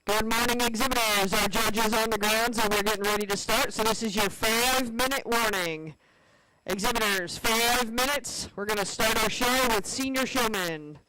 Good morning, exhibitors. Our judge is on the ground, so we're getting ready to start. So this is your 5-minute warning. Exhibitors, 5 minutes. We're going to start our show with Senior Showman.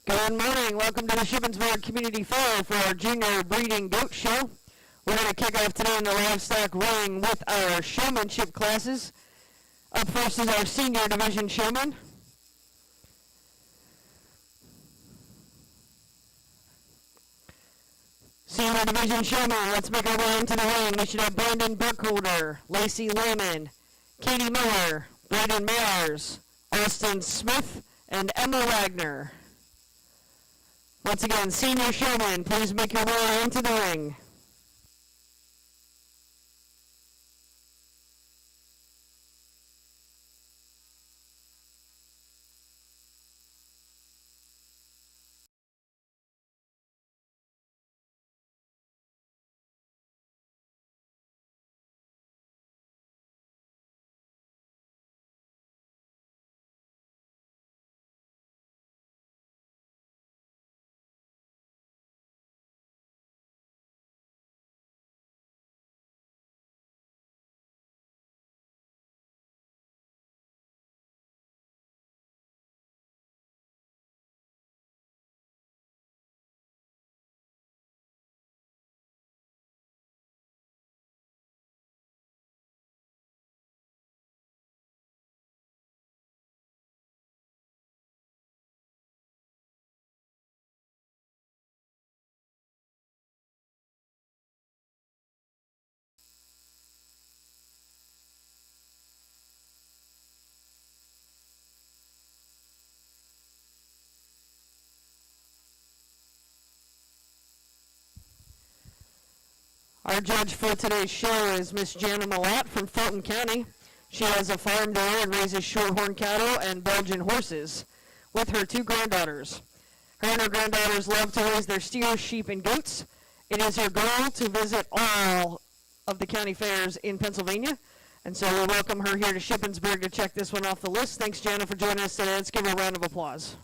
Good morning. Welcome to the Shippensburg Community Fair for our Junior Breeding Goat Show. We're going to kick off today in the livestock ring with our showmanship classes. Up first is our Senior Division Showman. Senior Division Showman, let's make our way into the ring. We should have Brandon Burkholder, Lacey Lehman, Katie Miller, Braden Mayers, Austin Smith, and Emma Wagner. Once again, Senior Showman, please make your way into the ring. Our judge for today's show is Miss Jana Malat from Fulton County. She has a farm there and raises shorthorn cattle and Belgian horses with her 2 granddaughters. Her and her granddaughters love to raise their steers, sheep, and goats. It is her goal to visit all of the county fairs in Pennsylvania. And so we welcome her here to Shippensburg to check this one off the list. Thanks, Jana, for joining us today. Let's give her a round of applause.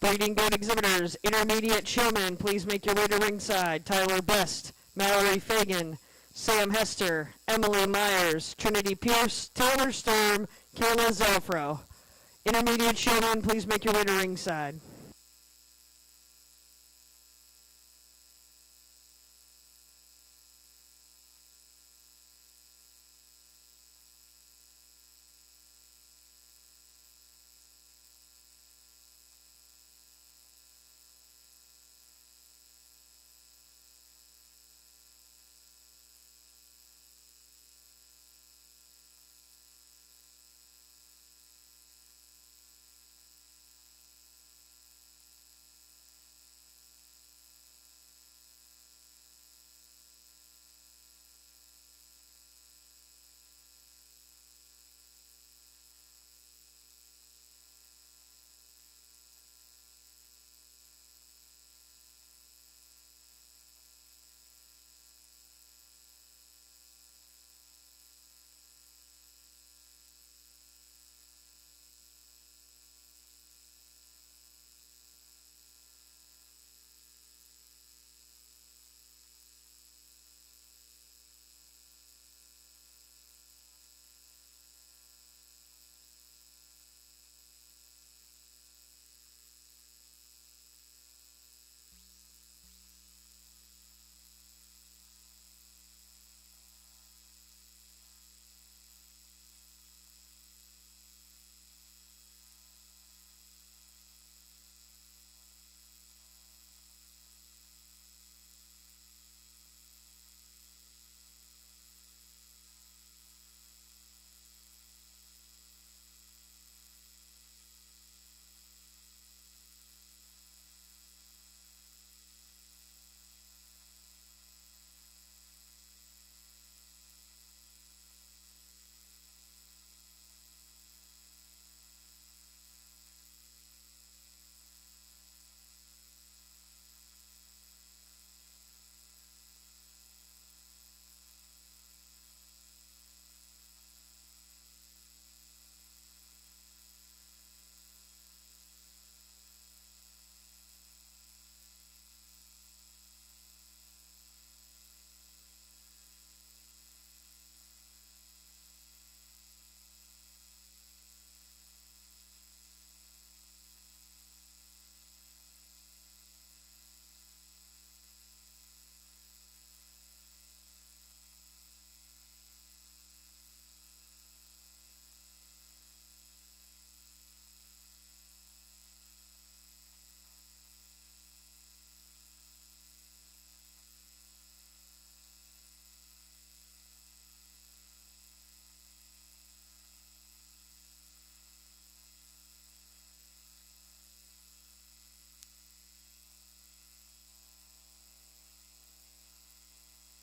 Breeding goat exhibitors, intermediate showmen, please make your way to ringside. Tyler Best, Mallory Fagan, Sam Hester, Emily Myers, Trinity Pierce, Taylor Sturm, Kayla Zelfro. Intermediate showmen, please make your way to ringside.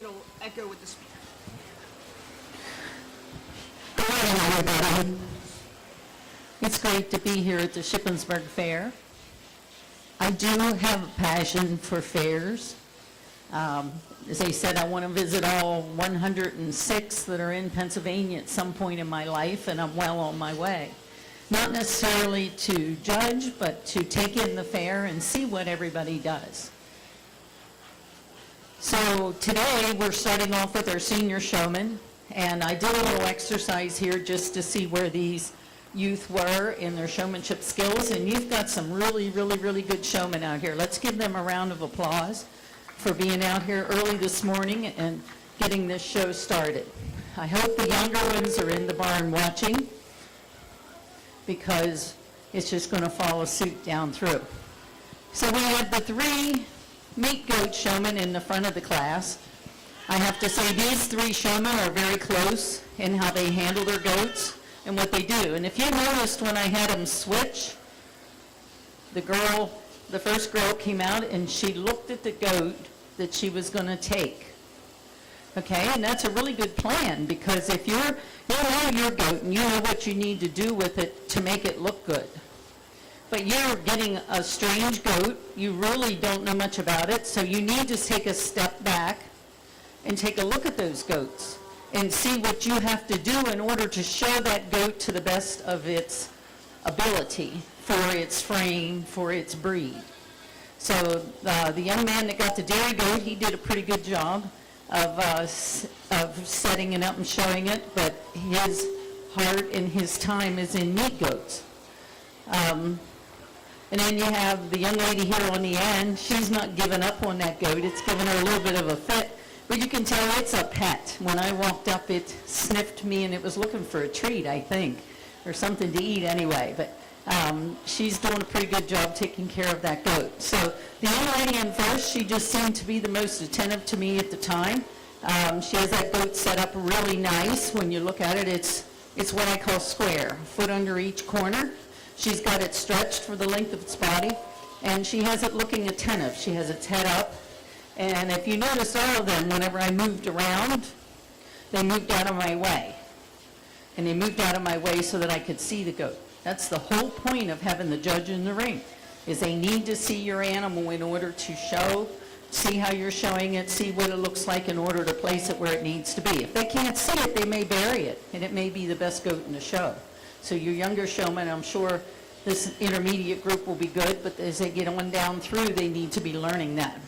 It'll echo with the speaker. Good morning, everybody. It's great to be here at the Shippensburg Fair. I do have a passion for fairs. As I said, I want to visit all 106 that are in Pennsylvania at some point in my life, and I'm well on my way. Not necessarily to judge, but to take in the fair and see what everybody does. So today we're starting off with our senior showmen, and I did a little exercise here just to see where these youth were in their showmanship skills, and you've got some really good showmen out here. Let's give them a round of applause for being out here early this morning and getting this show started. I hope the younger ones are in the barn watching, because it's just going to follow suit down through. So we have the three meat goat showmen in the front of the class. I have to say these three showmen are very close in how they handle their goats and what they do. And if you noticed when I had them switch, the first girl came out and she looked at the goat that she was going to take. Okay, and that's a really good plan, because if you know your goat and you know what you need to do with it to make it look good, but you're getting a strange goat, you really don't know much about it, so you need to take a step back and take a look at those goats and see what you have to do in order to show that goat to the best of its ability for its frame, for its breed. So the young man that got the dairy goat, he did a pretty good job of setting it up and showing it, but his heart and his time is in meat goats. And then you have the young lady here on the end. She's not giving up on that goat. It's given her a little bit of a fit, but you can tell it's a pet. When I walked up, it sniffed me, and it was looking for a treat, I think, or something to eat anyway. But she's doing a pretty good job taking care of that goat. So the young lady in first, she just seemed to be the most attentive to me at the time. She has that goat set up really nice. When you look at it, it's what I call square, a foot under each corner. She's got it stretched for the length of its body, and she has it looking attentive. She has its head up, and if you notice all of them, whenever I moved around, they moved out of my way. And they moved out of my way so that I could see the goat. That's the whole point of having the judge in the ring, is they need to see your animal in order to see how you're showing it, see what it looks like in order to place it where it needs to be. If they can't see it, they may bury it, and it may be the best goat in the show. So your younger showmen, I'm sure this intermediate group will be good, but as they get on down through, they need to be learning that.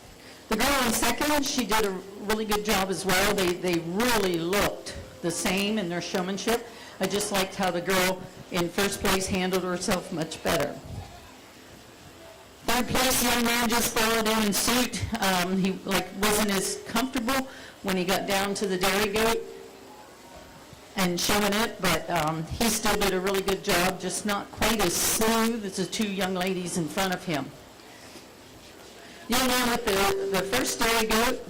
The girl in second, she did a really good job as well. They really looked the same in their showmanship. I just liked how the girl in first place handled herself much better. Third place, young man just followed in suit. He wasn't as comfortable when he got down to the dairy goat and showing it, but he still did a really good job, just not quite as smooth as the two young ladies in front of him. Young man with the first dairy goat,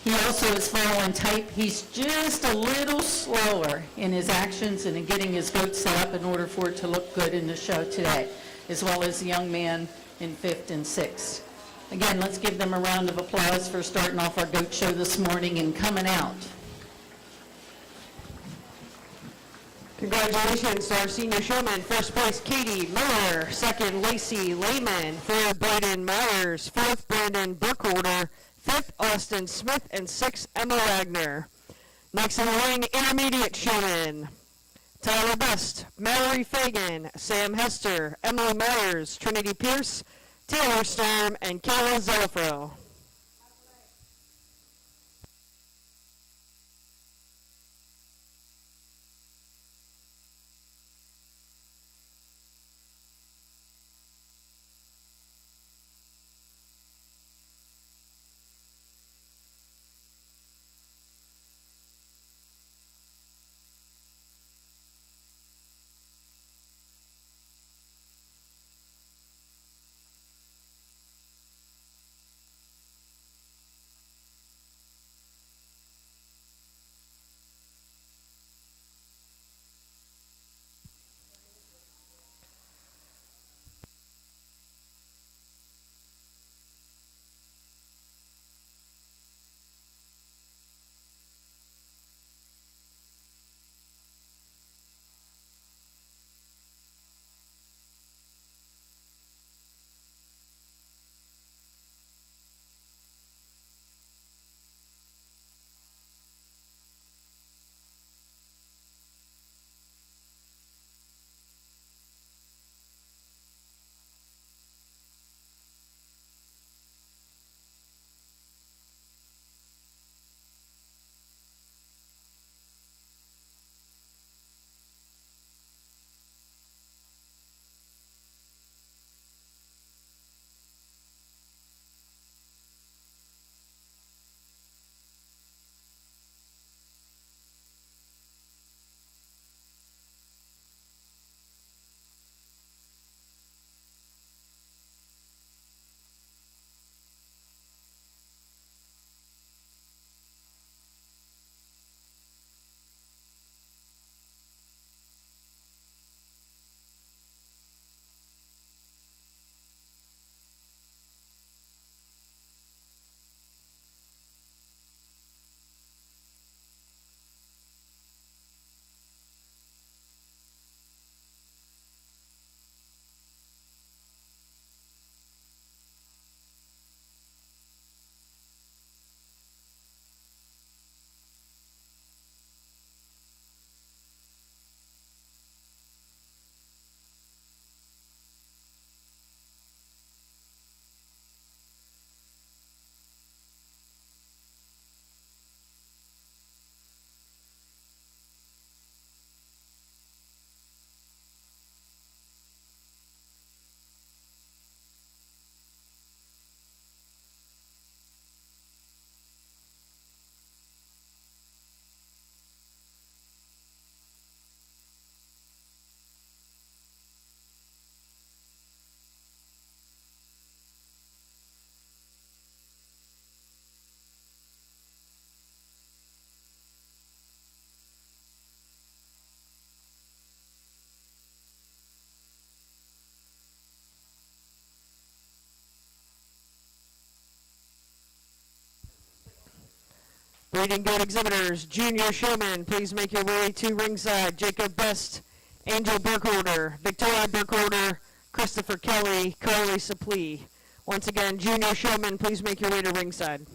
he also is following type. He's just a little slower in his actions and in getting his goat set up in order for it to look good in the show today, as well as the young man in fifth and sixth. Again, let's give them a round of applause for starting off our goat show this morning and coming out. Congratulations to our senior showmen. First place, Katie Miller. Second, Lacey Lehman. Third, Braden Myers. Fourth, Brandon Burkholder. Fifth, Austin Smith. And sixth, Emma Wagner. Next in the ring, intermediate showmen. Tyler Best, Mallory Fagan, Sam Hester, Emily Myers, Trinity Pierce, Taylor Sturm, and Kayla Zelfro. Breeding Goat Exhibitors, Junior Showman, please make your way to ringside. Jacob Best, Angel Burkholder, Victoria Burkholder, Christopher Kelly, Carly Saplee. Once again, Junior Showman, please make your way to ringside.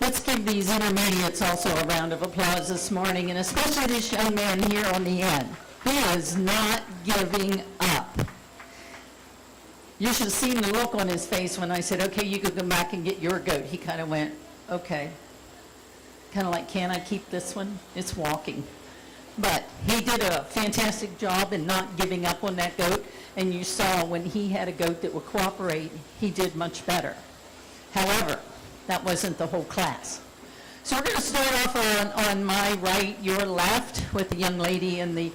let's give these intermediates also a round of applause this morning, and especially this young man here on the end. He is not giving up. You should have seen the look on his face when I said, okay, you could come back and get your goat. He kind of went, okay. Kind of like, can I keep this one? It's walking. But he did a fantastic job in not giving up on that goat, and you saw when he had a goat that would cooperate, he did much better. However, that wasn't the whole class. So we're going to start off on my right, your left, with the young lady in the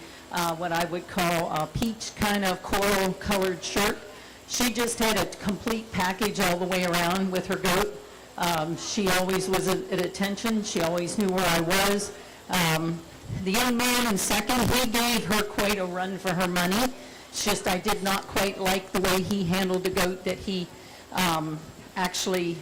what I would call a peach kind of coral colored shirt. She just had a complete package all the way around with her goat. She always was at attention. She always knew where I was. The young man in second, he gave her quite a run for her money. It's just I did not quite like the way he handled the goat that he actually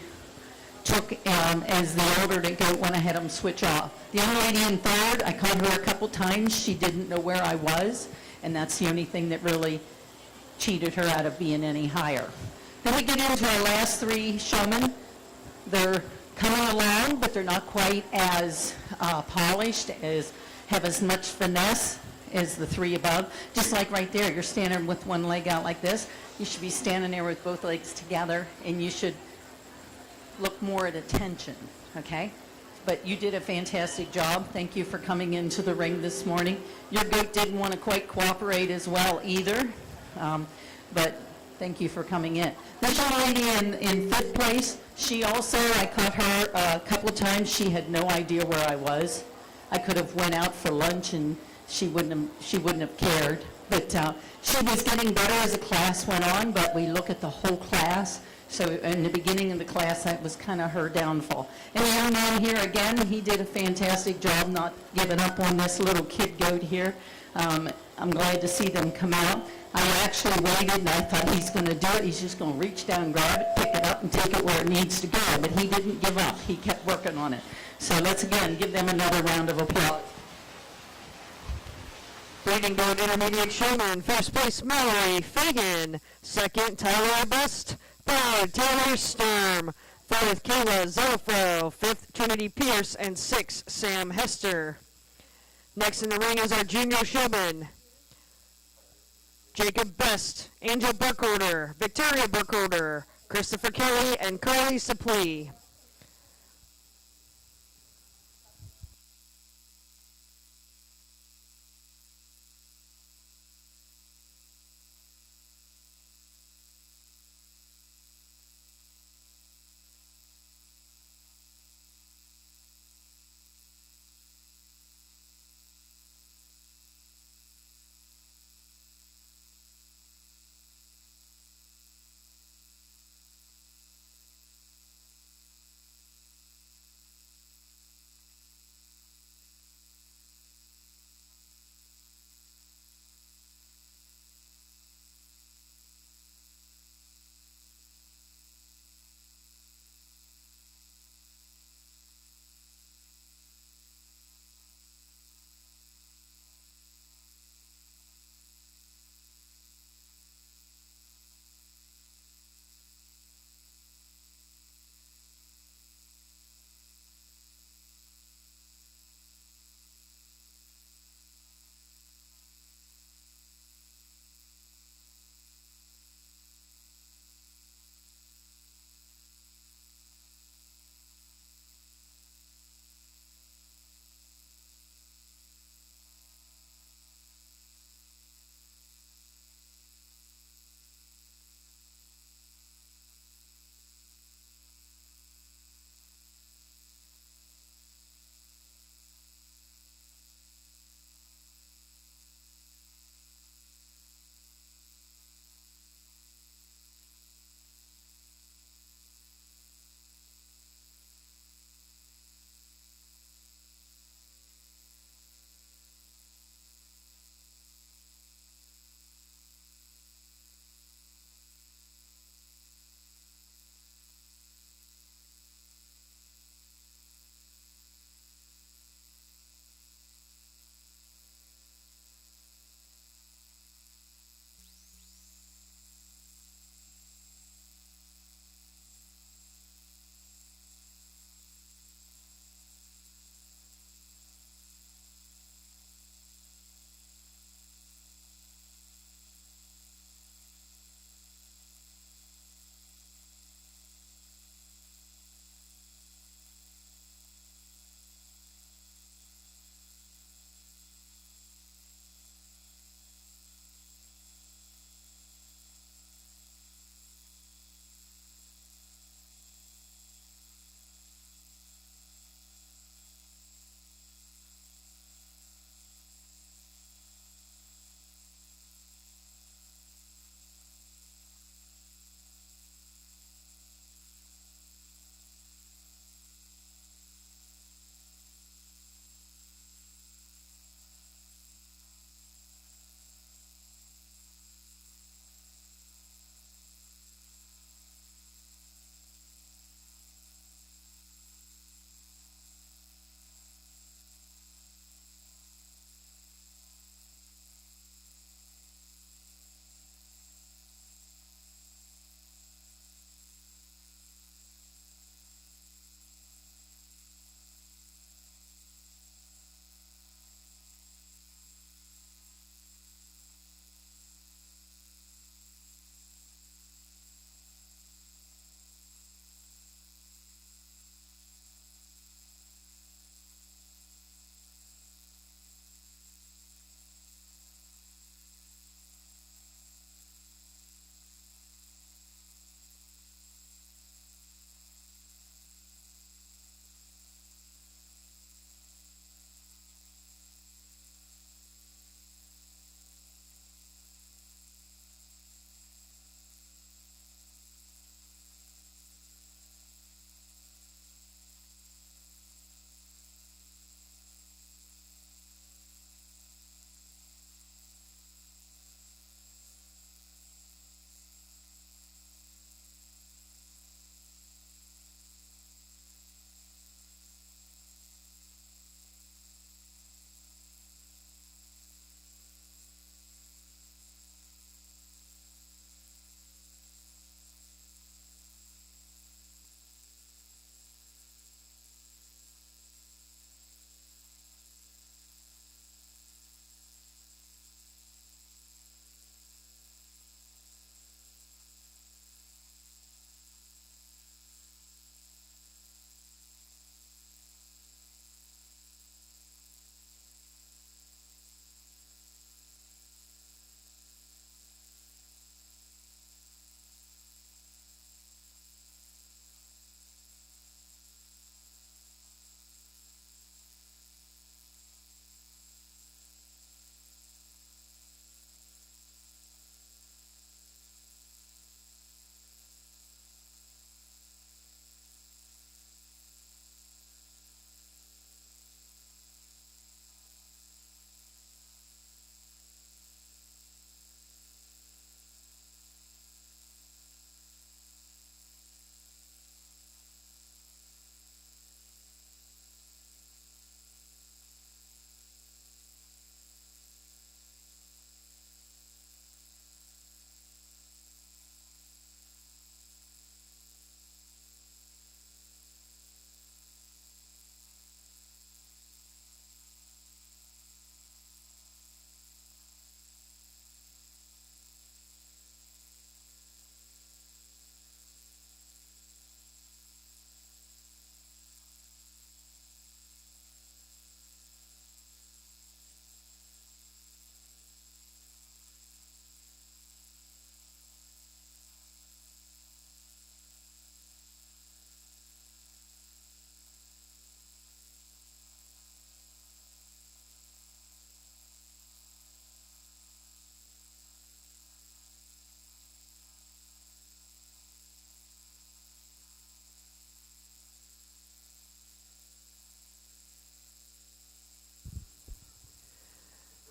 took as the older goat when I had him switch off. The young lady in third, I called her a couple times. She didn't know where I was, and that's the only thing that really cheated her out of being any higher. Then we get into our last three showmen. They're coming along, but they're not quite as polished, have as much finesse as the three above. Just like right there, you're standing with one leg out like this. You should be standing there with both legs together, and you should look more at attention, okay? But you did a fantastic job. Thank you for coming into the ring this morning. Your goat didn't want to quite cooperate as well either, but thank you for coming in. This young lady in fifth place, she also, I caught her a couple of times. She had no idea where I was. I could have went out for lunch and she wouldn't have cared. But she was getting better as the class went on, but we look at the whole class. So in the beginning of the class, that was kind of her downfall. And the young man here, again, he did a fantastic job not giving up on this little kid goat here. I'm glad to see them come out. I actually waited, and I thought he's going to do it. He's just going to reach down, grab it, pick it up, and take it where it needs to go. But he didn't give up. He kept working on it. So let's, again, give them another round of applause. Breeding Goat Intermediate Showman, first place Mallory Fagan, second Tyler Best, third Taylor Sturm, fourth Kayla Zolfo, fifth Trinity Pierce, and sixth Sam Hester. Next in the ring is our junior showman, Jacob Best, Angel Burkholder, Victoria Burkholder, Christopher Kelly, and Carly Saplee.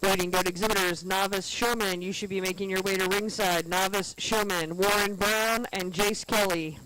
Breeding goat exhibitors, novice showman, you should be making your way to ringside. Novice showman, Warren Brown and Jace Kelly.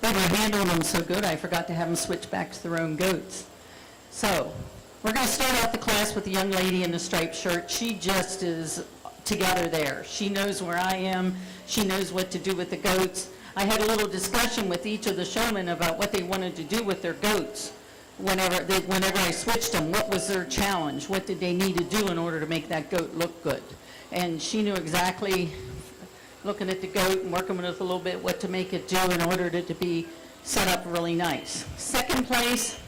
They were handling them so good, I forgot to have them switch back to their own goats. So, we're going to start out the class with the young lady in the striped shirt. She just is together there. She knows where I am. She knows what to do with the goats. I had a little discussion with each of the showmen about what they wanted to do with their goats. Whenever I switched them, what was their challenge? What did they need to do in order to make that goat look good? And she knew exactly, looking at the goat and working with it a little bit, what to make it do in order to be set up really nice. Second place,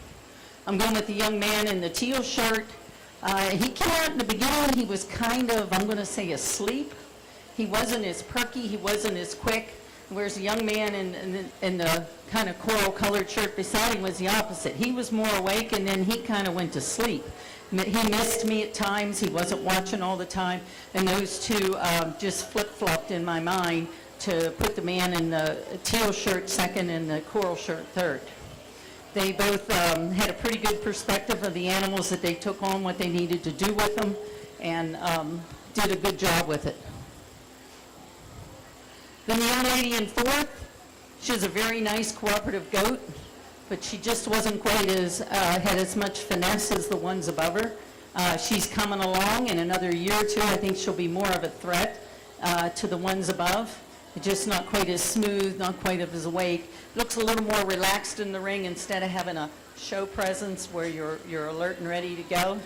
I'm going with the young man in the teal shirt. He came out in the beginning, he was kind of, I'm going to say, asleep. He wasn't as perky, he wasn't as quick, whereas the young man in the kind of coral colored shirt beside him was the opposite. He was more awake, and then he kind of went to sleep. He missed me at times, he wasn't watching all the time, and those two just flip-flopped in my mind to put the man in the teal shirt second and the coral shirt third. They both had a pretty good perspective of the animals that they took on, what they needed to do with them, and did a good job with it. Then the young lady in fourth, she was a very nice cooperative goat, but she just wasn't quite as, had as much finesse as the ones above her. She's coming along. In another year or two, I think she'll be more of a threat to the ones above. Just not quite as smooth, not quite as awake. Looks a little more relaxed in the ring instead of having a show presence where you're alert and ready to go.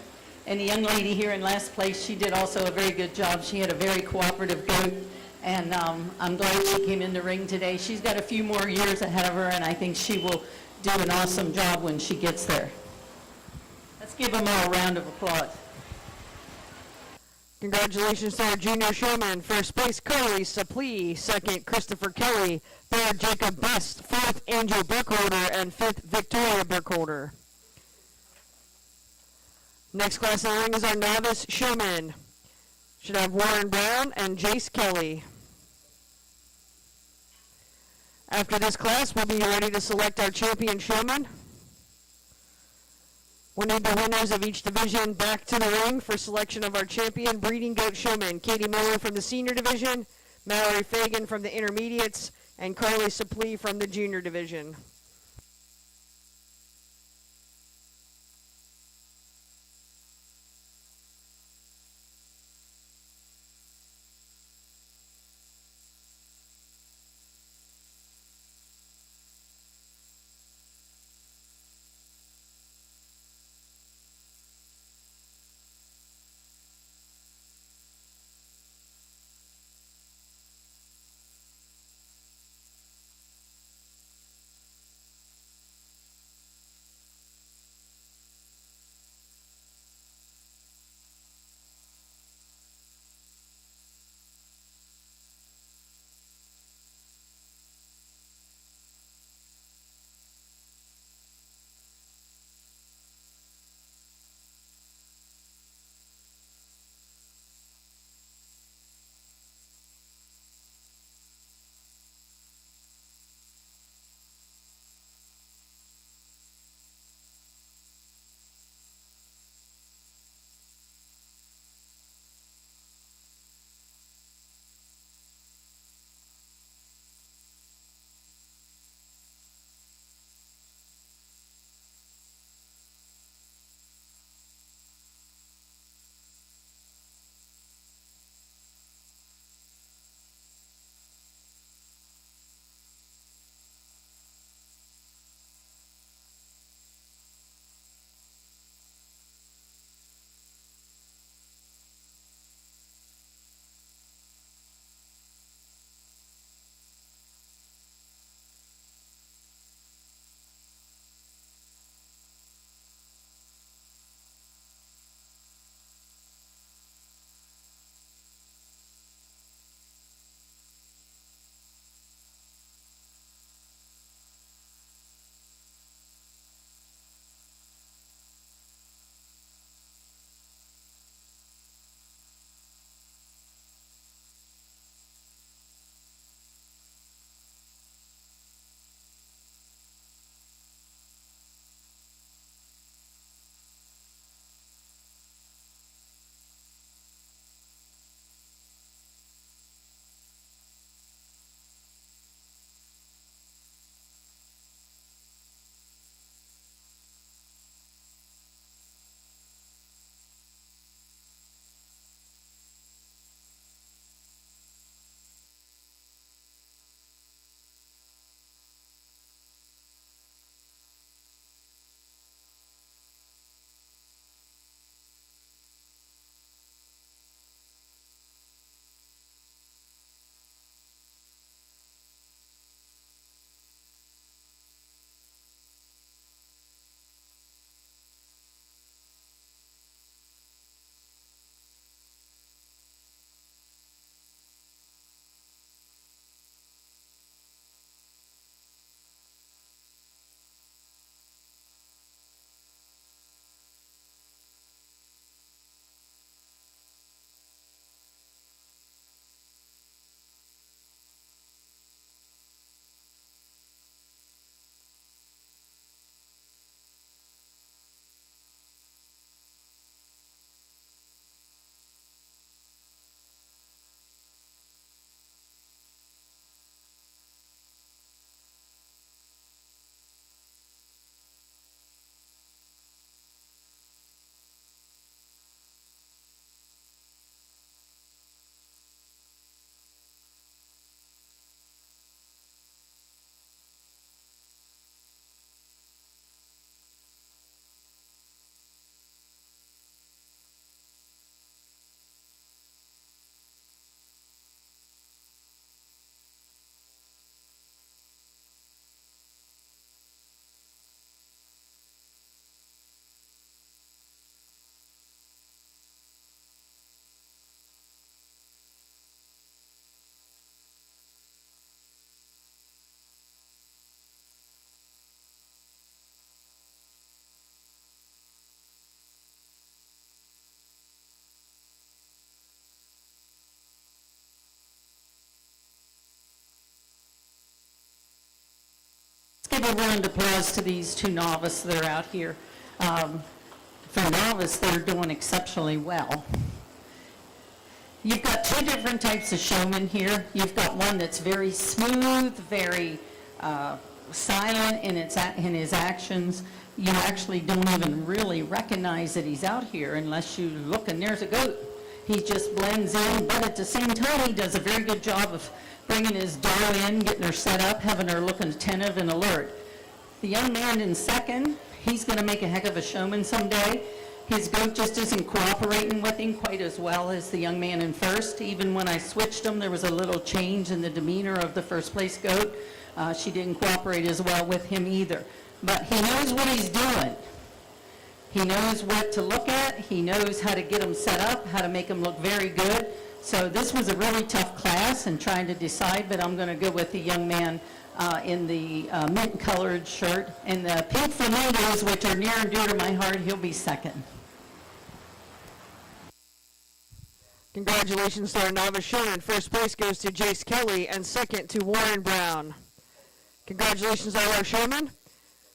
And the young lady here in last place, she did also a very good job. She had a very cooperative goat, and I'm glad she came in the ring today. She's got a few more years ahead of her, and I think she will do an awesome job when she gets there. Let's give them all a round of applause. Congratulations to our junior showman. First place, Carly Saplee. Second, Christopher Kelly. Third, Jacob Best. Fourth, Angel Burkholder. And fifth, Victoria Burkholder. Next class in the ring is our novice showman. Should have Warren Brown and Jace Kelly. After this class, we'll be ready to select our champion showman. We'll need the winners of each division back to the ring for selection of our champion breeding goat showman. Katie Miller from the senior division, Mallory Fagan from the intermediates, and Carly Saplee from the junior division. give a round of applause to these two novices that are out here. For novice, they're doing exceptionally well. You've got two different types of showmen here. You've got one that's very smooth, very silent in his actions. You actually don't even really recognize that he's out here unless you look and there's a goat. He just blends in, but at the same time, he does a very good job of bringing his doe in, getting her set up, having her looking attentive and alert. The young man in second, he's going to make a heck of a showman someday. His goat just isn't cooperating with him quite as well as the young man in first. Even when I switched them, there was a little change in the demeanor of the first place goat. She didn't cooperate as well with him either. But he knows what he's doing. He knows what to look at. He knows how to get them set up, how to make them look very good. So this was a really tough class and trying to decide, but I'm going to go with the young man in the mint-colored shirt. And the pink flamingos, which are near and dear to my heart, he'll be second. Congratulations to our novice showman. First place goes to Jace Kelly and second to Warren Brown. Congratulations to all our showmen.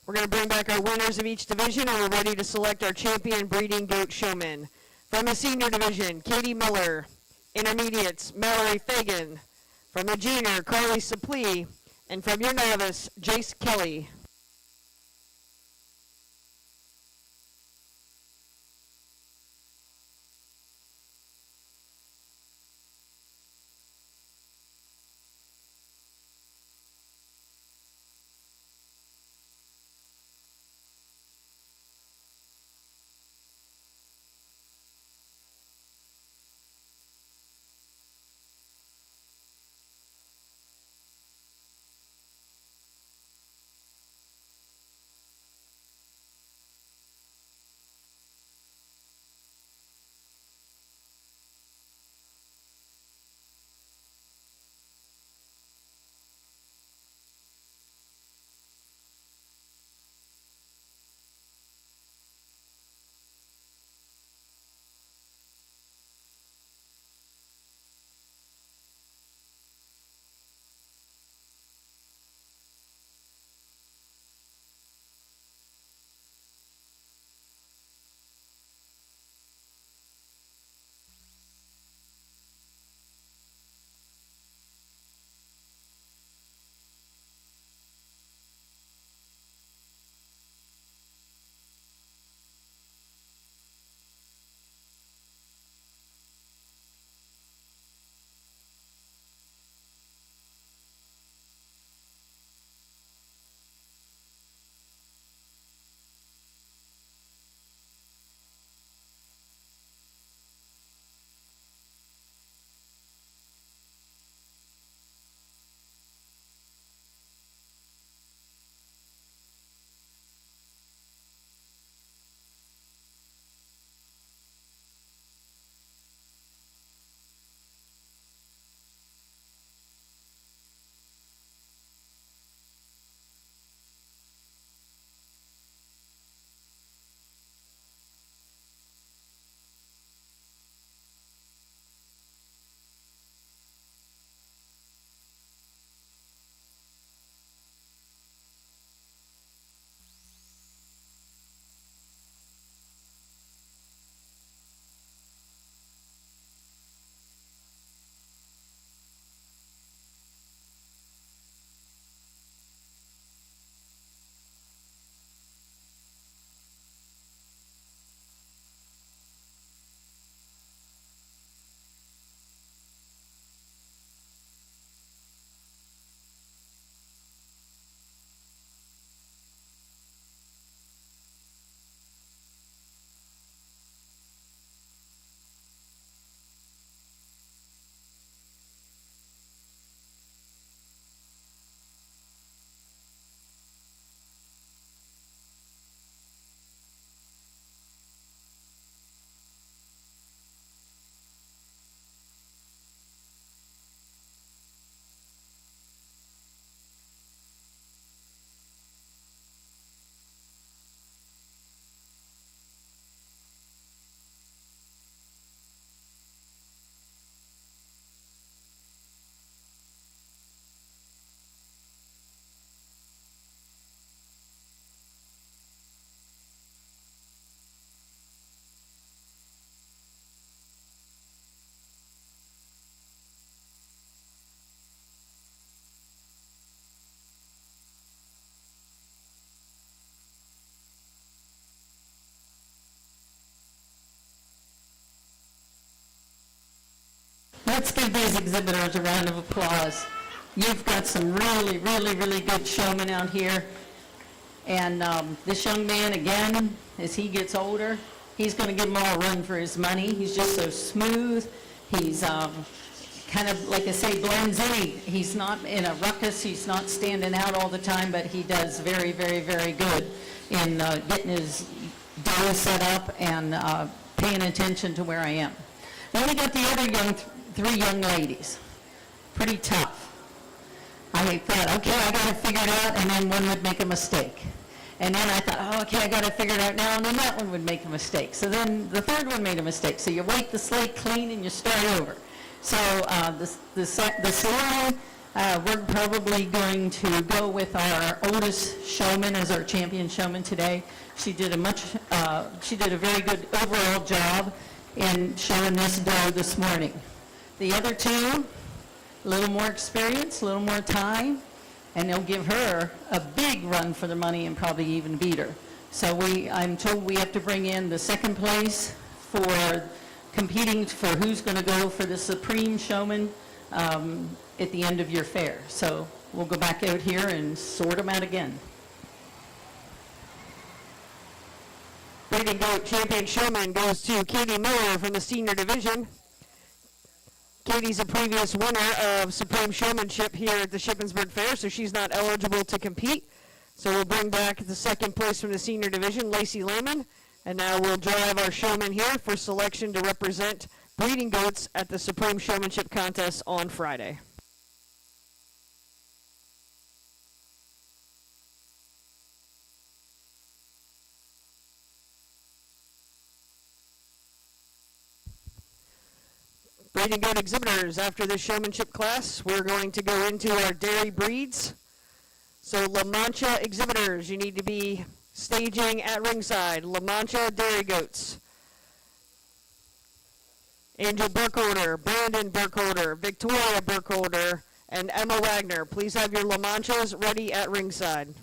We're going to bring back our winners of each division, and we're ready to select our champion breeding goat showman. From the senior division, Katie Miller. Intermediates, Mallory Fagan. From the junior, Carly Saplee. And from your novice, Jace Kelly. Let's give these exhibitors a round of applause. You've got some really, really, really good showmen out here. And this young man, again, as he gets older, he's going to give them all a run for his money. He's just so smooth. He's kind of, like I say, blends in. He's not in a ruckus. He's not standing out all the time, but he does very, very, very good in getting his dough set up and paying attention to where I am. Then we got the other three young ladies. Pretty tough. I thought, okay, I got to figure it out, and then one would make a mistake. And then I thought, oh, okay, I got to figure it out now, and then that one would make a mistake. So then the third one made a mistake. So you wipe the slate clean and you start over. So the salon, we're probably going to go with our oldest showman as our champion showman today. She did a very good overall job in showing this dough this morning. The other two, a little more experience, a little more time, and they'll give her a big run for the money and probably even beat her. So I'm told we have to bring in the second place for competing for who's going to go for the Supreme Showman at the end of your fair. So we'll go back out here and sort them out again. Breeding Goat Champion Showman goes to Katie Miller from the senior division. Katie's a previous winner of Supreme Showmanship here at the Shippensburg Fair, so she's not eligible to compete. So we'll bring back the second place from the senior division, Lacey Lehman. And now we'll drive our showman here for selection to represent breeding goats at the Supreme Showmanship contest on Friday. Breeding goat exhibitors, after this showmanship class, we're going to go into our dairy breeds. So La Mancha exhibitors, you need to be staging at ringside. La Mancha dairy goats. Angel Burkholder, Brandon Burkholder, Victoria Burkholder, and Emma Wagner. Please have your La Manchas ready at ringside.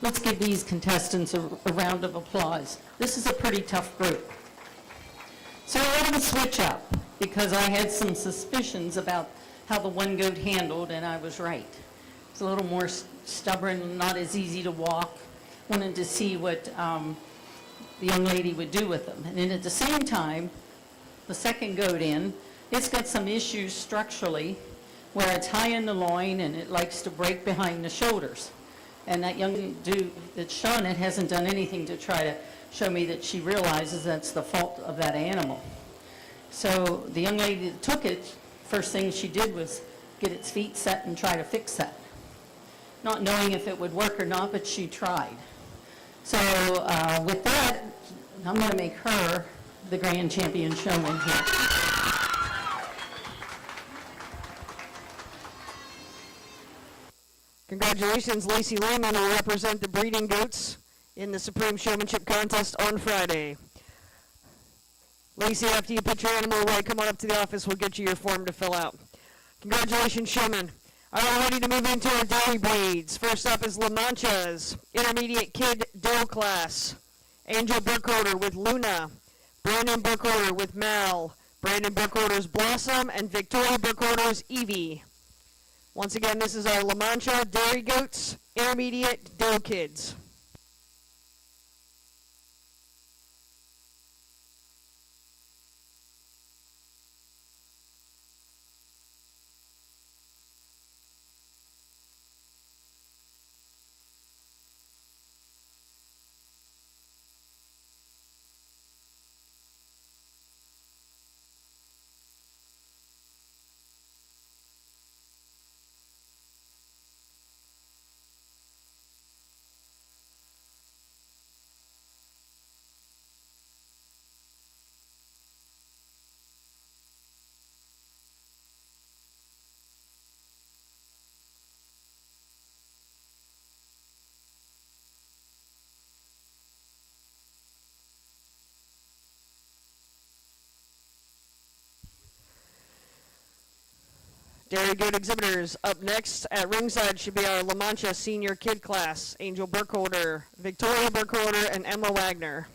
Let's give these contestants a round of applause. This is a pretty tough group. So we're going to switch up because I had some suspicions about how the one goat handled, and I was right. It's a little more stubborn, not as easy to walk. Wanted to see what the young lady would do with them. And then at the same time, the second goat in, it's got some issues structurally where it's high in the loin and it likes to break behind the shoulders. And that young dude that's shown it hasn't done anything to try to show me that she realizes that's the fault of that animal. So the young lady that took it, first thing she did was get its feet set and try to fix that. Not knowing if it would work or not, but she tried. So with that, I'm going to make her the grand champion showman here. Congratulations, Lacey Lehman will represent the breeding goats in the Supreme Showmanship Contest on Friday. Lacey, after you put your animal away, come on up to the office. We'll get you your form to fill out. Congratulations, showman. All right, we're ready to move into our dairy breeds. First up is La Mancha's Intermediate Kid Doe Class. Angel Burkholder with Luna. Brandon Burkholder with Mal. Brandon Burkholder's Blossom. And Victoria Burkholder's Evie. Once again, this is our La Mancha Dairy Goats Intermediate Doe Kids. Dairy Goat exhibitors, up next at ringside should be our La Mancha Senior Kid Class, Angel Burkholder, Victoria Burkholder, and Emma Wagner.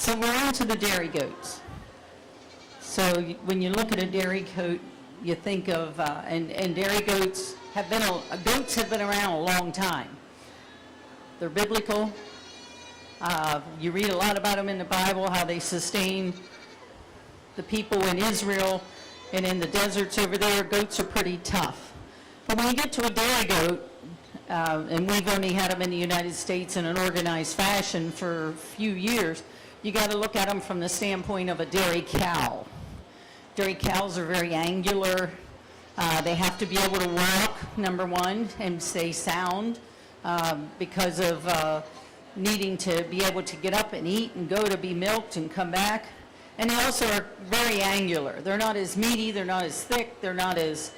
So we're on to the dairy goats. So when you look at a dairy goat, you think of, and dairy goats have been, goats have been around a long time. They're biblical. You read a lot about them in the Bible, how they sustained the people in Israel and in the deserts over there. Goats are pretty tough. But when you get to a dairy goat, and we've only had them in the United States in an organized fashion for a few years, you got to look at them from the standpoint of a dairy cow. Dairy cows are very angular. They have to be able to walk, number one, and stay sound because of needing to be able to get up and eat and go to be milked and come back. And they also are very angular. They're not as meaty, they're not as thick, they're not as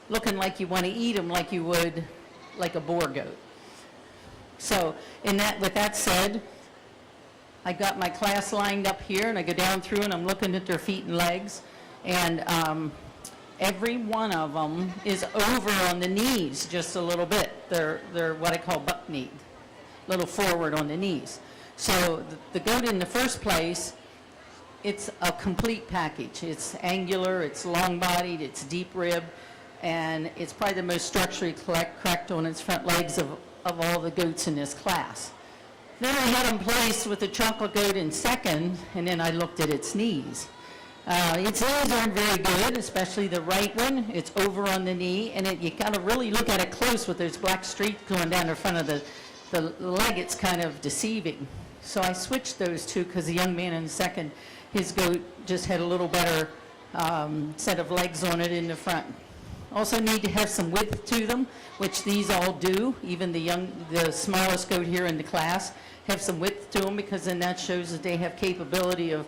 looking like you want to eat them like you would like a boar goat. So with that said, I got my class lined up here, and I go down through, and I'm looking at their feet and legs, and every one of them is over on the knees just a little bit. They're what I call buck-kneed, a little forward on the knees. So the goat in the first place, it's a complete package. It's angular, it's long-bodied, it's deep-ribbed, and it's probably the most structurally correct on its front legs of all the goats in this class. Then I had them placed with the chocolate goat in second, and then I looked at its knees. Its knees aren't very good, especially the right one. It's over on the knee, and you got to really look at it close with those black streaks going down the front of the leg. It's kind of deceiving. So I switched those two because the young man in second, his goat just had a little better set of legs on it in the front. Also need to have some width to them, which these all do. Even the smallest goat here in the class have some width to them, because then that shows that they have capability of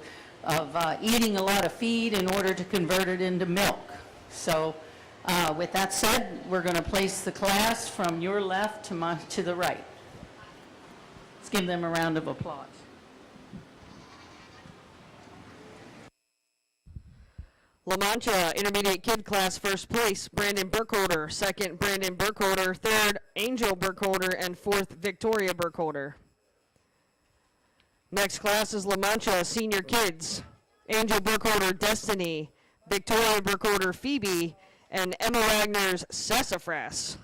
eating a lot of feed in order to convert it into milk. So with that said, we're going to place the class from your left to the right. Let's give them a round of applause. La Mancha Intermediate Kid Class first place, Brandon Burkholder. Second, Brandon Burkholder. Third, Angel Burkholder. And fourth, Victoria Burkholder. Next class is La Mancha Senior Kids. Angel Burkholder, Destiny. Victoria Burkholder, Phoebe. And Emma Wagner's Sassafras.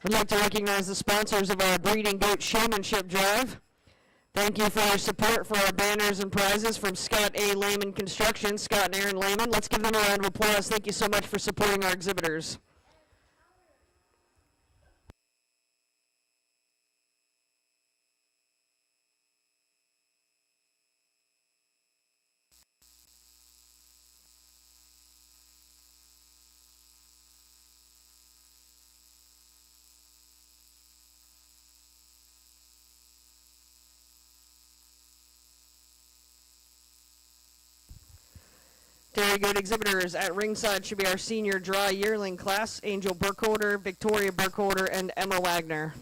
I'd like to recognize the sponsors of our Breeding Goat Showmanship Drive. Thank you for your support for our banners and prizes from Scott A. Lehman Construction, Scott and Aaron Lehman. Let's give them a round of applause. Thank you so much for supporting our exhibitors. Very good. Exhibitors at ringside should be our senior dry yearling class, Angel Burkholder, Victoria Burkholder, and Emma Wagner.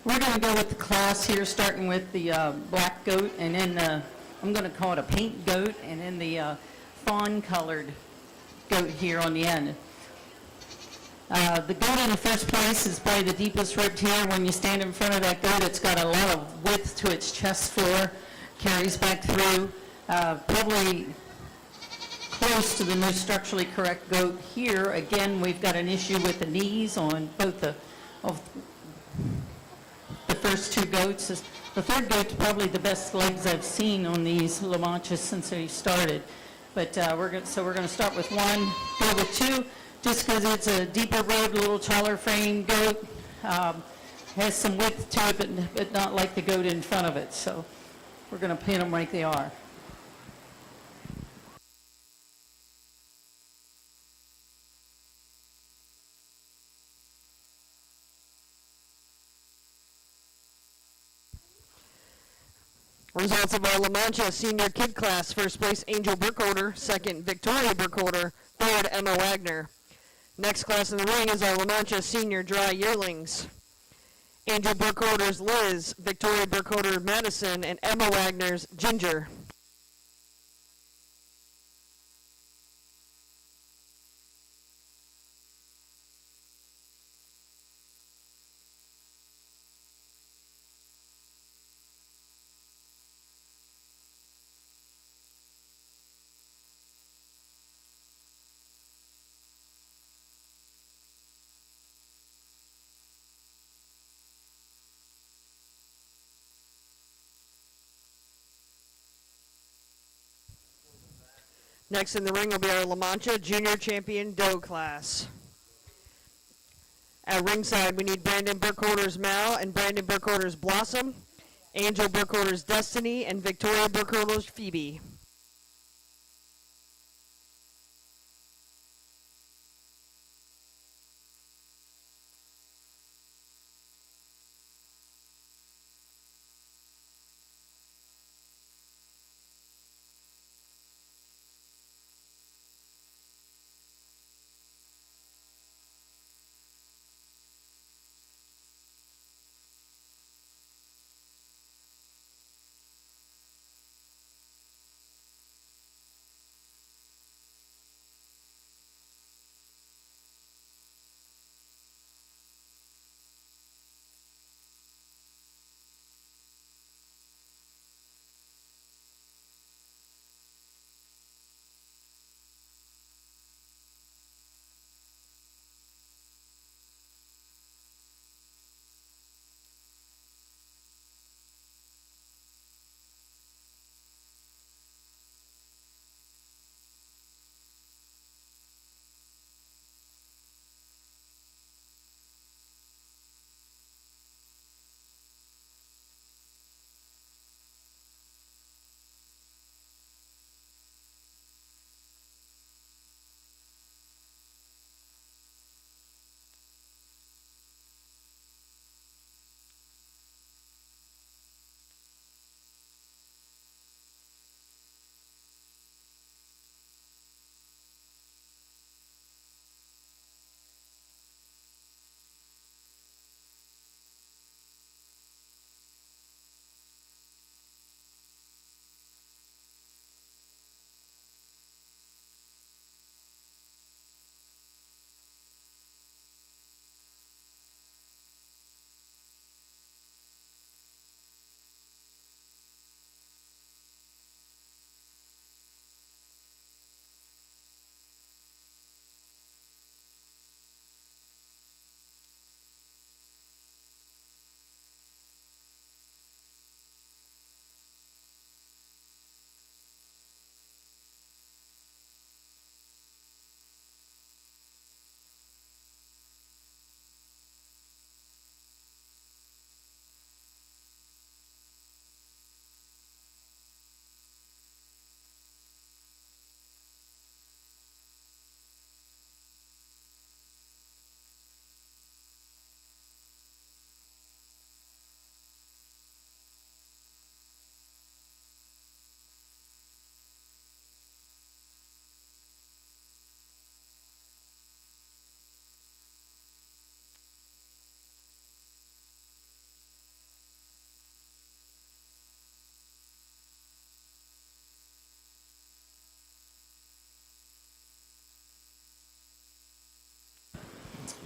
We're going to go with the class here, starting with the black goat, and then I'm going to call it a paint goat, and then the fawn-colored goat here on the end. The goat in the first place is probably the deepest ribbed here. When you stand in front of that goat, it's got a lot of width to its chest floor, carries back through, probably close to the most structurally correct goat here. Again, we've got an issue with the knees on both the first two goats. The third goat's probably the best legs I've seen on these La Manchas since they started. But we're going to start with one, go with two, just because it's a deeper ribbed, a little taller frame goat. Has some width to it, but not like the goat in front of it. So we're going to pin them like they are. Results of our La Mancha senior kid class: first place Angel Burkholder, second Victoria Burkholder, third Emma Wagner. Next class in the ring is our La Mancha senior dry yearlings. Angel Burkholder's Liz, Victoria Burkholder Madison, and Emma Wagner's Ginger. Next in the ring will be our La Mancha Junior Champion Doe class. At ringside, we need Brandon Burkholder's Mal and Brandon Burkholder's Blossom, Angel Burkholder's Destiny, and Victoria Burkholder's Phoebe.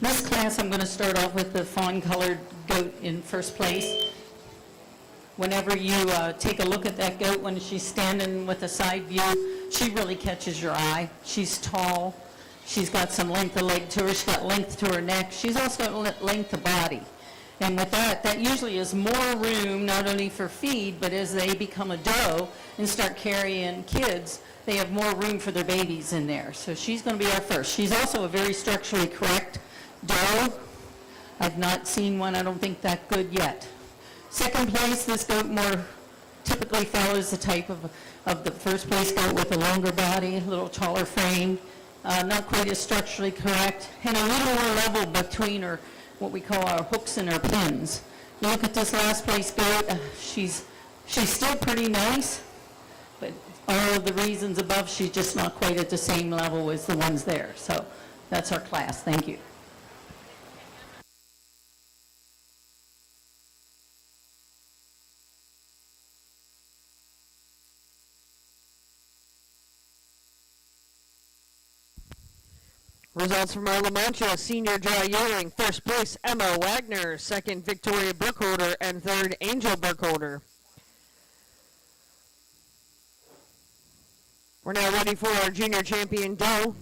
This class, I'm going to start off with the fawn-colored goat in first place. Whenever you take a look at that goat when she's standing with a side view, she really catches your eye. She's tall. She's got some length of leg to her. She's got length to her neck. She's also got length of body. And with that usually is more room, not only for feed, but as they become a doe and start carrying kids, they have more room for their babies in there. So she's going to be our first. She's also a very structurally correct doe. I've not seen one, I don't think, that good yet. Second place, this goat more typically follows the type of the first place goat with a longer body, a little taller frame, not quite as structurally correct, and a little more level between her, what we call our hooks and our pins. You look at this last place goat, she's still pretty nice, but all of the reasons above, she's just not quite at the same level as the ones there. So that's our class. Thank you. Results from our La Mancha Senior Dry Yearling. First place, Emma Wagner. Second, Victoria Burkholder. And third, Angel Burkholder. We're now ready for our junior champion doe.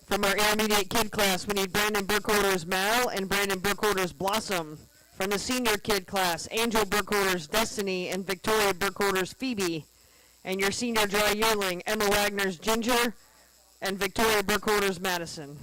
From our intermediate kid class, we need Brandon Burkholder's Mal and Brandon Burkholder's Blossom. From the senior kid class, Angel Burkholder's Destiny and Victoria Burkholder's Phoebe. And your senior dry yearling, Emma Wagner's Ginger and Victoria Burkholder's Madison.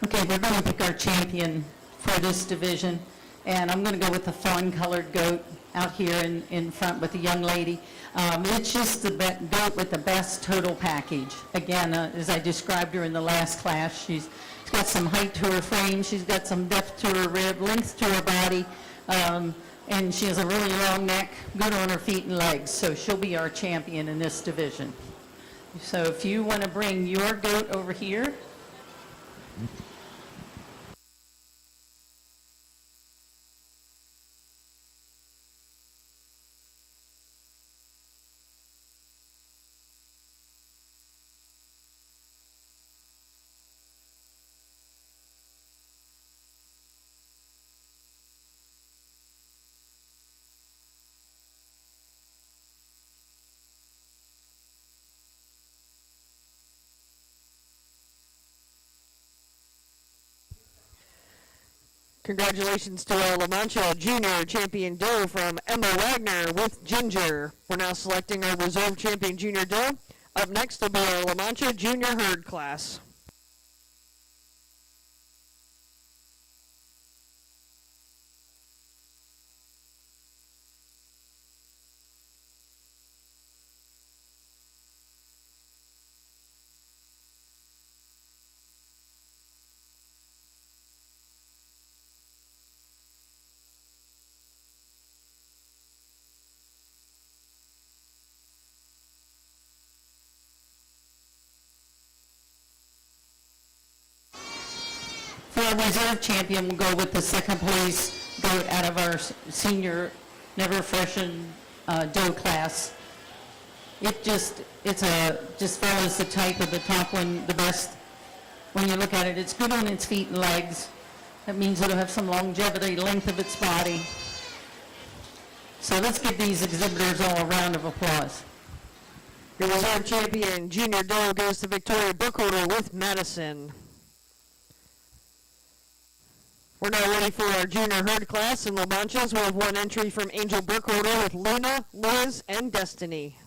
Okay, we're going to pick our champion for this division. And I'm going to go with the fawn-colored goat out here in front with the young lady. It's just the goat with the best total package. Again, as I described her in the last class, she's got some height to her frame, she's got some depth to her rib, length to her body, and she has a really long neck, good on her feet and legs, so she'll be our champion in this division. So if you want to bring your goat over here. Congratulations to our La Mancha Junior Champion Doe from Emma Wagner with Ginger. We're now selecting our Reserve Champion Junior Doe. Up next will be our La Mancha Junior Herd class. For our reserve champion, we'll go with the second place goat out of our senior Never Freshened doe class. Just follows the type of the top one the best. When you look at it, it's good on its feet and legs. That means it'll have some longevity, length of its body. So let's give these exhibitors all a round of applause. Your Reserve Champion Junior Doe goes to Victoria Burkholder with Madison. We're now ready for our Junior Herd class in La Manchas. We'll have one entry from Angel Burkholder with Luna, Liz, and Destiny.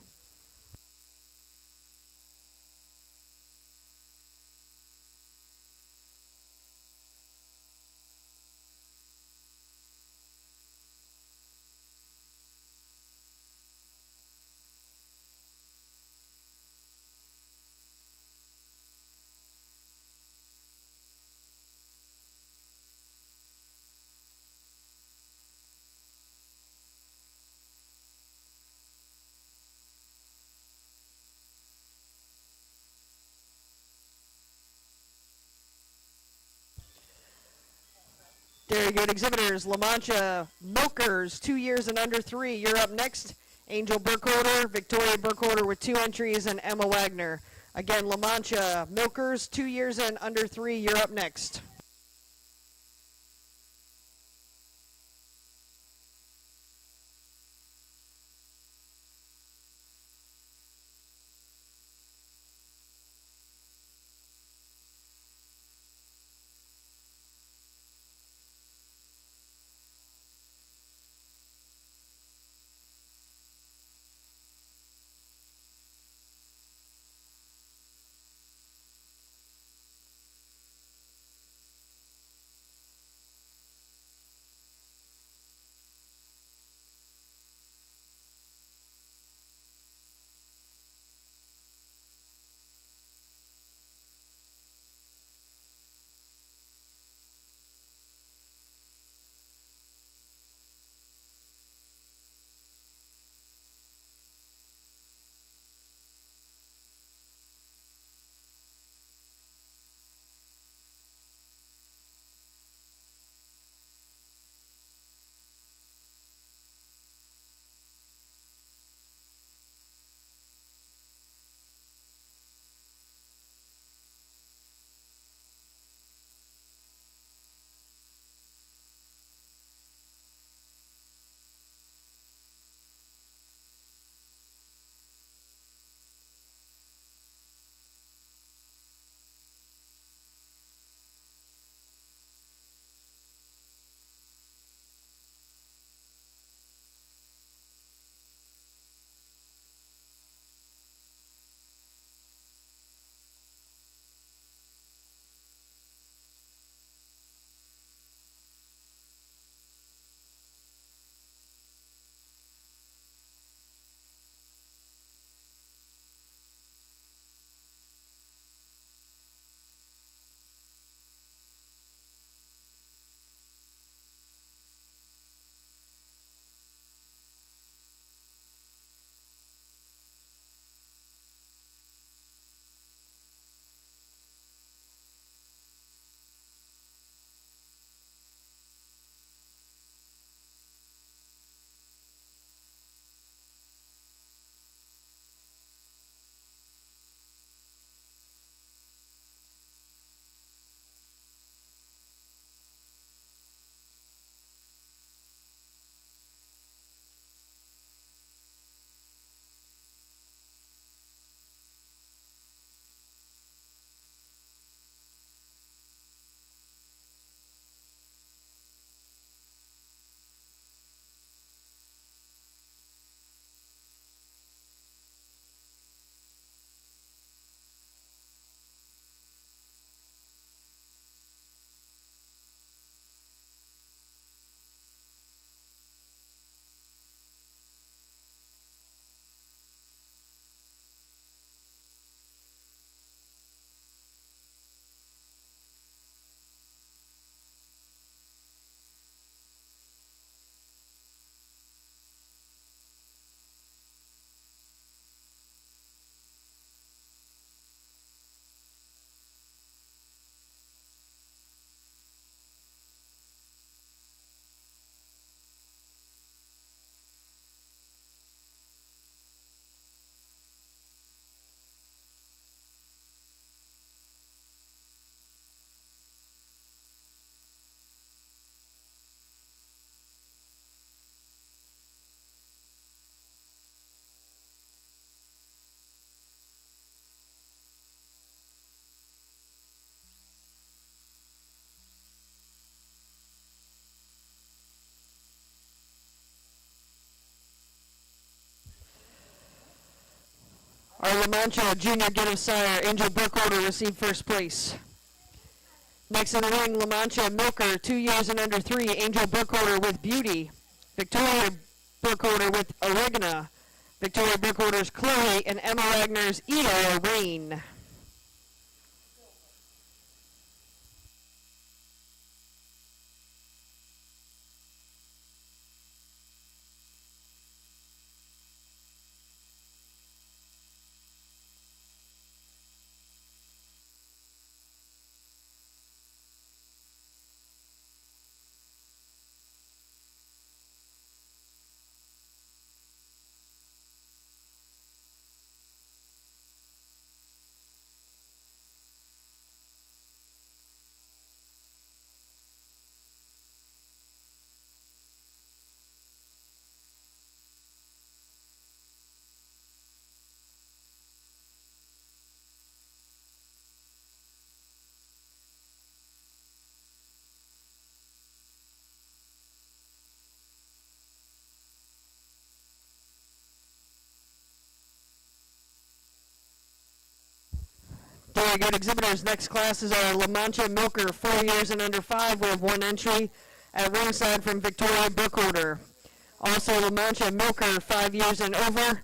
Very good exhibitors. La Mancha Milkers, 2 years and under 3. You're up next. Angel Burkholder, Victoria Burkholder with 2 entries, and Emma Wagner. Again, La Mancha Milkers, 2 years and under 3. You're up next. our La Mancha Junior Gift Sire, Angel Burkholder, received first place. Next in the ring, La Mancha Milker, 2 years and under 3, Angel Burkholder with Beauty. Victoria Burkholder with Oregona. Victoria Burkholder's Chloe, and Emma Wagner's Eo Rain. Very good exhibitors. Next class is our La Mancha Milker, 4 years and under 5. We have one entry at ringside from Victoria Burkholder. Also La Mancha Milker, 5 years and over,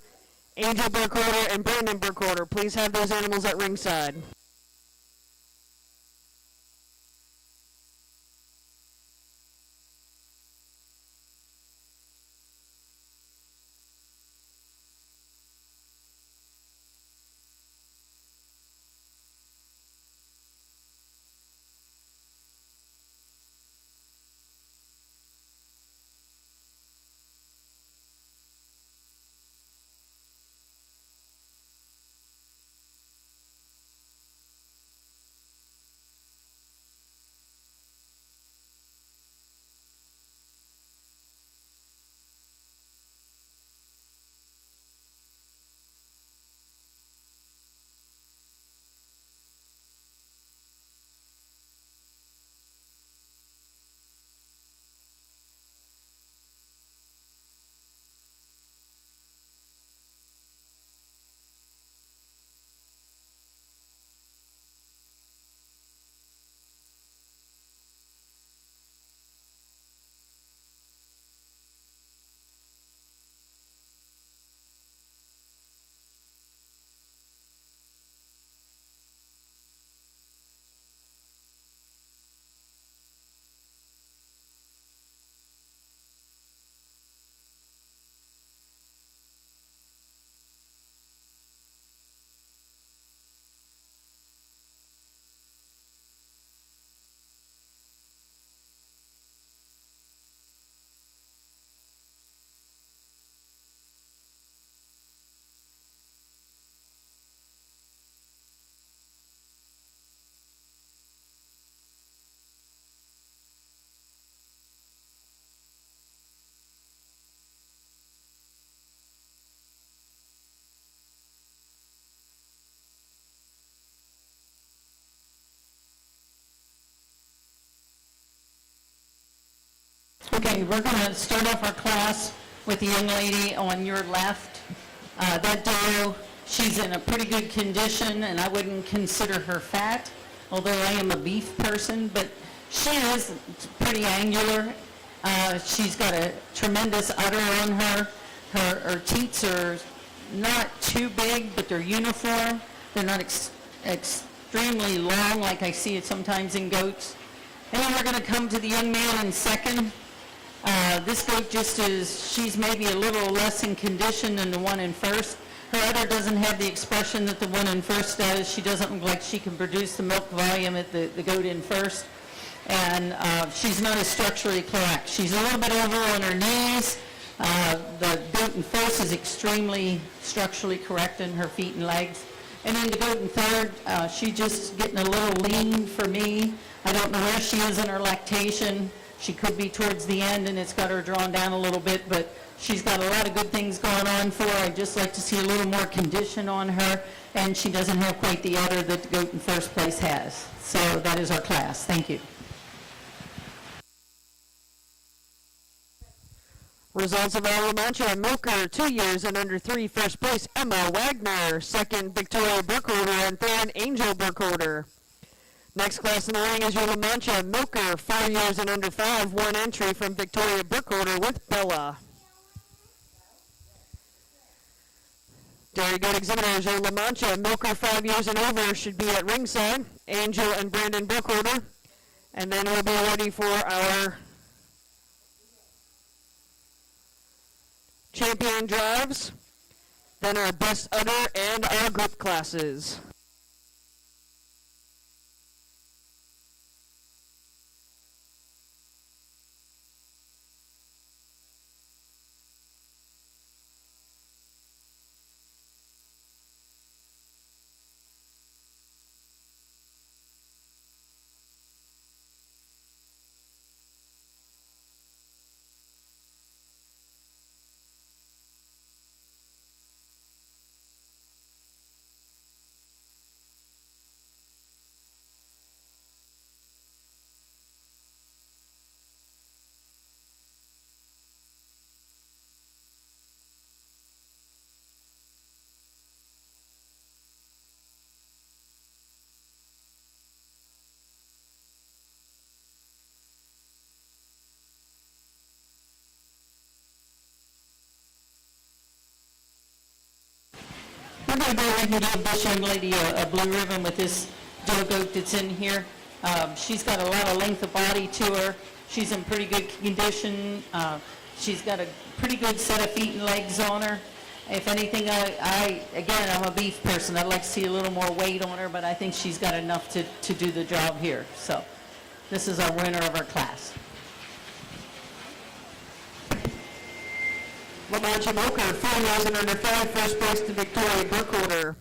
Angel Burkholder and Brandon Burkholder. Please have those animals at ringside. Okay, we're going to start off our class with the young lady on your left. That doe, she's in a pretty good condition, and I wouldn't consider her fat, although I am a beef person, but she is pretty angular. She's got a tremendous udder on her. Her teats are not too big, but they're uniform. They're not extremely long like I see it sometimes in goats. And then we're going to come to the young man in second. This goat she's maybe a little less in condition than the one in first. Her udder doesn't have the expression that the one in first does. She doesn't look like she can produce the milk volume at the goat in first. And she's not as structurally correct. She's a little bit over on her knees. The goat in first is extremely structurally correct in her feet and legs. And then the goat in third, she's just getting a little lean for me. I don't know where she is in her lactation. She could be towards the end, and it's got her drawn down a little bit, but she's got a lot of good things going on for her. I'd just like to see a little more condition on her, and she doesn't have quite the udder that the goat in first place has. So that is our class. Thank you. Results of our La Mancha Milker, 2 years and under 3. First place, Emma Wagner. Second, Victoria Burkholder. And third, Angel Burkholder. Next class in the ring is your La Mancha Milker, 4 years and under 5. One entry from Victoria Burkholder with Bella. Very good exhibitors. Your La Mancha Milker, 5 years and over, should be at ringside. Angel and Brandon Burkholder. And then we'll be ready for our champion drives, then our best udder, and our group classes. We're going to go ahead and give this young lady a blue ribbon with this doe goat that's in here. She's got a lot of length of body to her. She's in pretty good condition. She's got a pretty good set of feet and legs on her. If anything, again, I'm a beef person. I'd like to see a little more weight on her, but I think she's got enough to do the job here. So this is our winner of our class. La Mancha Milker, 4 years and under 5, first place to Victoria Burkholder.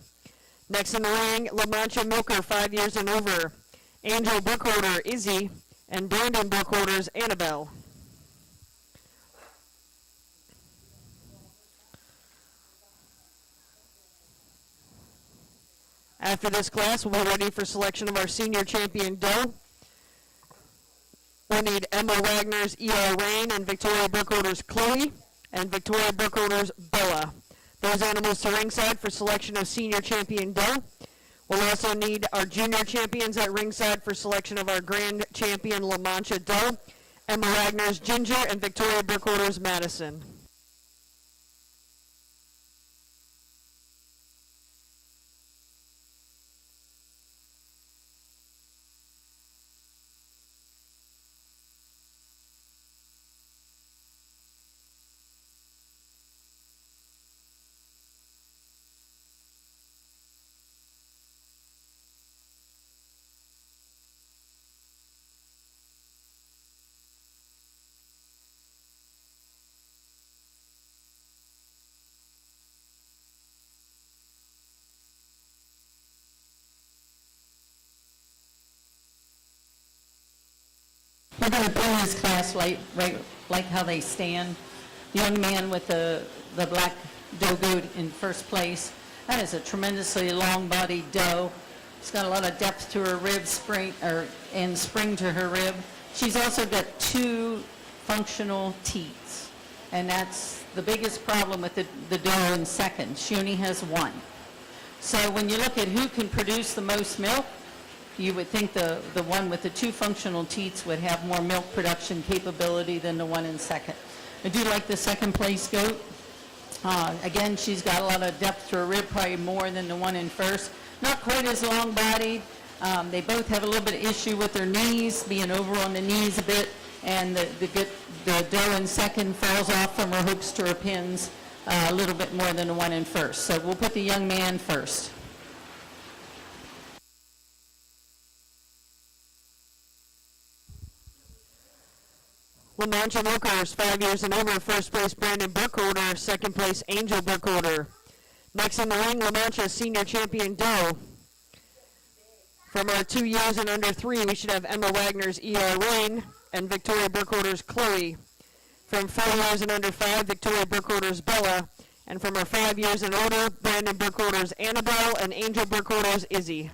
Next in the ring, La Mancha Milker, 5 years and over. Angel Burkholder, Izzy, and Brandon Burkholder's Annabelle. After this class, we'll be ready for selection of our senior champion doe. We'll need Emma Wagner's E.R. Rain and Victoria Burkholder's Chloe, and Victoria Burkholder's Bella. Those animals to ringside for selection of senior champion doe. We'll also need our junior champions at ringside for selection of our grand champion La Mancha doe, Emma Wagner's Ginger, and Victoria Burkholder's Madison. We're going to bring this class right like how they stand. The young man with the black doe goat in first place. That is a tremendously long-bodied doe. She's got a lot of depth to her rib and spring to her rib. She's also got 2 functional teats, and that's the biggest problem with the doe in second. She only has 1. So when you look at who can produce the most milk, you would think the one with the 2 functional teats would have more milk production capability than the one in second. I do like the second place goat. Again, she's got a lot of depth to her rib, probably more than the one in first. Not quite as long bodied. They both have a little bit of issue with their knees, being over on the knees a bit, and the doe in second falls off from her hooks to her pins a little bit more than the one in first. So we'll put the young man first. La Mancha Milkers, 5 years and over, first place Brandon Burkholder, second place Angel Burkholder. Next in the ring, La Mancha senior champion doe. From our 2 years and under 3, we should have Emma Wagner's E.R. Rain and Victoria Burkholder's Chloe. From 4 years and under 5, Victoria Burkholder's Bella. And from our 5 years and older, Brandon Burkholder's Annabelle and Angel Burkholder's Izzy.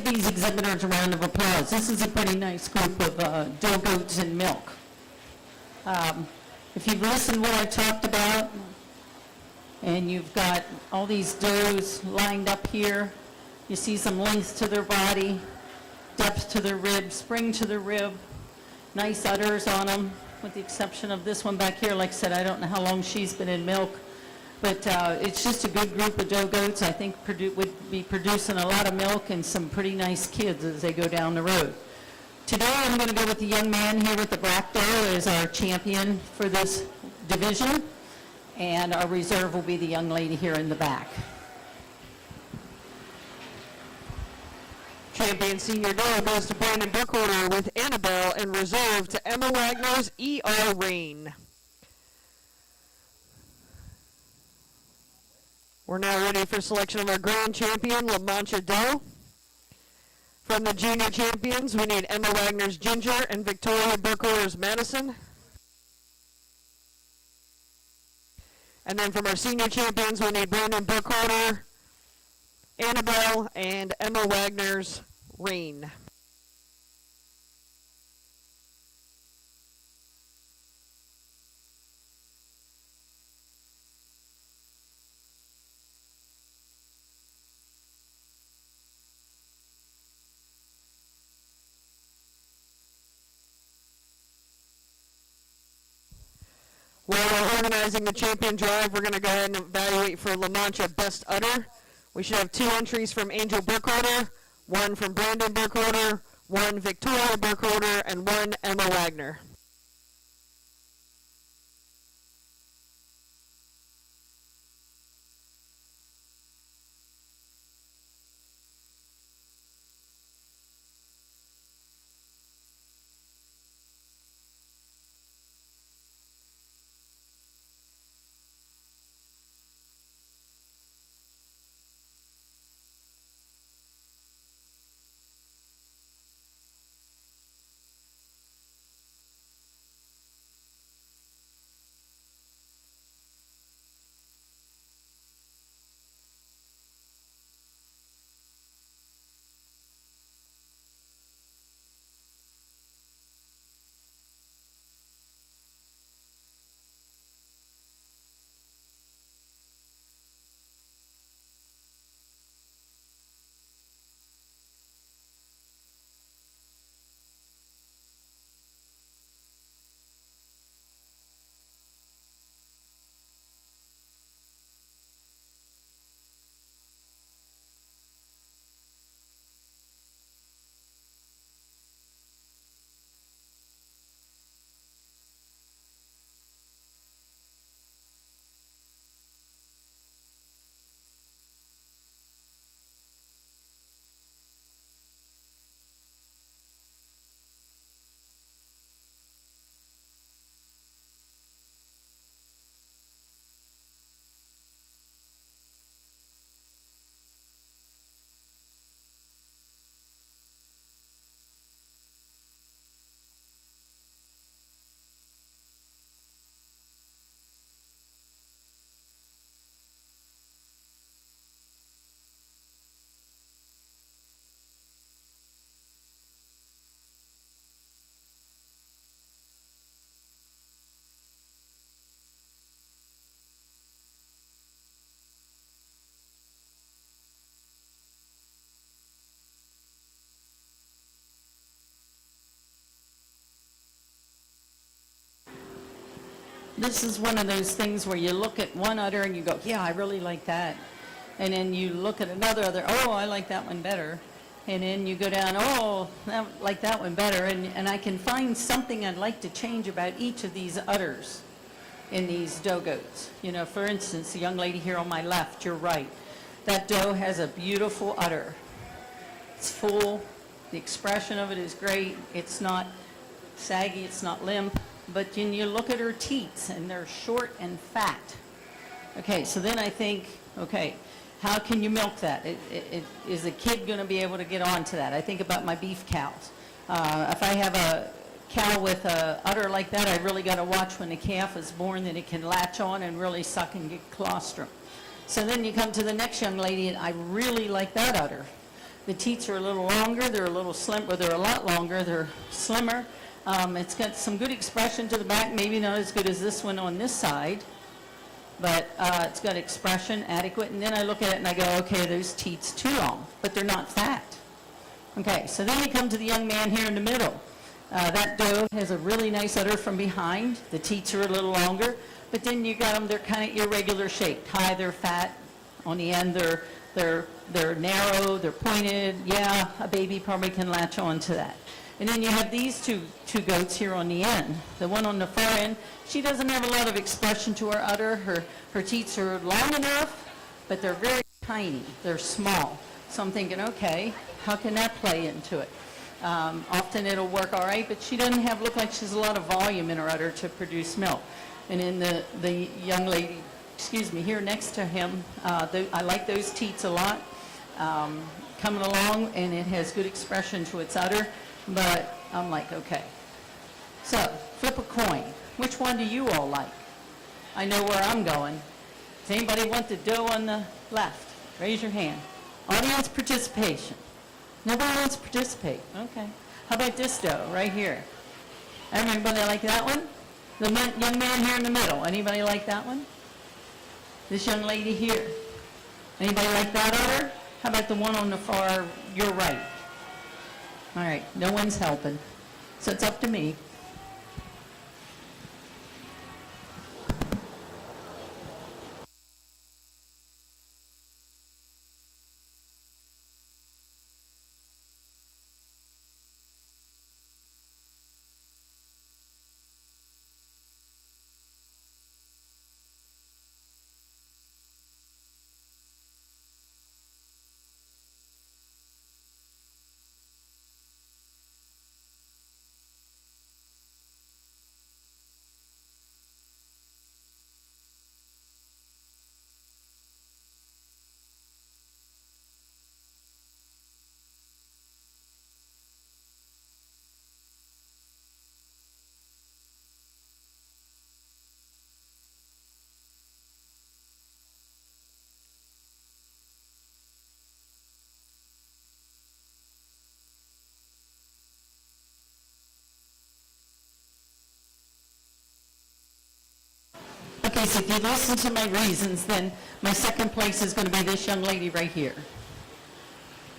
these exhibitors a round of applause. This is a pretty nice group of doe goats and milk. If you've listened to what I talked about, and you've got all these does lined up here, you see some length to their body, depth to their rib, spring to the rib, nice udders on them, with the exception of this one back here. Like I said, I don't know how long she's been in milk, but it's just a good group of doe goats. I think would be producing a lot of milk and some pretty nice kids as they go down the road. Today I'm going to go with the young man here with the black doe as our champion for this division, and our reserve will be the young lady here in the back. Champion senior doe goes to Brandon Burkholder with Annabelle, and reserve to Emma Wagner's E.R. Rain. We're now ready for selection of our grand champion, La Mancha Doe. From the junior champions, we need Emma Wagner's Ginger and Victoria Burkholder's Madison. And then from our senior champions, we need Brandon Burkholder, Annabelle, and Emma Wagner's Rain. While we're organizing the champion drive, we're going to go ahead and evaluate for La Mancha Best Udder. We should have 2 entries from Angel Burkholder, 1 from Brandon Burkholder, 1 Victoria Burkholder, and 1 Emma Wagner. This is one of those things where you look at one udder and you go, yeah, I really like that. And then you look at another udder, oh, I like that one better. And then you go down, oh, I like that one better. And I can find something I'd like to change about each of these udders in these doe goats. You know, for instance, the young lady here on my left, you're right. That doe has a beautiful udder. It's full. The expression of it is great. It's not saggy. It's not limp. But then you look at her teats, and they're short and fat. Okay, so then I think, okay, how can you milk that? Is the kid going to be able to get onto that? I think about my beef cows. If I have a cow with a udder like that, I really got to watch when the calf is born that it can latch on and really suck and get colostrum. So then you come to the next young lady, and I really like that udder. The teats are a little longer, they're a little slim, or they're a lot longer, they're slimmer. It's got some good expression to the back, maybe not as good as this one on this side, but it's got expression adequate. And then I look at it and I go, okay, those teats too long, but they're not fat. Okay, so then we come to the young man here in the middle. That doe has a really nice udder from behind. The teats are a little longer, but then you got them, they're kind of irregular shaped. High, they're fat. On the end, they're narrow, they're pointed. Yeah, a baby probably can latch on to that. And then you have these two goats here on the end. The one on the far end, she doesn't have a lot of expression to her udder. Her teats are long enough, but they're very tiny. They're small. So I'm thinking, okay, how can that play into it? Often it'll work all right, but she doesn't look like she has a lot of volume in her udder to produce milk. And then the young lady, here next to him, I like those teats a lot. Coming along, and it has good expression to its udder, but I'm like, okay. So, flip a coin. Which one do you all like? I know where I'm going. Does anybody want the doe on the left? Raise your hand. Audience participation. Nobody wants to participate. Okay. How about this doe right here? Everybody like that one? The young man here in the middle. Anybody like that one? This young lady here. Anybody like that udder? How about the one on the far, your right? All right, no one's helping. So it's up to me. Okay, so if you listen to my reasons, then my second place is going to be this young lady right here.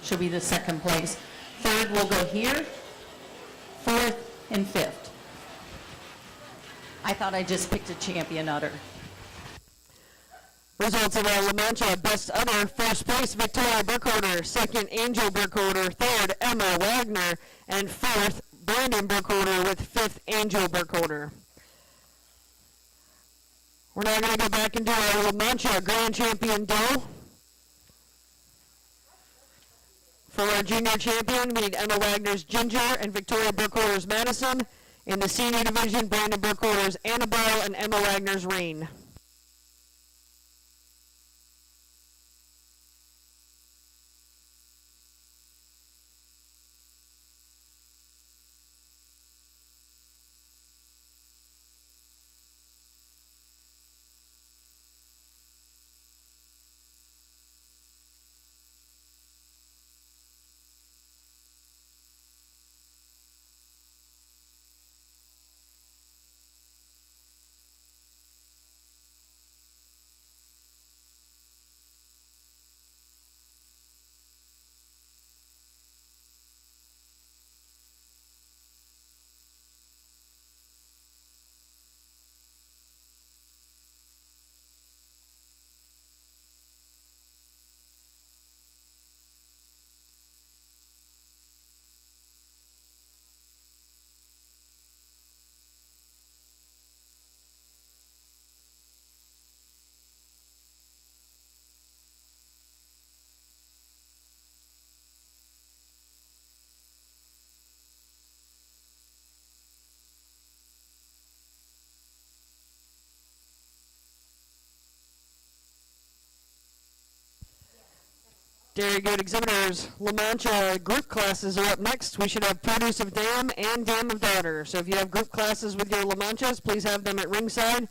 She'll be the second place. Third will go here. Fourth and fifth. I thought I just picked a champion udder. Results of our La Mancha Best Udder: first place, Victoria Burkholder; second, Angel Burkholder; third, Emma Wagner; and fourth, Brandon Burkholder, with fifth, Angel Burkholder. We're now going to go back into our La Mancha Grand Champion doe. For our junior champion, we need Emma Wagner's Ginger and Victoria Burkholder's Madison. In the senior division, Brandon Burkholder's Annabelle and Emma Wagner's Rain. Dairy Goat Exhibitors, La Mancha group classes are up next. We should have Produce of Dam and Dam of Daughter. So if you have group classes with your La Manchas, please have them at ringside.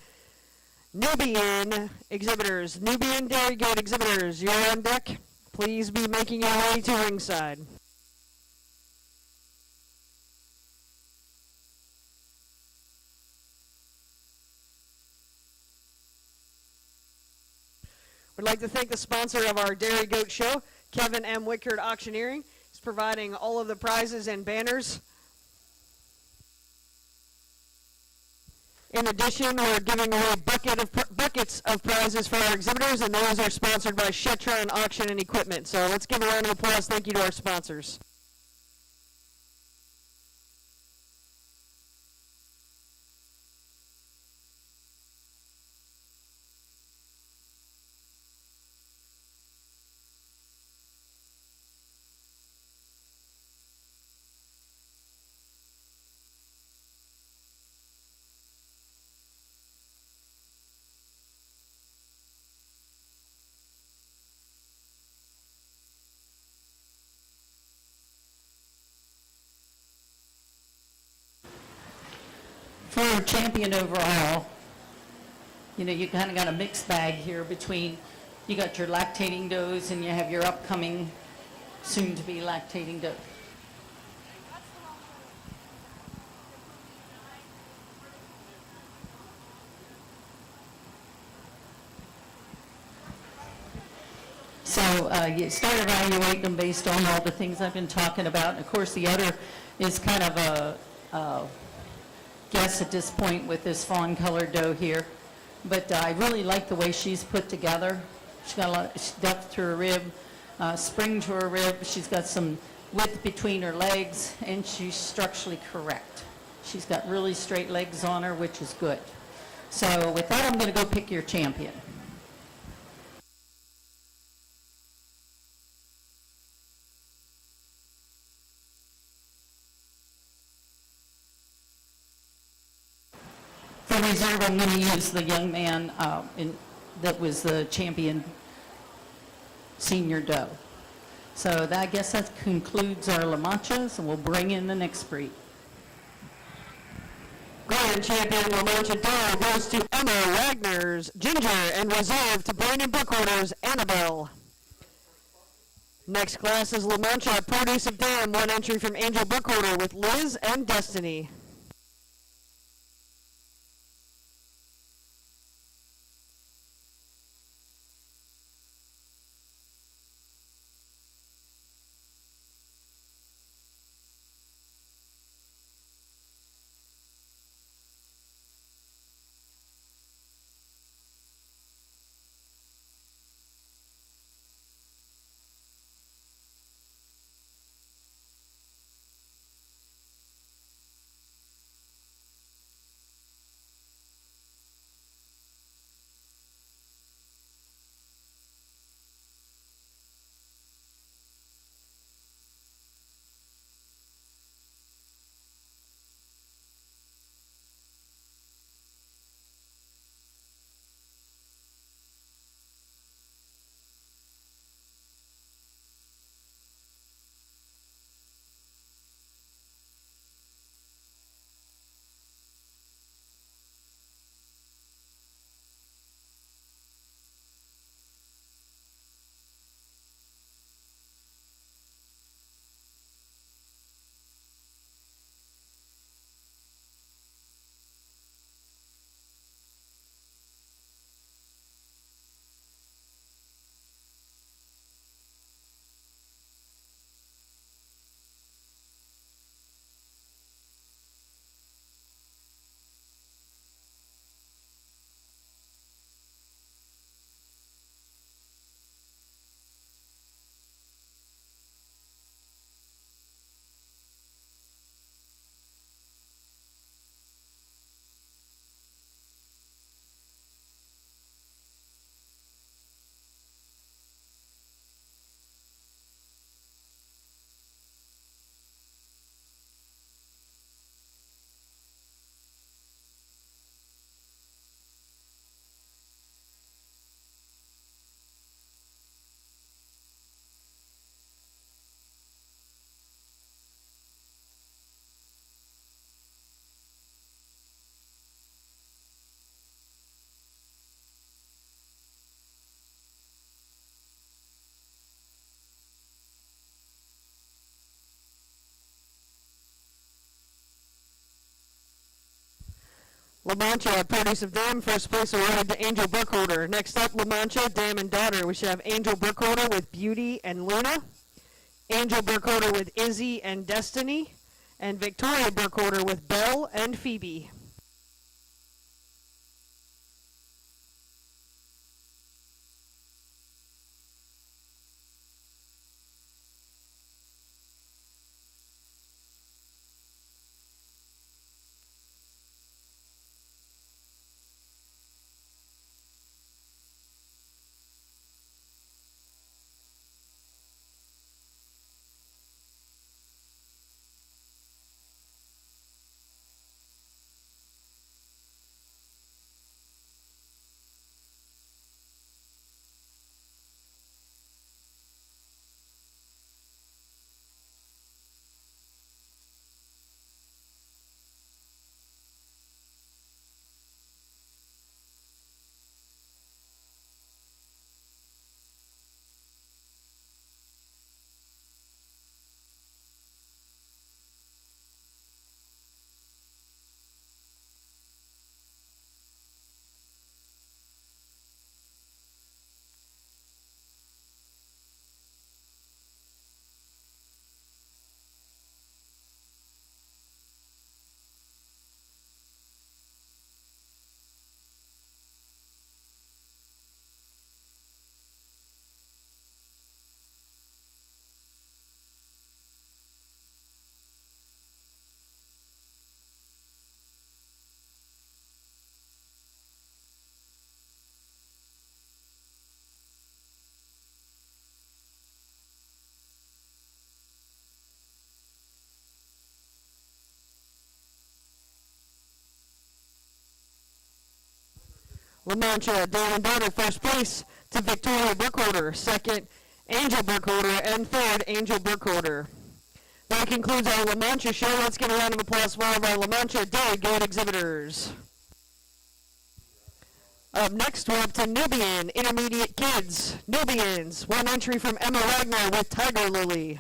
Nubian Exhibitors, Nubian Dairy Goat Exhibitors, you're on deck. Please be making your way to ringside. We'd like to thank the sponsor of our Dairy Goat Show, Kevin M. Wickard Auctioneering. He's providing all of the prizes and banners. In addition, we're giving away buckets of prizes for our exhibitors, and those are sponsored by Shetron Auction and Equipment. So let's give a round of applause. Thank you to our sponsors. For champion overall, you kind of got a mixed bag here between, you got your lactating does and you have your upcoming soon-to-be lactating doe. So you start evaluating them based on all the things I've been talking about. And of course, the udder is kind of a guess at this point with this fawn colored doe here. But I really like the way she's put together. She's got a lot of depth to her rib, spring to her rib. She's got some width between her legs, and she's structurally correct. She's got really straight legs on her, which is good. So with that, I'm going to go pick your champion. For reserve, I'm going to use the young man that was the champion senior doe. So I guess that concludes our La Manchas, and we'll bring in the next breed. Grand champion La Mancha doe goes to Emma Wagner's Ginger, and reserve to Brandon Brookhorner's Annabelle. Next class is La Mancha Produce of Dam, one entry from Angel Brookhorner with Liz and Destiny. La Mancha, Produce of Dam, first place awarded to Angel Burkholder. Next up, La Mancha, Dam and Daughter. We should have Angel Burkholder with Beauty and Luna, Angel Burkholder with Izzy and Destiny, and Victoria Burkholder with Belle and Phoebe. La Mancha, Dam and Daughter, first place to Victoria Burkholder. Second, Angel Burkholder. And third, Angel Burkholder. That concludes our La Mancha show. Let's give a round of applause for all of our La Mancha Day Goat exhibitors. Up next, we're up to Nubian Intermediate Kids. Nubians, one entry from Emma Wagner with Tiger Lily.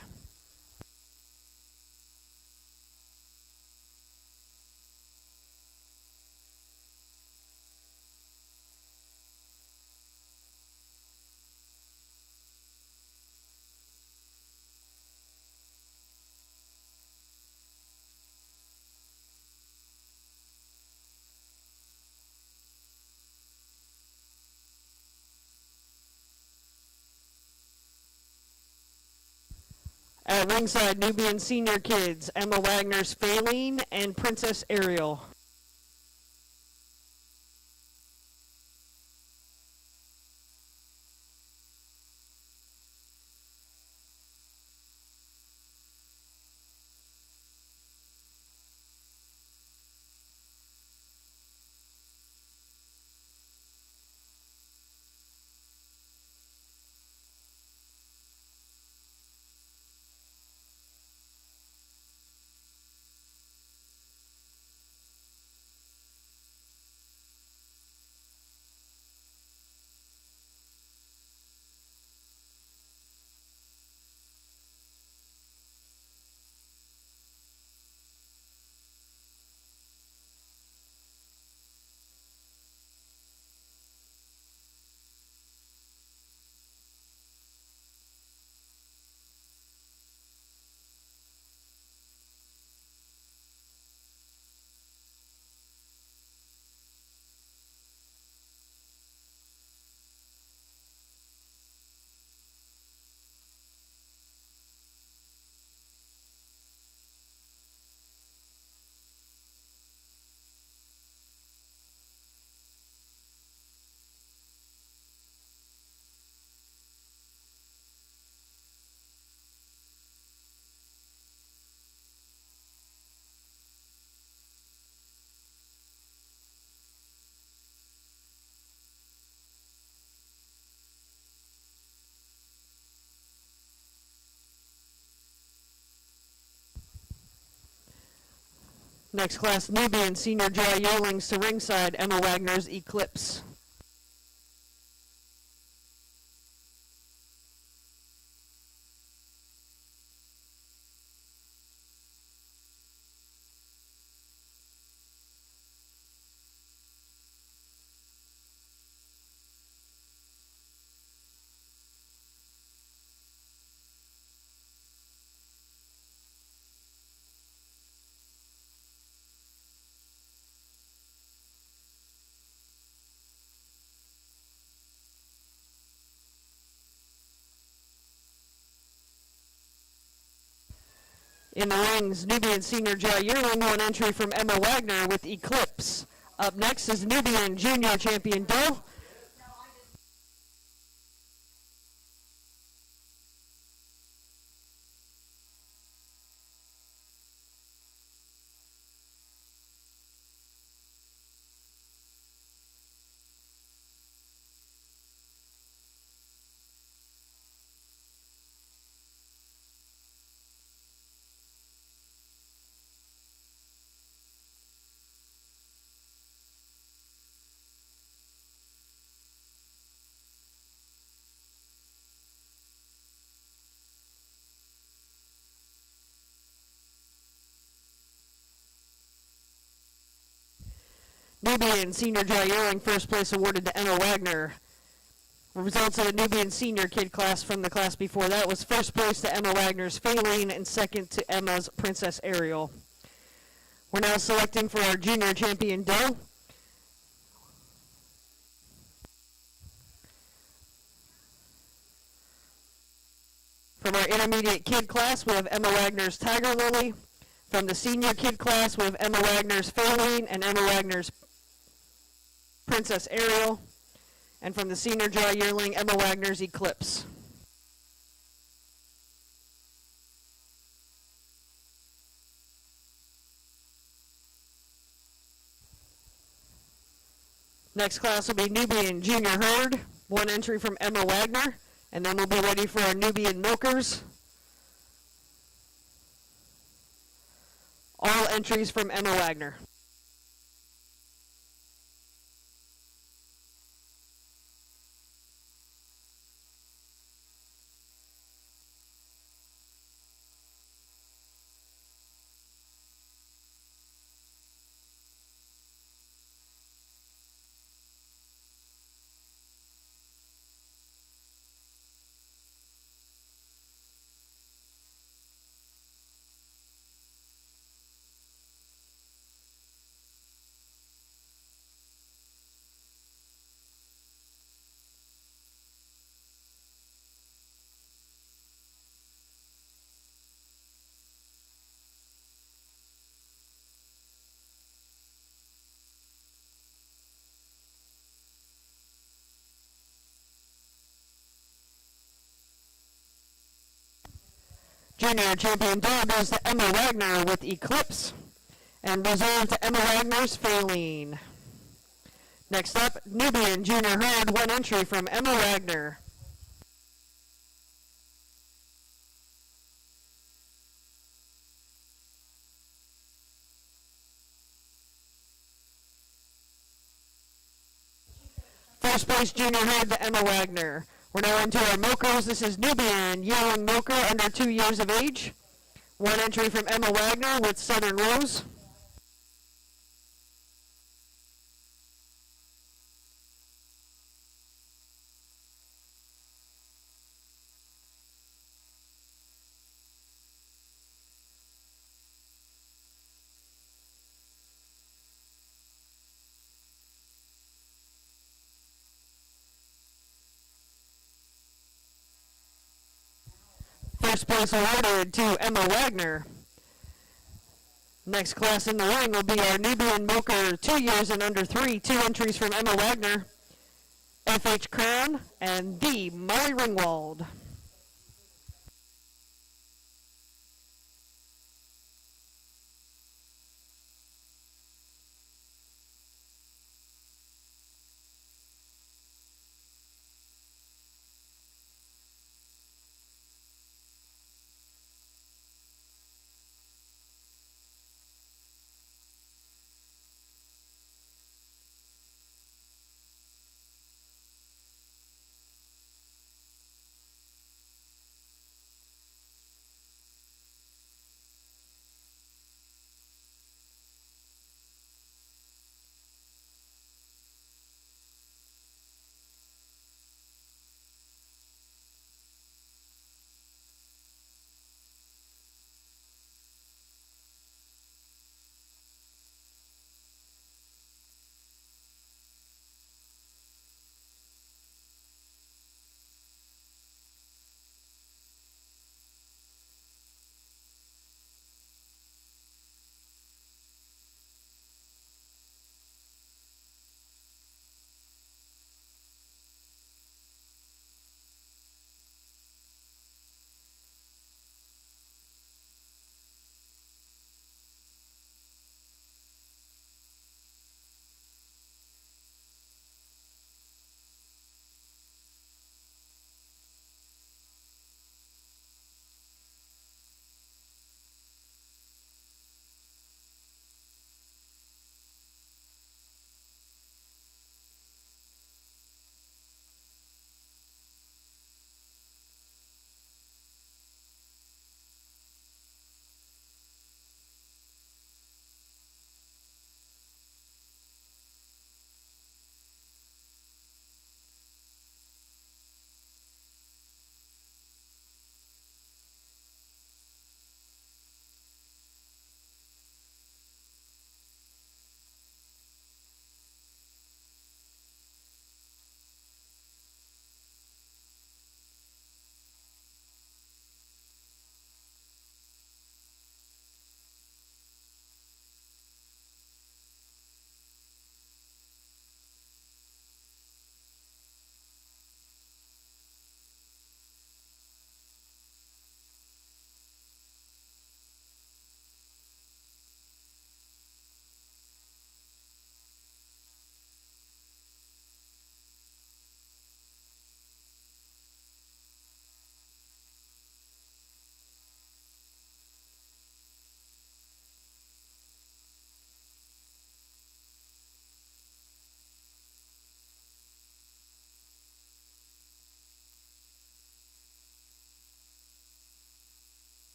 At ringside, Nubian Senior Kids, Emma Wagner's Faline and Princess Ariel. Next class, Nubian Senior Joy Yearlings to ringside, Emma Wagner's Eclipse. In the rings, Nubian senior Jai Yearling, one entry from Emma Wagner with Eclipse. Up next is Nubian junior champion Doe. Nubian senior Jai Yearling, first place awarded to Emma Wagner. Results of the Nubian senior kid class from the class before that was first place to Emma Wagner's Faline and second to Emma's Princess Ariel. We're now selecting for our junior champion Doe. From our intermediate kid class, we have Emma Wagner's Tiger Lily. From the senior kid class, we have Emma Wagner's Faline and Emma Wagner's Princess Ariel. And from the senior Jai Yearling, Emma Wagner's Eclipse. Next class will be Nubian Junior Herd, one entry from Emma Wagner, and then we'll be ready for our Nubian Milkers. All entries from Emma Wagner. Junior champion Doe goes to Emma Wagner with Eclipse, and reserved to Emma Wagner's Faline. Next up, Nubian Junior Herd, one entry from Emma Wagner. First place Junior Herd to Emma Wagner. We're now into our milkers. This is Nubian Yearling Milker under 2 years of age. One entry from Emma Wagner with Southern Rose. First place awarded to Emma Wagner. Next class in the ring will be our Nubian Milker 2 years and under 3. 2 entries from Emma Wagner, F.H. Crown, and D. Molly Ringwald.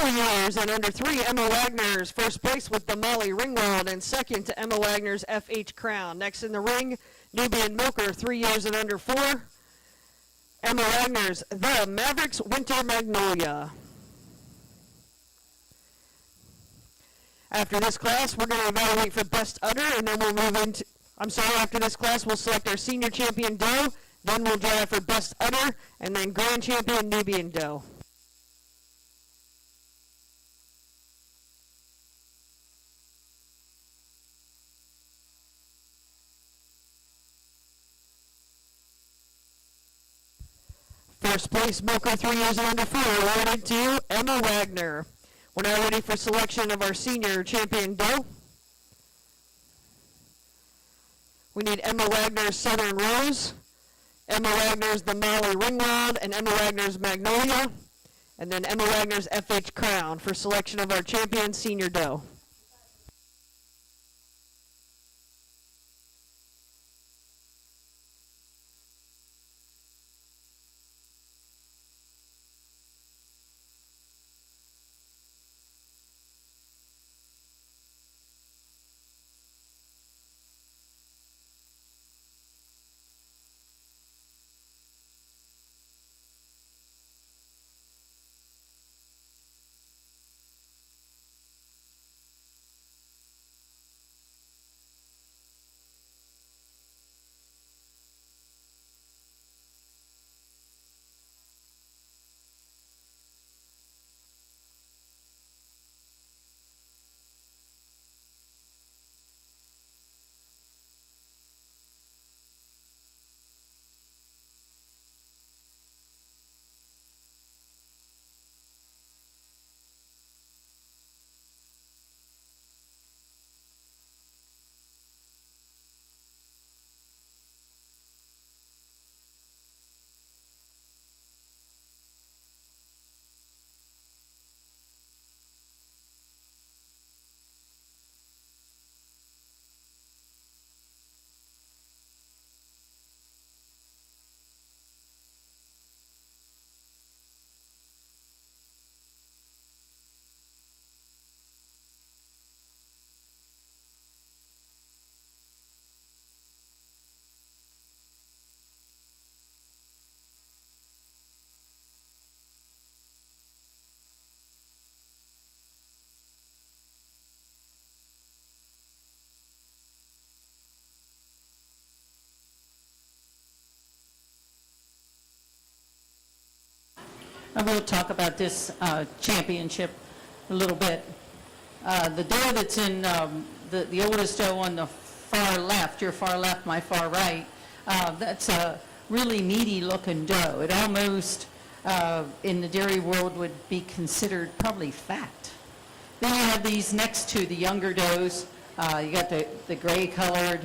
2 years and under 3, Emma Wagner's first place with the Molly Ringwald, and second to Emma Wagner's FH Crown. Next in the ring, Nubian Milker, 3 years and under 4, Emma Wagner's The Mavericks Winter Magnolia. After this class, we're going to evaluate for best udder, and then we'll move into, after this class, we'll select our senior champion doe, then we'll drive for best udder, and then grand champion Nubian doe. First place, Milker, 3 years and under 4, awarded to Emma Wagner. We're now ready for selection of our senior champion doe. We need Emma Wagner's Southern Rose, Emma Wagner's The Molly Ringwald, and Emma Wagner's Magnolia, and then Emma Wagner's FH Crown for selection of our champion senior doe. I will talk about this championship a little bit. The doe that's in the oldest doe on the far left, your far left, my far right, that's a really meaty looking doe. It almost, in the dairy world, would be considered probably fat. Then you have these next to the younger does. You got the gray colored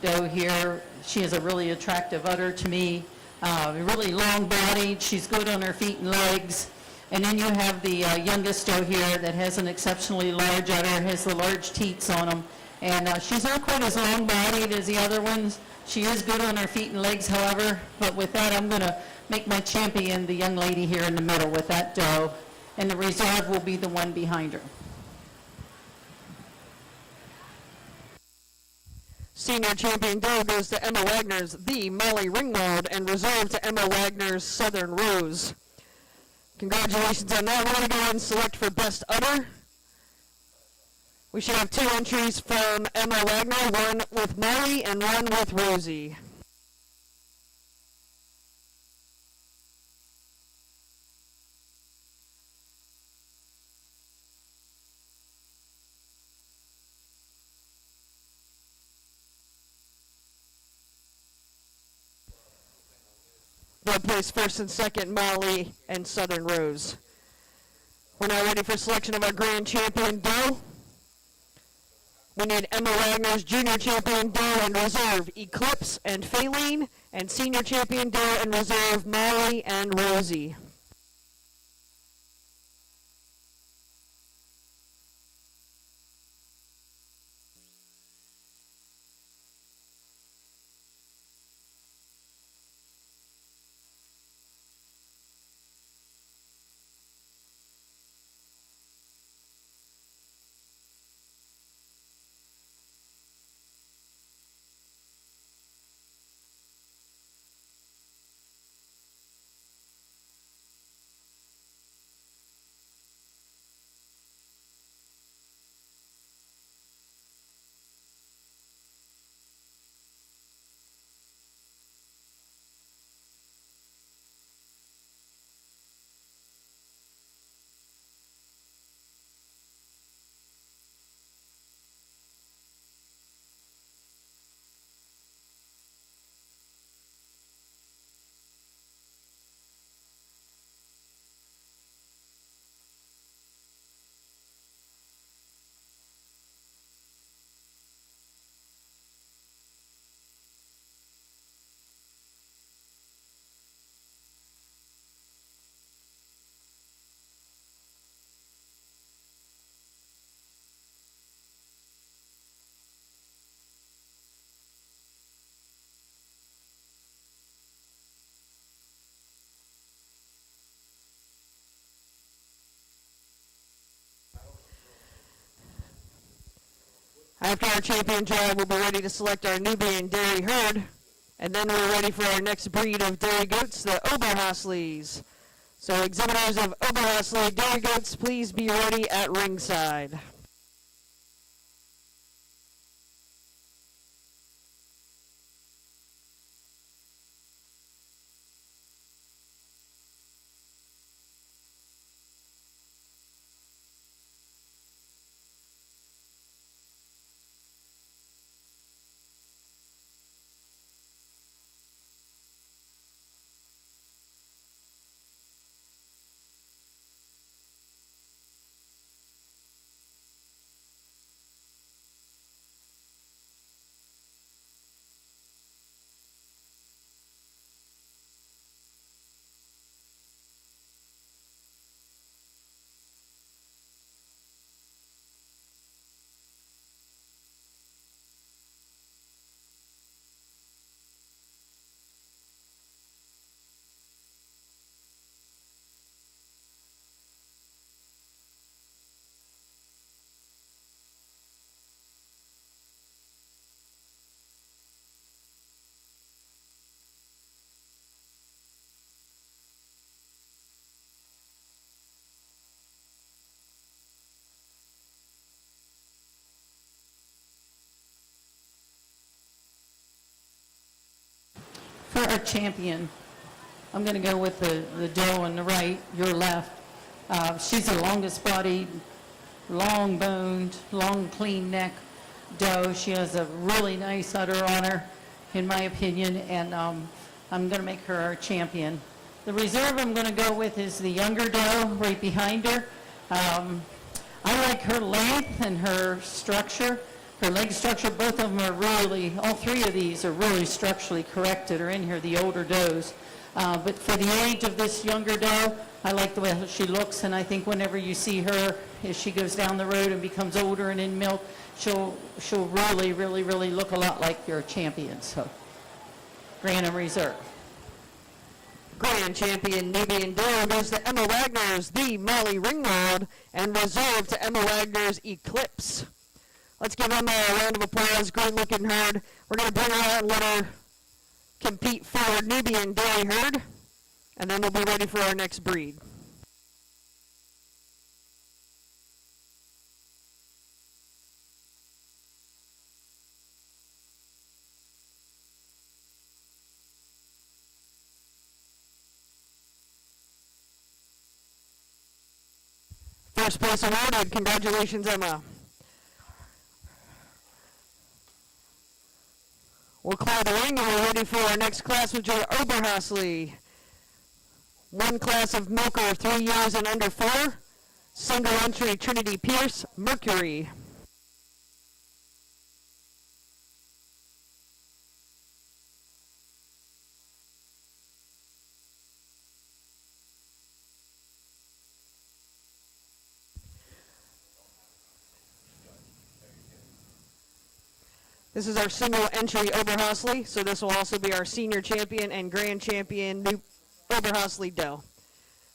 doe here. She has a really attractive udder to me. Really long-bodied, she's good on her feet and legs. And then you have the youngest doe here that has an exceptionally large udder, has the large teats on them. And she's not quite as long-bodied as the other ones. She is good on her feet and legs, however. But with that, I'm going to make my champion the young lady here in the middle with that doe. And the reserve will be the one behind her. Senior champion doe goes to Emma Wagner's The Molly Ringwald, and reserve to Emma Wagner's Southern Rose. Congratulations on that. We're going to go ahead and select for best udder. We should have 2 entries from Emma Wagner, one with Molly and one with Rosie. They'll place first and second, Molly and Southern Rose. We're now ready for selection of our grand champion doe. We need Emma Wagner's junior champion doe and reserve Eclipse and Faline, and senior champion doe and reserve Molly and Rosie. After our champion drive, we'll be ready to select our Nubian dairy herd, and then we're ready for our next breed of dairy goats, the Oberhaslis. So exhibitors of Oberhasli dairy goats, please be ready at ringside. For our champion, I'm going to go with the doe on the right, your left. She's the longest bodied, long boned, long clean neck doe. She has a really nice udder on her, in my opinion, and I'm going to make her our champion. The reserve I'm going to go with is the younger doe right behind her. I like her length and her structure. Her leg structure, both of them are really, all three of these are really structurally corrected are in here, the older does. But for the age of this younger doe, I like the way she looks, and I think whenever you see her, as she goes down the road and becomes older and in milk, she'll really, really, really look a lot like your champion. So, Grand and Reserve. Grand champion Nubian Dairy goes to Emma Wagner's The Molly Ringwald, and reserve to Emma Wagner's Eclipse. Let's give Emma a round of applause. Great looking herd. We're going to bring her out and let her compete for Nubian Dairy herd, and then we'll be ready for our next breed. First place awarded. Congratulations, Emma. We'll clear the ring and we're ready for our next class, which are Oberhasli. One class of milker, 3 years and under 4. Single entry, Trinity Pierce, Mercury. This is our single entry Oberhasli, so this will also be our senior champion and grand champion new Oberhasli doe.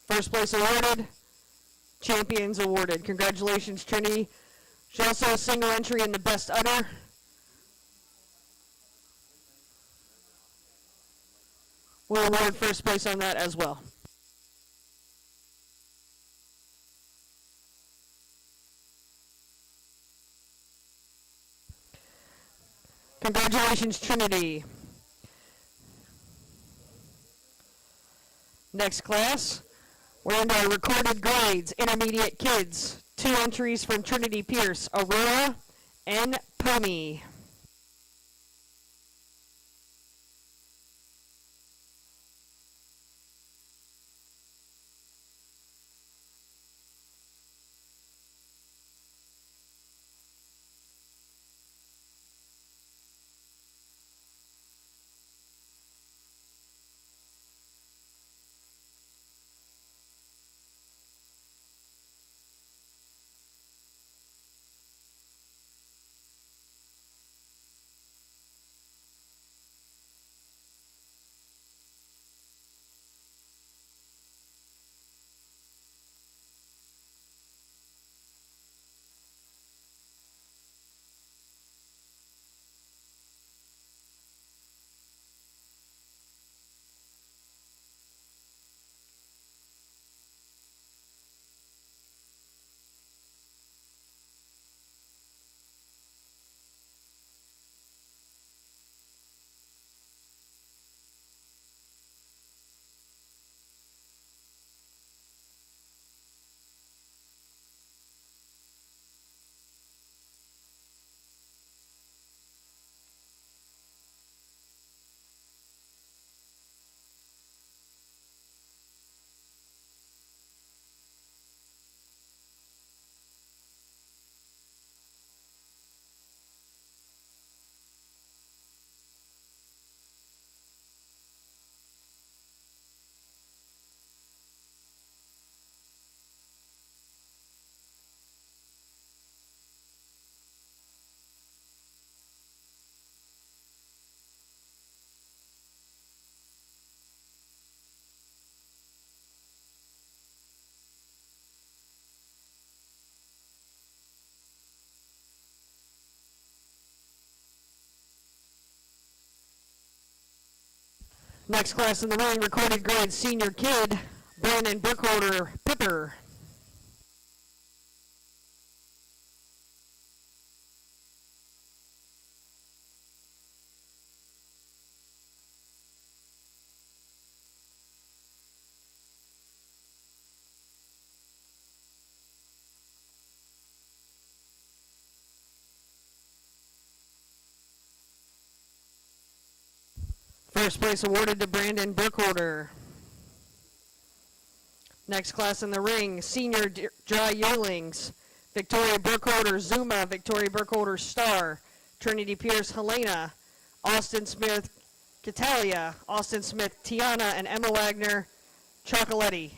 First place awarded, champions awarded. Congratulations, Trinity. She also has single entry in the best udder. We'll award first place on that as well. Congratulations, Trinity. Next class, we're in our recorded grades, intermediate kids. 2 entries from Trinity Pierce, Aurora and Pomi. Next class in the ring, recorded grade senior kid, Brandon Burkholder Pipper. First place awarded to Brandon Burkholder. Next class in the ring, senior dry yearlings, Victoria Burkholder Zuma, Victoria Burkholder Star, Trinity Pierce Helena, Austin Smith Catalia, Austin Smith Tiana, and Emma Wagner Chocoletti.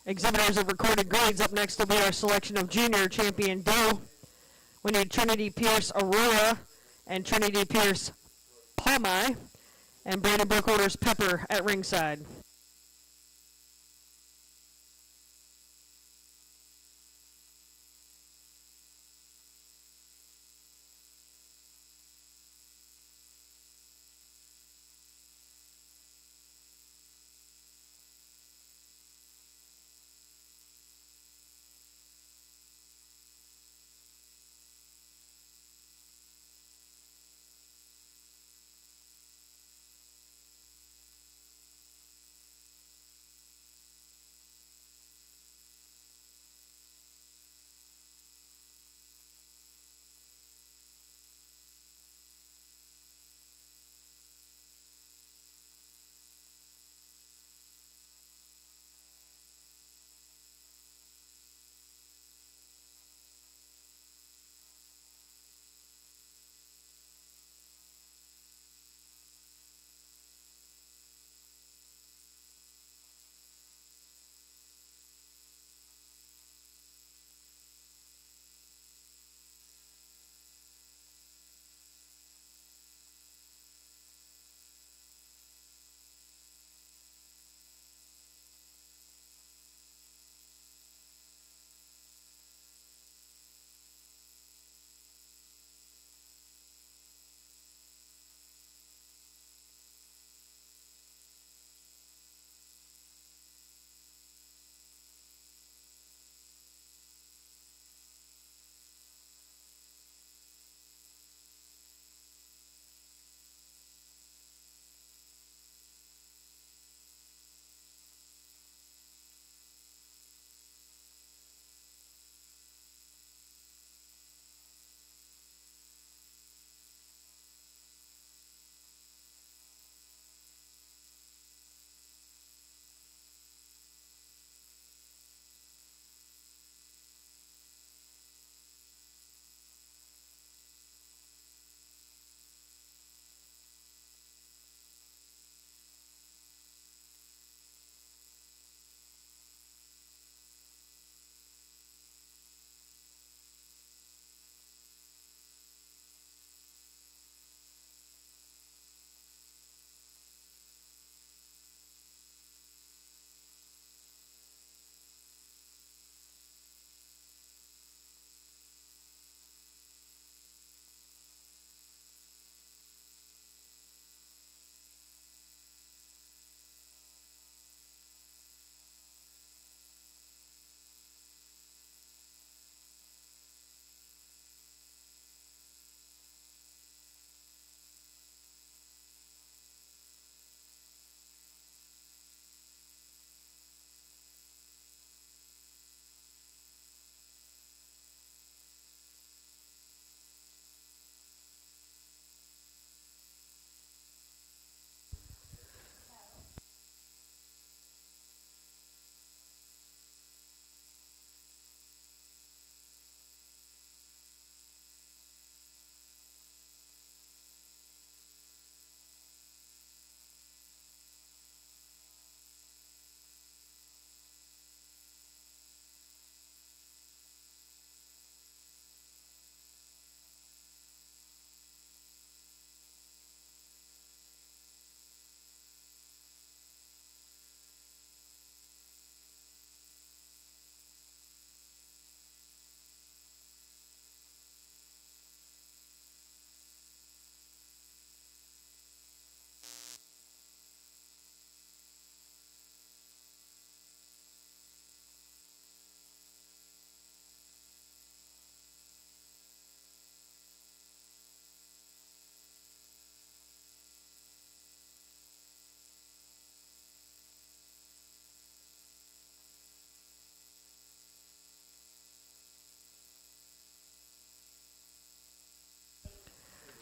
Exhibitors of recorded grades. Up next will be our selection of junior champion doe. We need Trinity Pierce Aurora and Trinity Pierce Palmai and Brandon Burkholder's Pepper at ringside.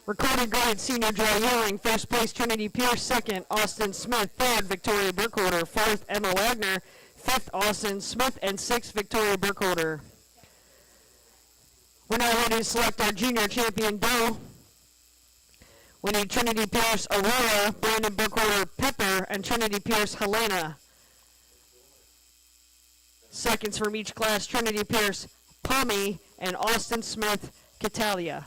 Recorded grade senior Joy Ewing, first place Trinity Pierce, second Austin Smith, third Victoria Burkholder, fourth Emma Wagner, fifth Austin Smith, and sixth Victoria Burkholder. We're now ready to select our junior champion doe. We need Trinity Pierce Aurora, Brandon Burkholder Pepper, and Trinity Pierce Helena. Seconds from each class, Trinity Pierce Pommy and Austin Smith Catalia.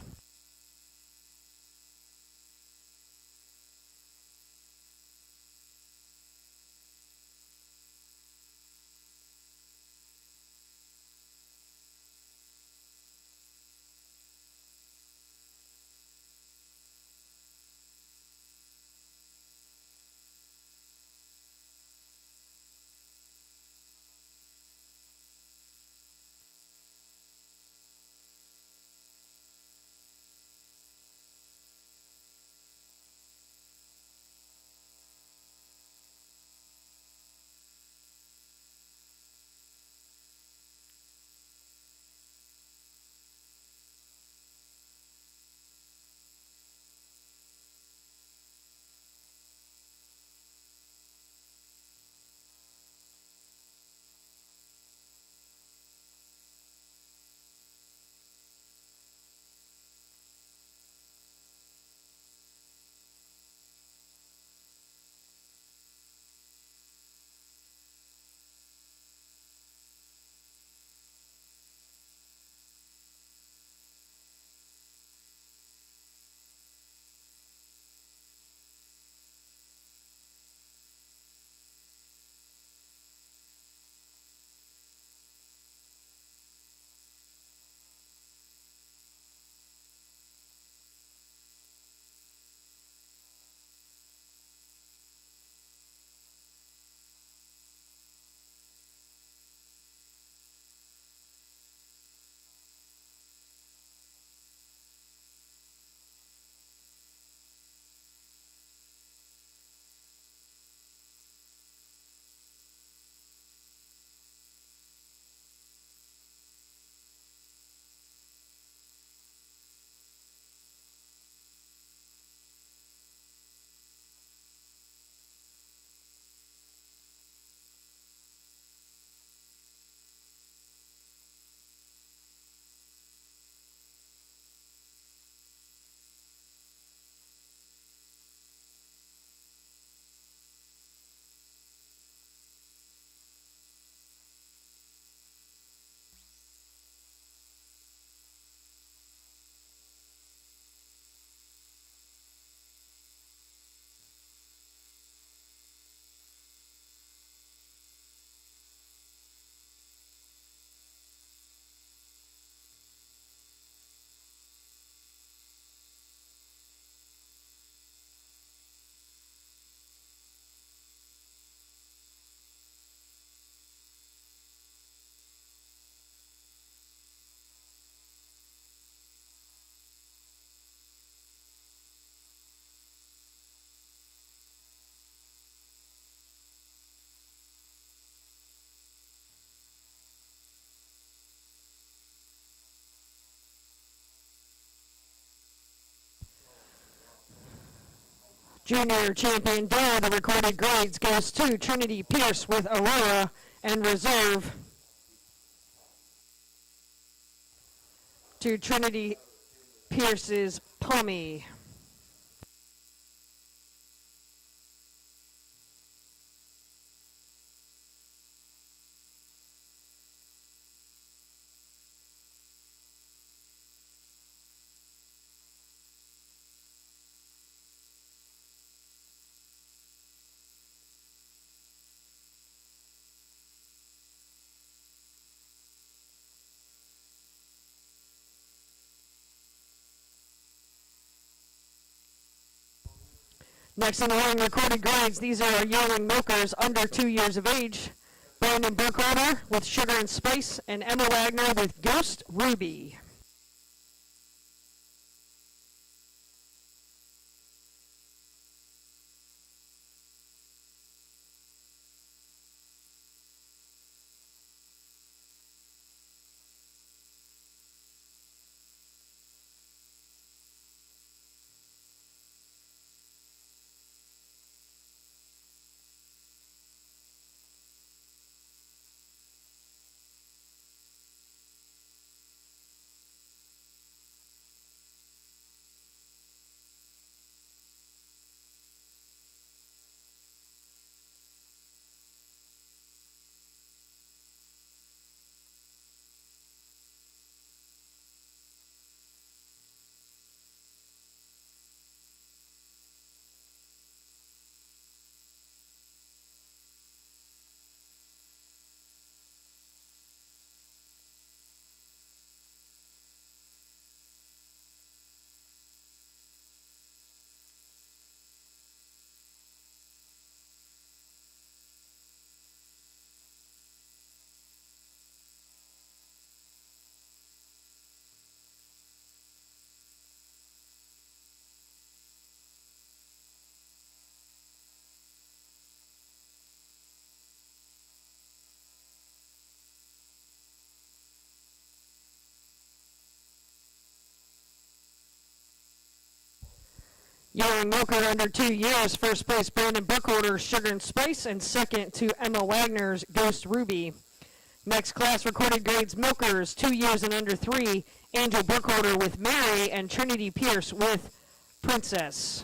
Junior champion doe, the recorded grades goes to Trinity Pierce with Aurora and reserve to Trinity Pierce's Pommy. Next in the line, recorded grades. These are our yearling milkers under 2 years of age. Brandon Burkholder with Sugar and Spice, and Emma Wagner with Ghost Ruby. Young Milker under 2 years, first place Brandon Burkholder, Sugar and Spice, and second to Emma Wagner's Ghost Ruby. Next class, recorded grades Milkers, 2 years and under 3, Angel Burkholder with Mary, and Trinity Pierce with Princess.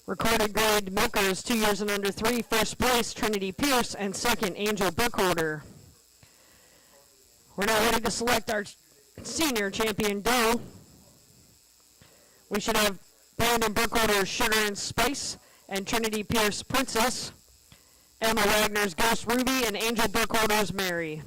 Recorded grade Milkers, 2 years and under 3, first place Trinity Pierce, and second Angel Burkholder. We're now ready to select our senior champion doe. We should have Brandon Burkholder Sugar and Spice, and Trinity Pierce Princess, Emma Wagner's Ghost Ruby, and Angel Burkholder's Mary.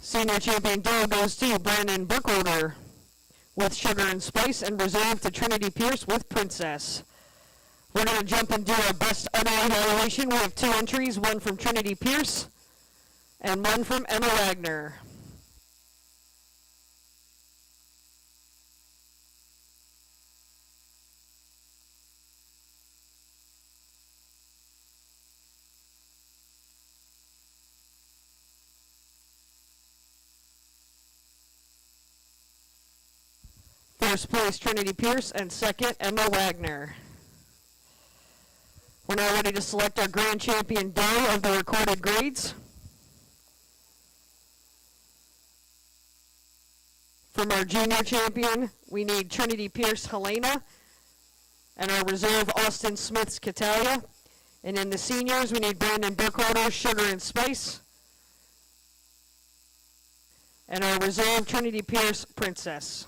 Senior champion doe goes to Brandon Burkholder with Sugar and Spice, and reserved to Trinity Pierce with Princess. We're going to jump and do our best udder evaluation. We have 2 entries, one from Trinity Pierce and one from Emma Wagner. First place Trinity Pierce, and second Emma Wagner. We're now ready to select our grand champion doe of the recorded grades. From our junior champion, we need Trinity Pierce Helena, and our reserve Austin Smith's Catalia. And in the seniors, we need Brandon Burkholder Sugar and Spice, and our reserve Trinity Pierce Princess.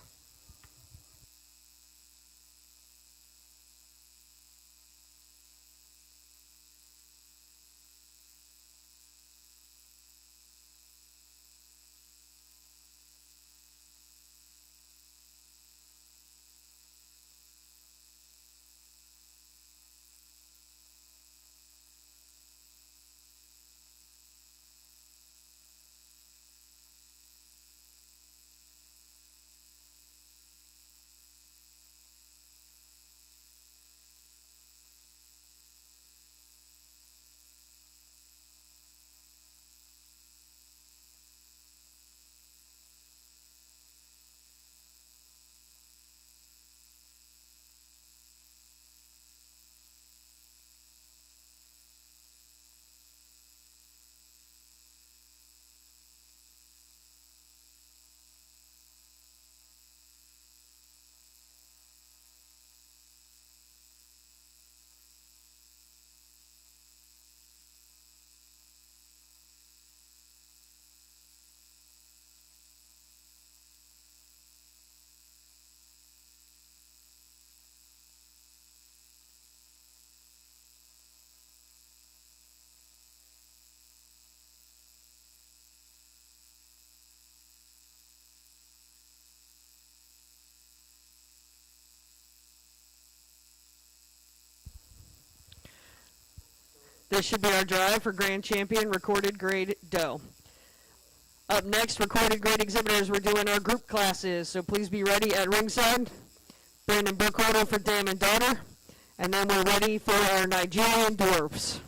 This should be our drive for grand champion recorded grade doe. Up next, recorded grade exhibitors, we're doing our group classes, so please be ready at ringside. Brandon Burkholder for Dam and Daughter, and then we're ready for our Nigerian dwarfs.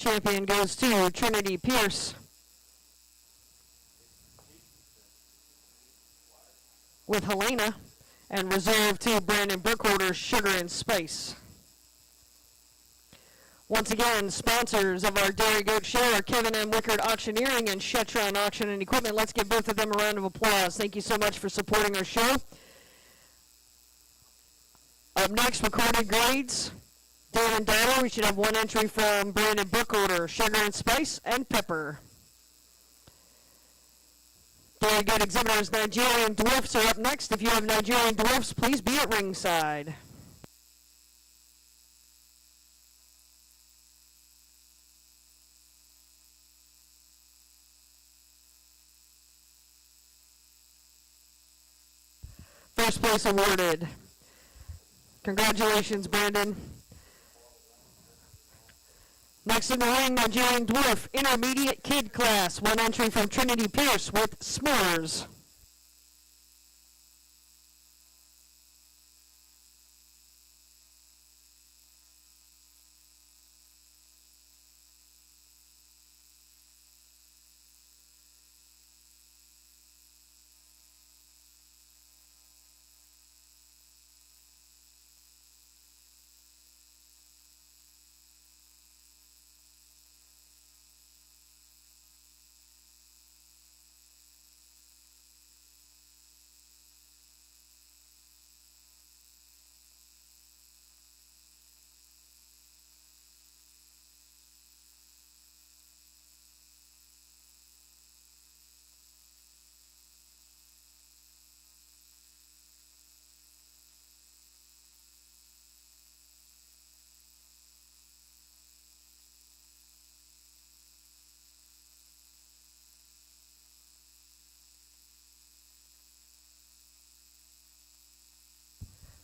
Champion goes to Trinity Pierce with Helena, and reserve to Brandon Burkholder, Sugar and Spice. Once again, sponsors of our Dairy Goat Show are Kevin M. Wickard Auctioneering and Shetron Auction and Equipment. Let's give both of them a round of applause. Thank you so much for supporting our show. Up next, recorded grades. Dam and Daughter, we should have one entry from Brandon Burkholder, Sugar and Spice, and Pepper. Very good exhibitors, Nigerian dwarfs are up next. If you have Nigerian dwarfs, please be at ringside. First place awarded. Congratulations, Brandon. Next in the ring, Nigerian Dwarf, Intermediate Kid Class. One entry from Trinity Pierce with S'mores.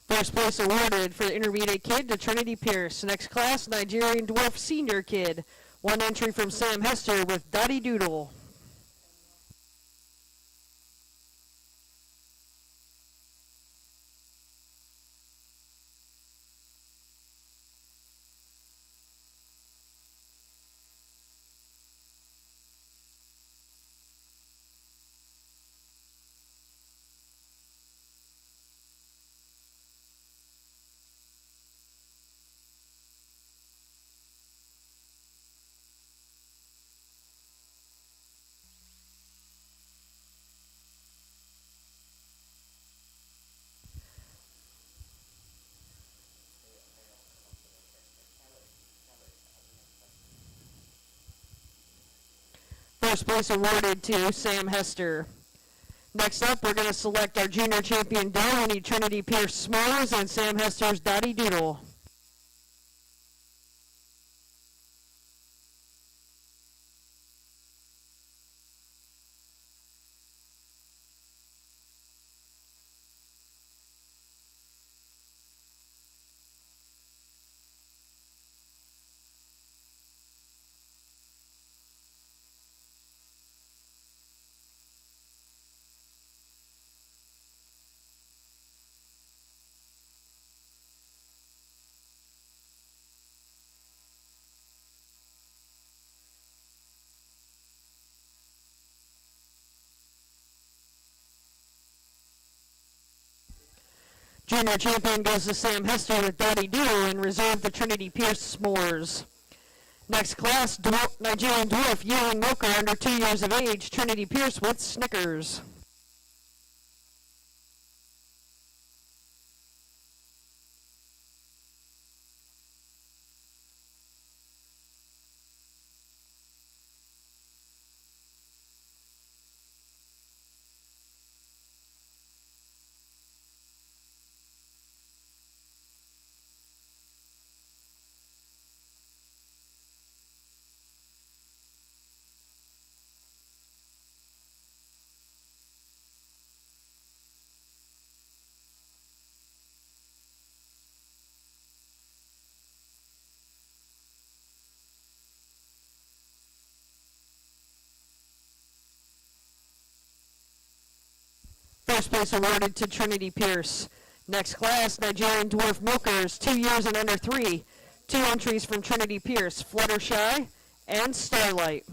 First place awarded for the Intermediate Kid to Trinity Pierce. Next class, Nigerian Dwarf Senior Kid. One entry from Sam Hester with Dottie Doodle. First place awarded to Sam Hester. Next up, we're going to select our junior champion doe. We need Trinity Pierce S'mores and Sam Hester's Dottie Doodle. Junior champion goes to Sam Hester with Dottie Doodle and reserve the Trinity Pierce S'mores. Next class, Nigerian dwarf Yearling Milker under 2 years of age, Trinity Pierce with Snickers. First place awarded to Trinity Pierce. Next class, Nigerian dwarf milkers, 2 years and under 3. 2 entries from Trinity Pierce, Fluttershy and Starlight.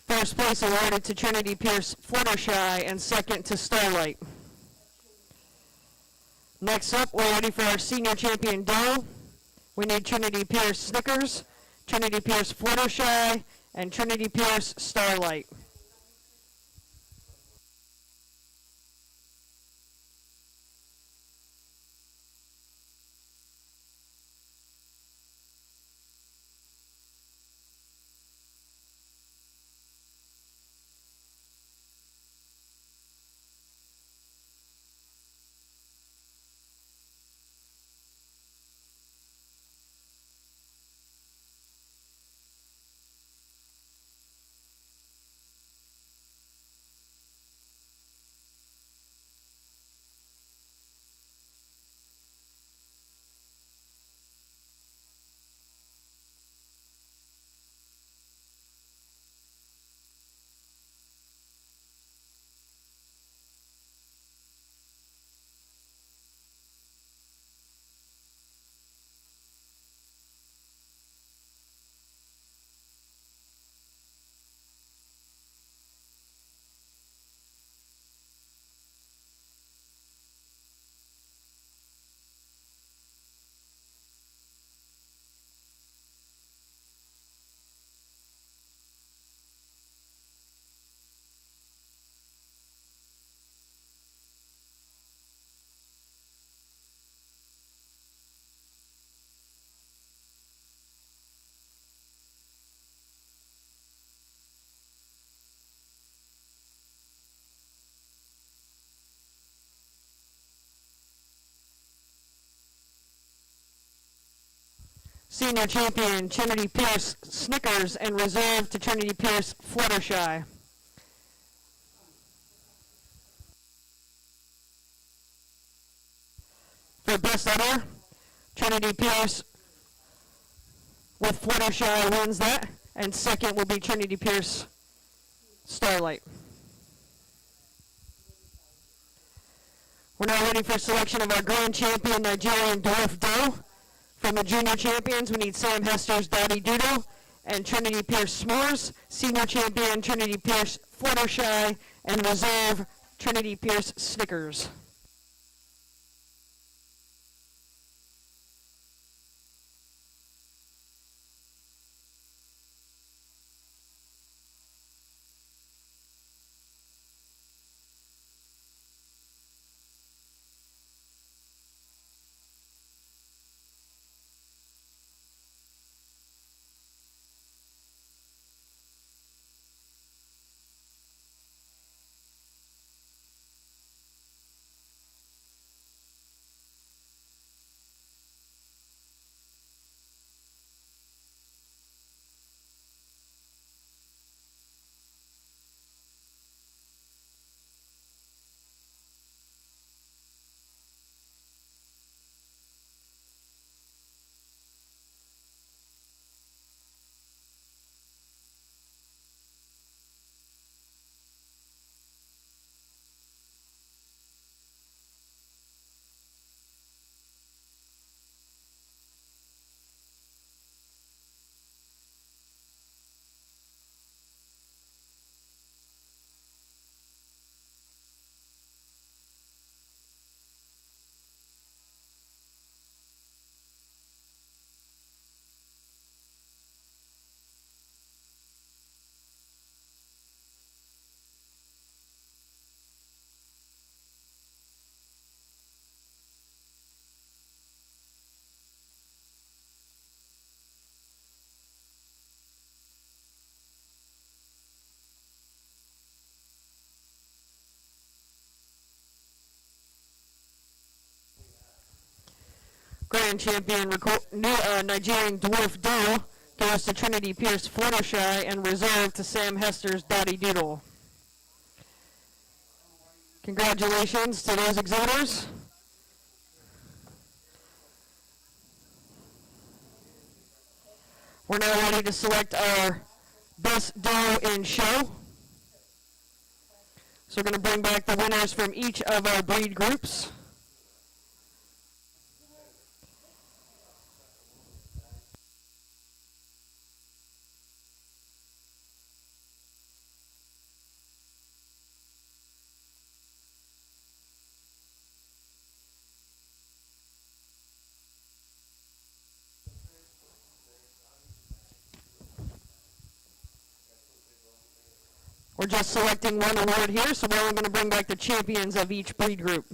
First place awarded to Trinity Pierce Fluttershy and second to Starlight. Next up, we're ready for our senior champion doe. We need Trinity Pierce Snickers, Trinity Pierce Fluttershy, and Trinity Pierce Starlight. Senior champion Trinity Pierce Snickers and reserve to Trinity Pierce Fluttershy. For best ever, Trinity Pierce with Fluttershy wins that, and second will be Trinity Pierce Starlight. We're now ready for selection of our grand champion Nigerian Dwarf Doe. From the junior champions, we need Sam Hester's Dottie Doodle and Trinity Pierce S'mores. Senior champion Trinity Pierce Fluttershy and reserve Trinity Pierce Snickers. Grand champion Nigerian Dwarf Doe goes to Trinity Pierce Fluttershy and reserve to Sam Hester's Dottie Doodle. Congratulations to those exhibitors. We're now ready to select our best doe in show. So we're going to bring back the winners from each of our breed groups. We're just selecting one award here, so we're only going to bring back the champions of each breed group.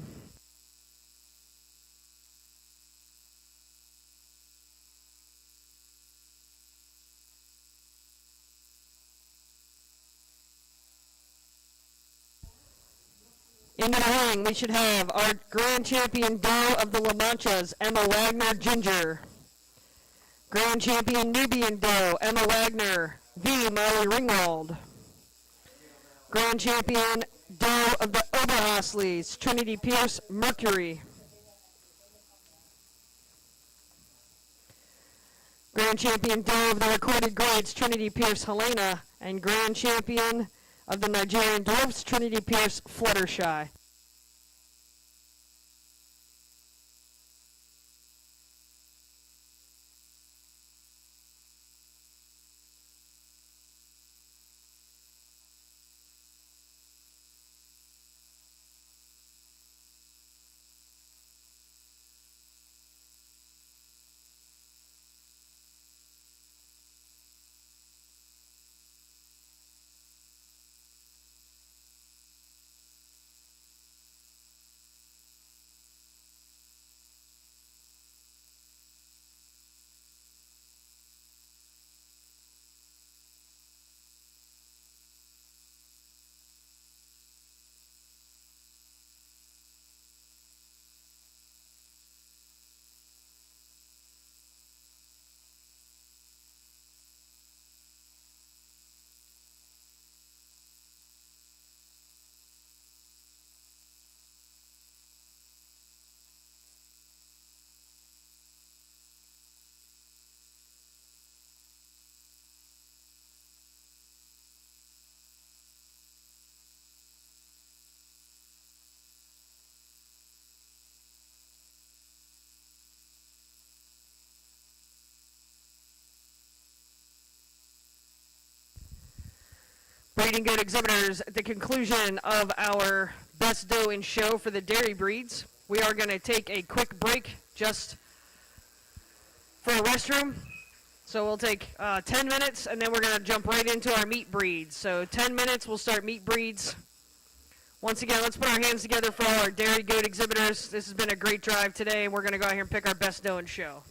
In the ring, we should have our grand champion doe of the La Manchas, Emma Wagner Ginger. Grand champion Nubian doe, Emma Wagner, V. Molly Ringwald. Grand champion doe of the Oberhasleys, Trinity Pierce Mercury. Grand champion doe of the recorded grades, Trinity Pierce Helena. And grand champion of the Nigerian Dwarfs, Trinity Pierce Fluttershy. Breeding goat exhibitors, at the conclusion of our best doe in show for the dairy breeds, we are going to take a quick break just for a restroom. So we'll take 10 minutes, and then we're going to jump right into our meat breeds. So 10 minutes, we'll start meat breeds. Once again, let's put our hands together for all our dairy goat exhibitors. This has been a great drive today, and we're going to go out here and pick our best doe in show.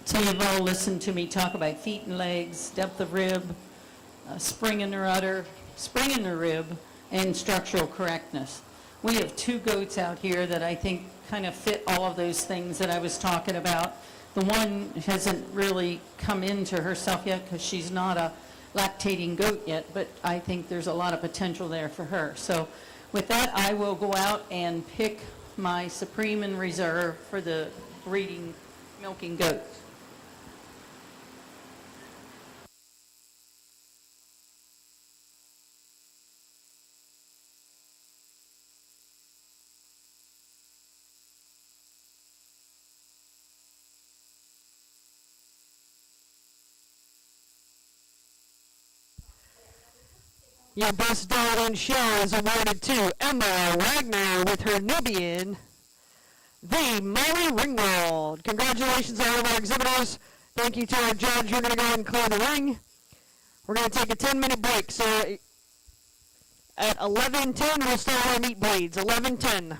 So you've all listened to me talk about feet and legs, depth of rib, spring in the rudder, spring in the rib, and structural correctness. We have two goats out here that I think kind of fit all of those things that I was talking about. The one hasn't really come into herself yet because she's not a lactating goat yet, but I think there's a lot of potential there for her. So with that, I will go out and pick my Supreme and Reserve for the breeding, milking goats. Your best doe in show is awarded to Emma Wagner with her Nubian, the Molly Ringwald. Congratulations to all of our exhibitors. Thank you to our judge. We're going to go ahead and clear the ring. We're going to take a 10-minute break. So at 11:10, we'll start our meat breeds. 11:10.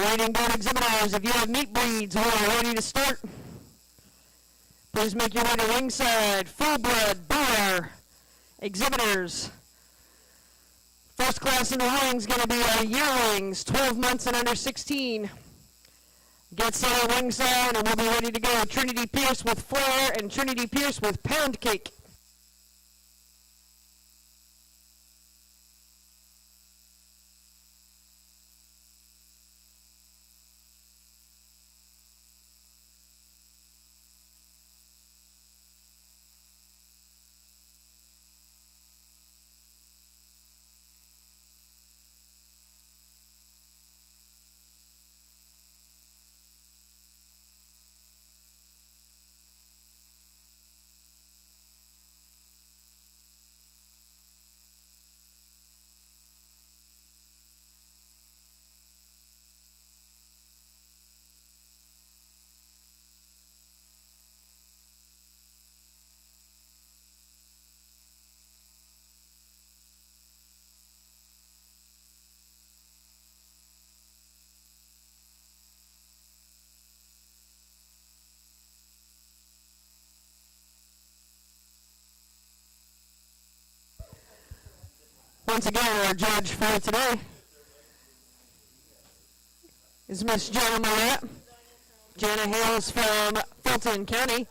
Breeding board exhibitors, if you have meat breeds who are ready to start, please make your way to ringside. Full blood, boar, exhibitors. First class in the ring is going to be our yearlings, 12 months and under 16. Get set at ringside and we'll be ready to go. Trinity Pierce with Flair and Trinity Pierce with Pound Cake. Once again, our judge for today is Miss Jana Millette. Jana hails from Fulton County,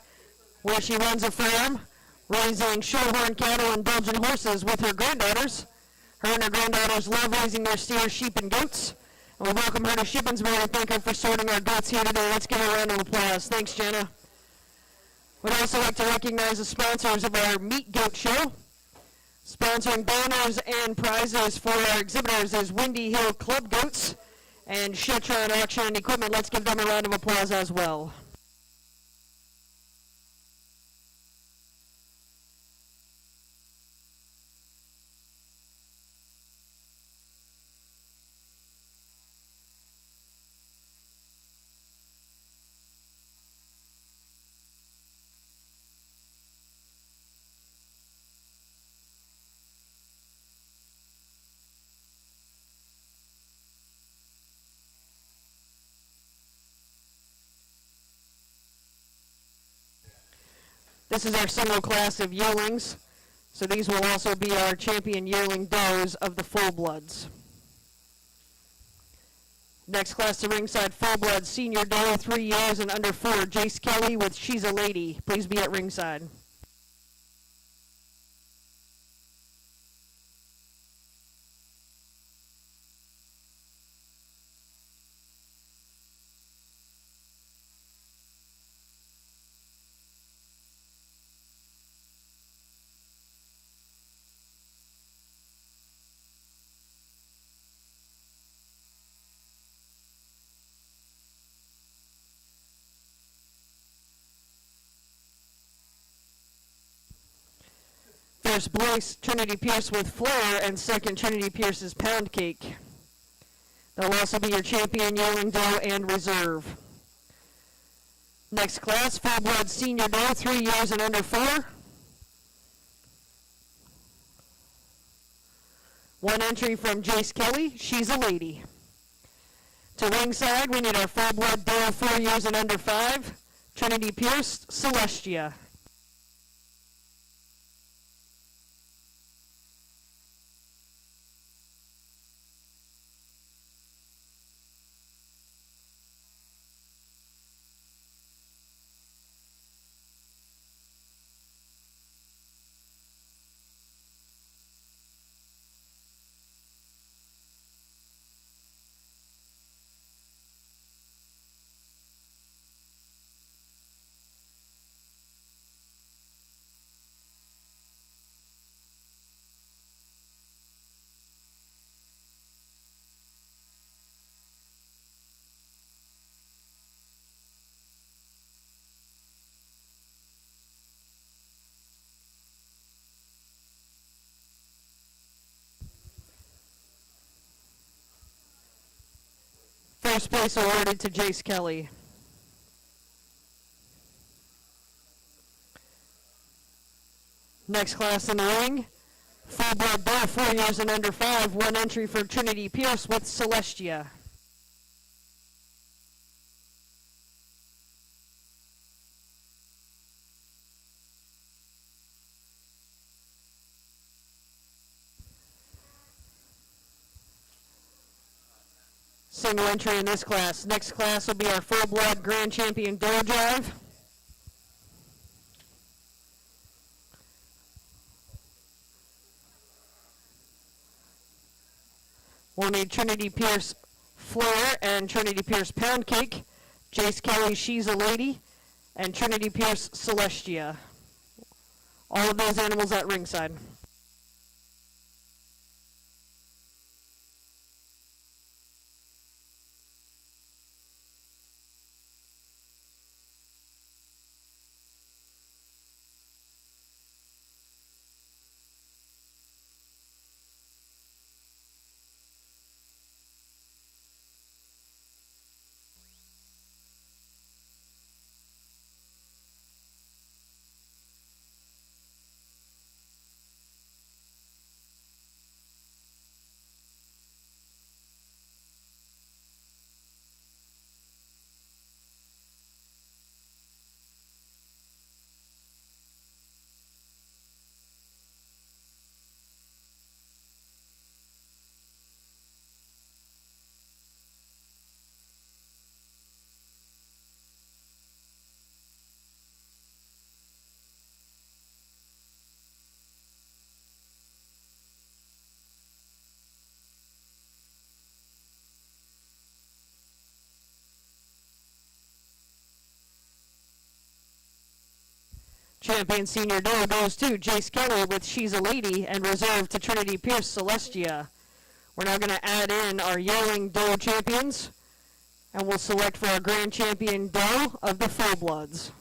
where she runs a farm raising shorthorn cattle and Belgian horses with her granddaughters. Her and her granddaughters love raising their steers, sheep, and goats. And we welcome her to Shippensburg and thank her for sorting our goats here today. Let's give her a round of applause. Thanks, Jana. We'd also like to recognize the sponsors of our Meat Goat Show. Sponsoring banners and prizes for our exhibitors is Windy Hill Club Goats and Shetron Action and Equipment. Let's give them a round of applause as well. This is our single class of yearlings, so these will also be our champion yearling does of the full bloods. Next class to ringside, full blood senior doe, 3 years and under 4, Jace Kelly with She's a Lady. Please be at ringside. First place, Trinity Pierce with Flair, and second, Trinity Pierce's Pound Cake. They'll also be your champion yearling doe and reserve. Next class, full blood senior doe, 3 years and under 4. One entry from Jace Kelly, She's a Lady. To ringside, we need our full blood doe, 4 years and under 5, Trinity Pierce, Celestia. First place awarded to Jace Kelly. Next class in the ring, full blood doe, 4 years and under 5, one entry for Trinity Pierce with Celestia. Single entry in this class. Next class will be our full-blood grand champion door drive. We'll need Trinity Pierce Flair and Trinity Pierce Pound Cake, Jace Kelly She's a Lady, and Trinity Pierce Celestia. All of those animals at ringside. Champion Senior Duo goes to Jace Kelly with She's a Lady and reserved to Trinity Pierce Celestia. We're now going to add in our yearling Duo champions, and we'll select for our grand champion Duo of the Full Bloods.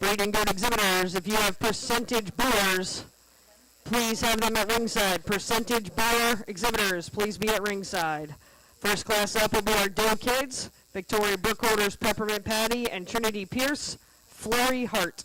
Breeding Goat exhibitors, if you have percentage boars, please have them at ringside. Percentage boar exhibitors, please be at ringside. First class up will be our Doe Kids, Victoria Brookholders Peppermint Patty, and Trinity Pierce Flurry Heart.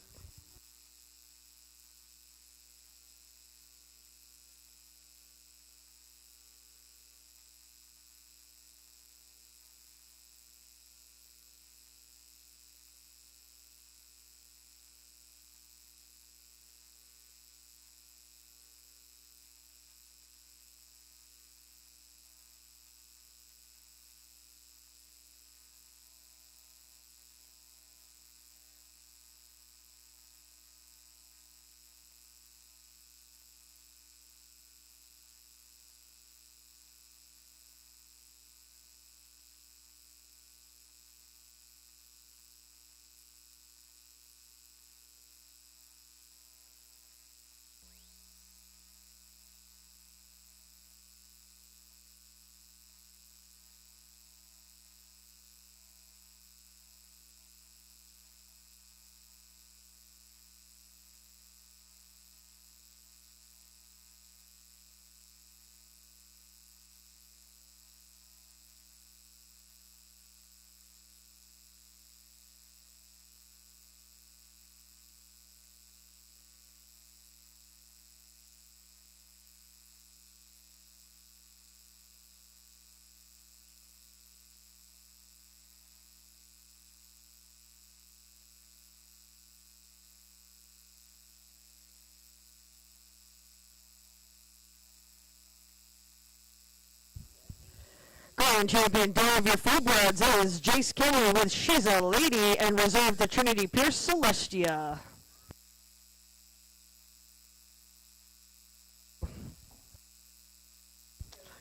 and champion dog of your full-bloods is Jace Kelly with She's a Lady, and reserve to Trinity Pierce Celestia.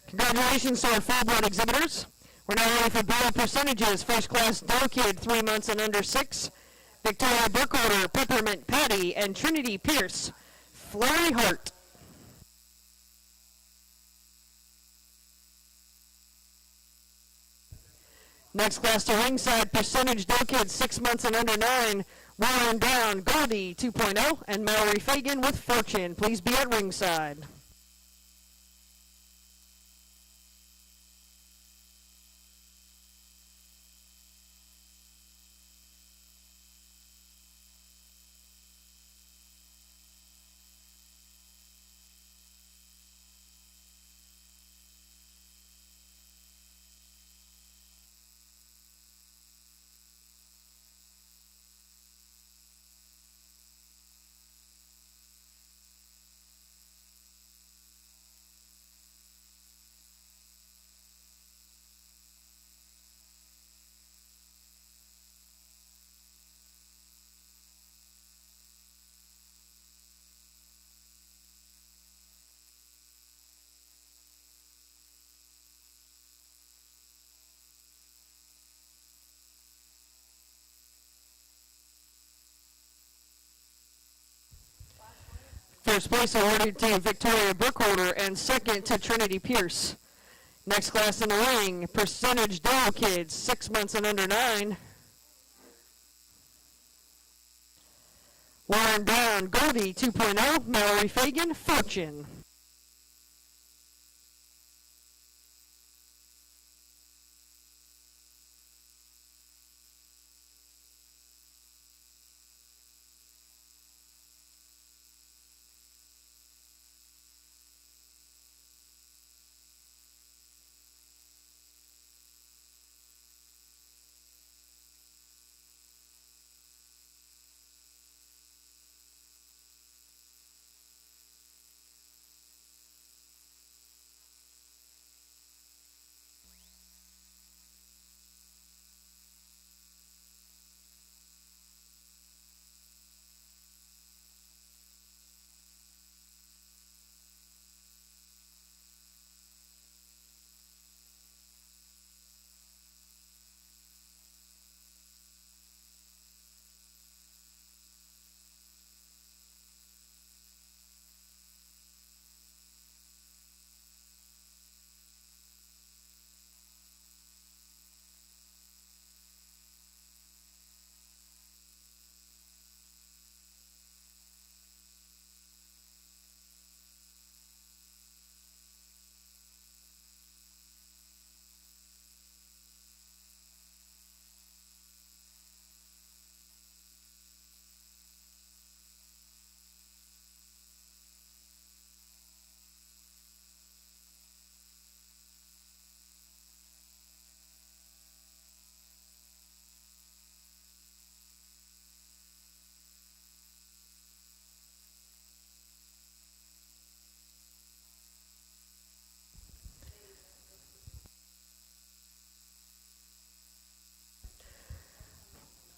Congratulations to our full-blood exhibitors. We're now ready for battle percentages. First class Doe Kid, 3 months and under 6. Victoria Burkholder, Peppermint Patty, and Trinity Pierce, Flurry Heart. Next class to ringside, percentage Doe Kid, 6 months and under 9. Warren Brown, Goldie 2.0, and Mallory Fagan with Fortune. Please be at ringside. First place awarded to Victoria Burkholder and second to Trinity Pierce. Next class in the ring, percentage Doe Kids, 6 months and under 9. Warren Brown, Goldie 2.0, Mallory Fagan, Fortune.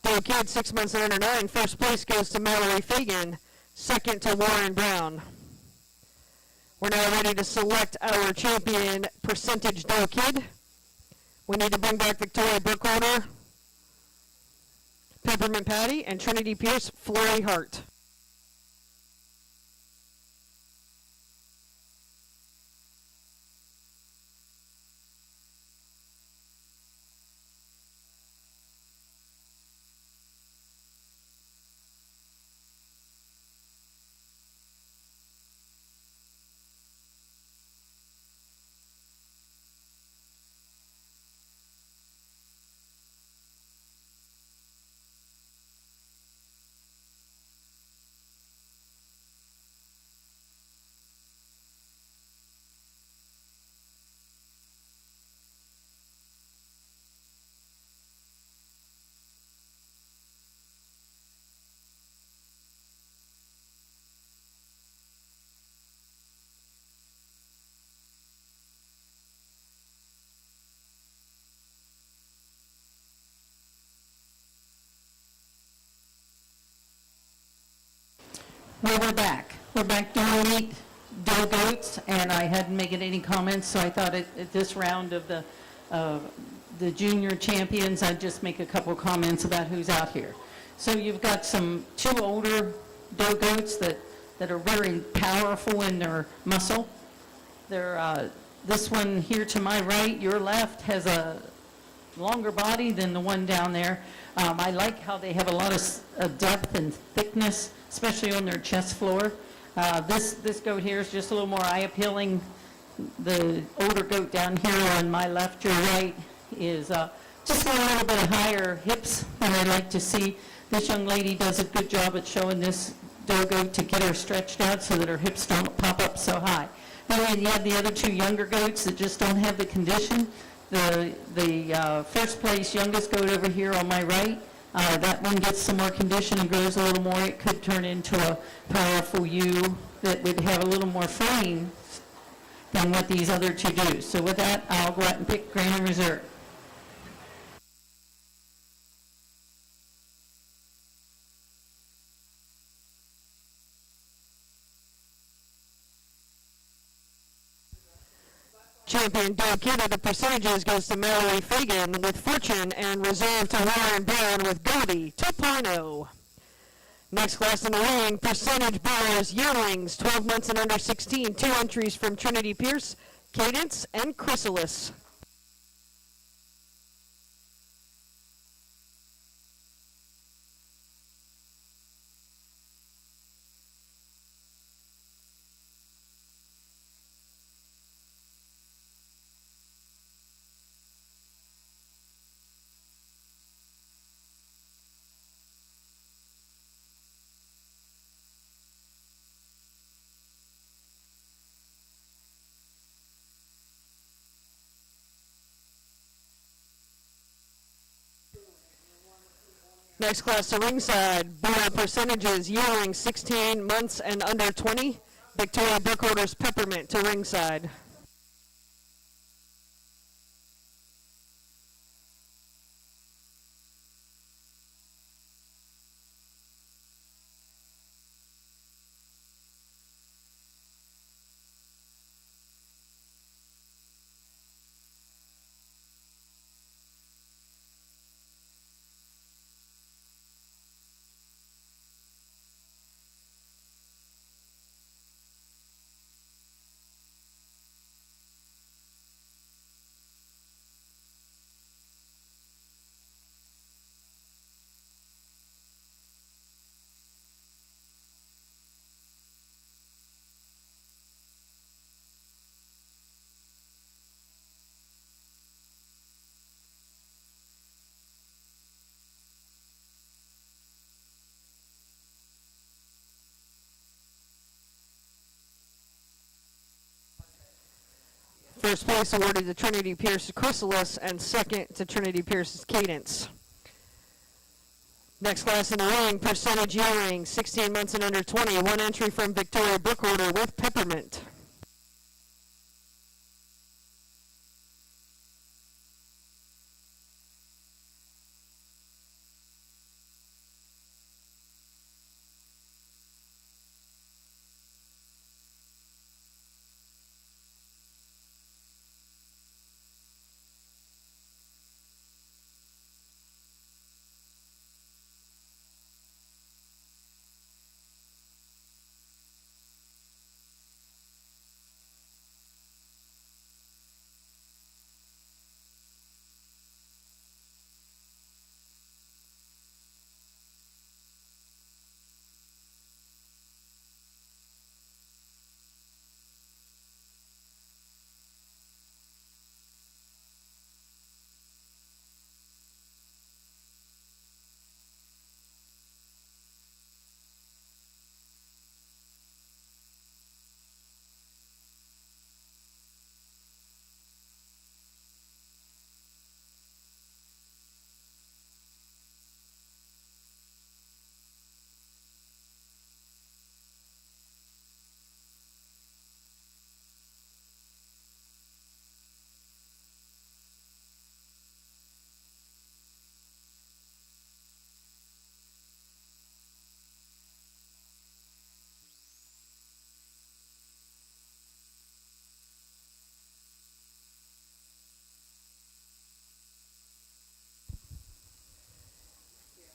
Doe Kid, 6 months and under 9. First place goes to Mallory Fagan. Second to Warren Brown. We're now ready to select our champion, percentage Doe Kid. We need to bring back Victoria Burkholder, Peppermint Patty, and Trinity Pierce, Flurry Heart. Well, we're back. We're back doing meat dough goats, and I hadn't made any comments, so I thought at this round of the junior champions, I'd just make a couple comments about who's out here. So you've got two older dough goats that are very powerful in their muscle. They're, this one here to my right, your left, has a longer body than the one down there. I like how they have a lot of depth and thickness, especially on their chest floor. This goat here is just a little more eye-appealing. The older goat down here on my left, your right, is just got a little bit higher hips than I like to see. This young lady does a good job at showing this dough goat to get her stretched out so that her hips don't pop up so high. Then you have the other two younger goats that just don't have the condition. The first place youngest goat over here on my right, that one gets some more condition and grows a little more. It could turn into a powerful ewe that would have a little more frame than what these other two do. So with that, I'll go out and pick Grand Reserve. Champion Doug Kidder, the percentages goes to Mallory Fagan with Fortune and Reserve to Warren Brown with Goldie 2.0. Next class in the ring, percentage bears, yearlings, 12 months and under 16. 2 entries from Trinity Pierce, Cadence, and Chrysalis. Next class to ringside, bear percentages, yearlings, 16 months and under 20. Victoria Burkholder's Peppermint to ringside. First place awarded to Trinity Pierce's Chrysalis and second to Trinity Pierce's Cadence. Next class in the ring, percentage yearling, 16 months and under 20. 1 entry from Victoria Brookorder with Peppermint.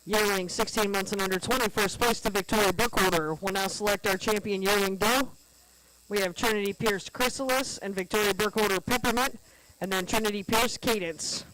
Yearling 16 months and under 20, first place to Victoria Burkholder. We'll now select our champion yearling doe. We have Trinity Pierce Chrysalis and Victoria Burkholder Peppermint, and then Trinity Pierce Cadence.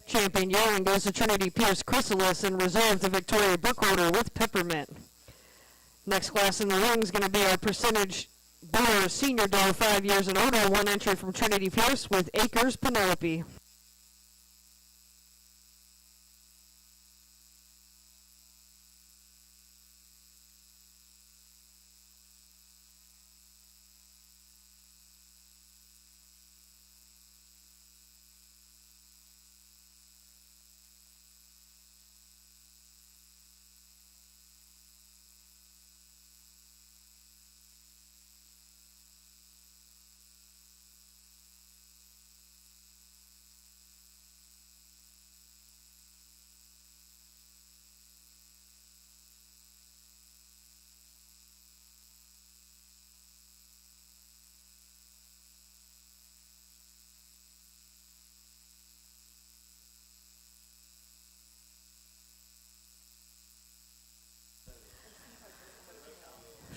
Champion yearling goes to Trinity Pierce Chrysalis and reserve to Victoria Burkholder with Peppermint. Next class in the ring is going to be our percentage Boer senior doe, 5 years and older. One entry from Trinity Pierce with Acres Penelope.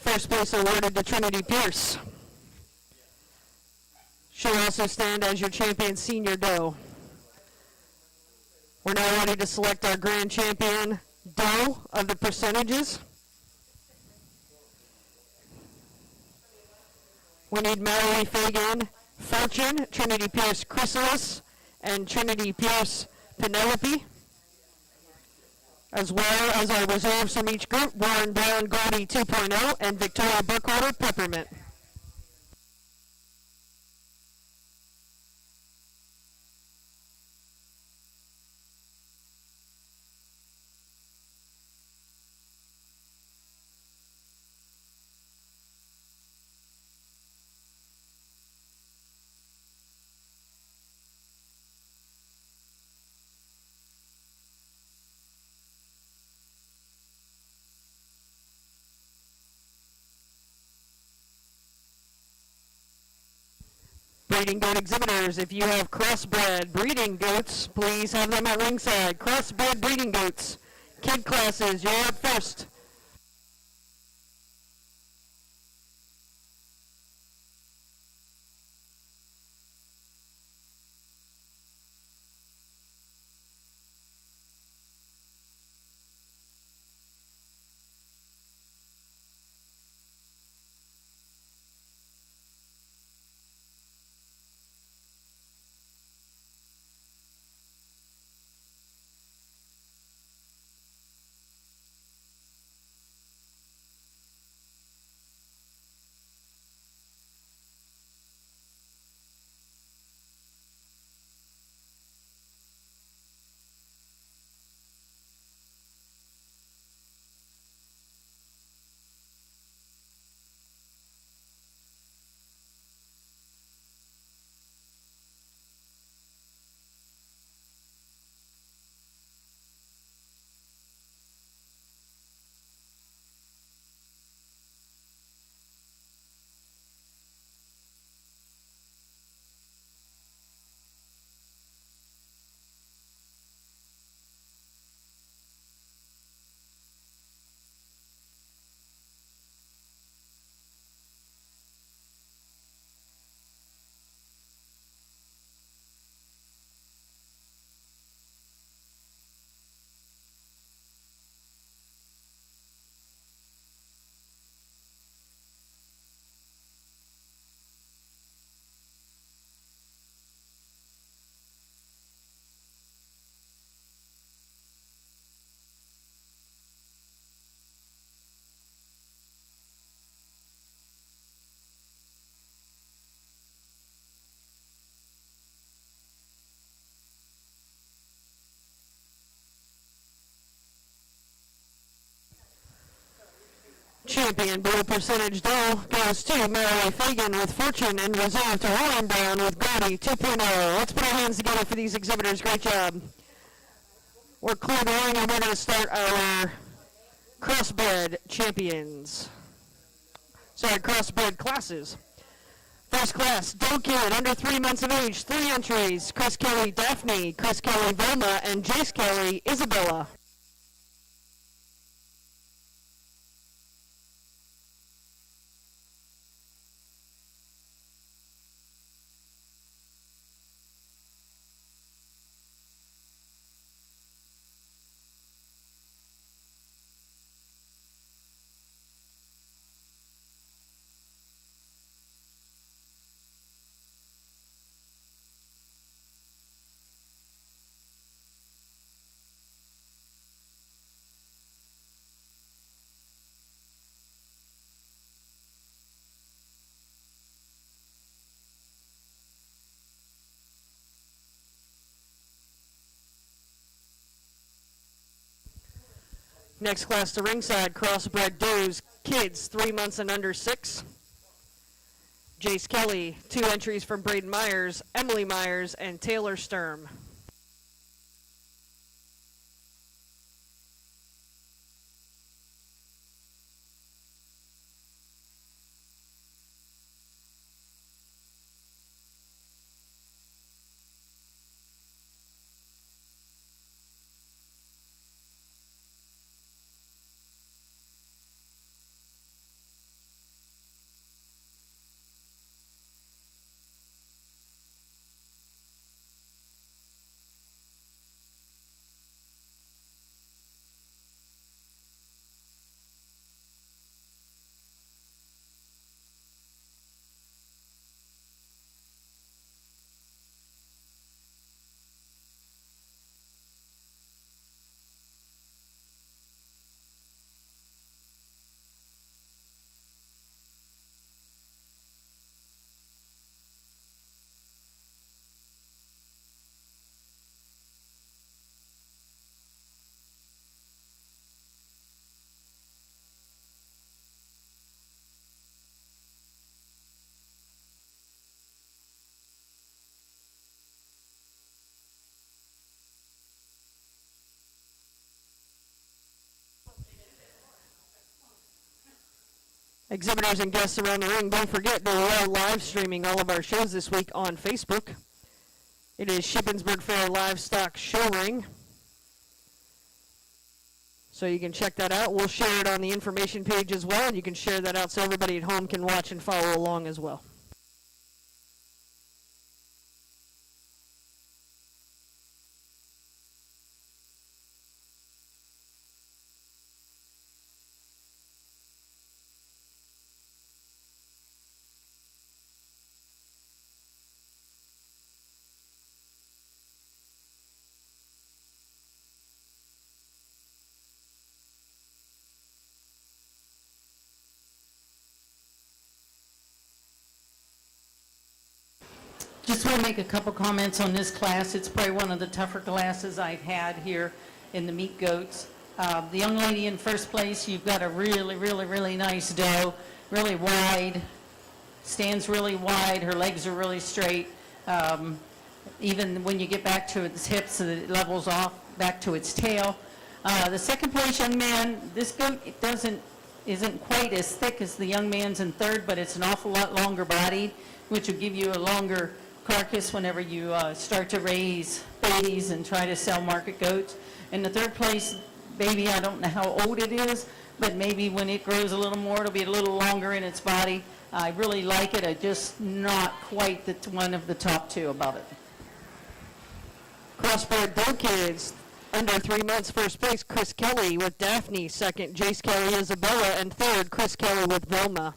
First place awarded to Trinity Pierce. She'll also stand as your champion senior doe. We're now ready to select our grand champion doe of the percentages. We need Mallory Fagan, Fortune, Trinity Pierce Chrysalis, and Trinity Pierce Penelope, as well as our reserves from each group, Warren Brown Goldie 2.0 and Victoria Burkholder Peppermint. Breeding goat exhibitors, if you have crossbred breeding goats, please have them at ringside. Crossbred breeding goats. Kid classes, you're up first. Champion Blue Percentage Doll goes to Marilee Fagan with Fortune and reserve to Ryan Brown with Gaudy 2.0. Let's put our hands together for these exhibitors. Great job. We're clear the ring and we're going to start our crossbred champions. Sorry, crossbred classes. First class, Doe Kid, under 3 months of age, 3 entries. Chris Kelly, Daphne, Chris Kelly, Velma, and Jace Kelly, Isabella. Next class to ringside, crossbred does, kids 3 months and under 6. Jace Kelly, 2 entries from Braden Myers, Emily Myers, and Taylor Sturm. Exhibitors and guests around the ring, don't forget that we are live streaming all of our shows this week on Facebook. It is Shippensburg Fair Livestock Show Ring. So you can check that out. We'll share it on the information page as well, and you can share that out so everybody at home can watch and follow along as well. Just want to make a couple comments on this class. It's probably one of the tougher classes I've had here in the meat goats. The young lady in first place, you've got a really, really, really nice doe, really wide, stands really wide, her legs are really straight. Even when you get back to its hips, it levels off back to its tail. The second place young man, this goat isn't quite as thick as the young man's in third, but it's an awful lot longer bodied, which will give you a longer carcass whenever you start to raise babies and try to sell market goats. And the third place baby, I don't know how old it is, but maybe when it grows a little more, it'll be a little longer in its body. I really like it. I just not quite one of the top two above it. Crossbred Doe Kids, under 3 months, first place, Chris Kelly with Daphne. Second, Jace Kelly, Isabella. And third, Chris Kelly with Velma.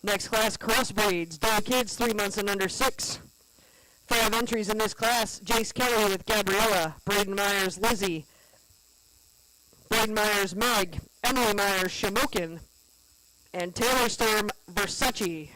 Next class, crossbreeds, Doe Kids, 3 months and under 6. 5 entries in this class, Jace Kelly with Gabriella, Braden Myers, Lizzie, Braden Myers, Meg, Emily Myers, Shamokin, and Taylor Sturm, Versace.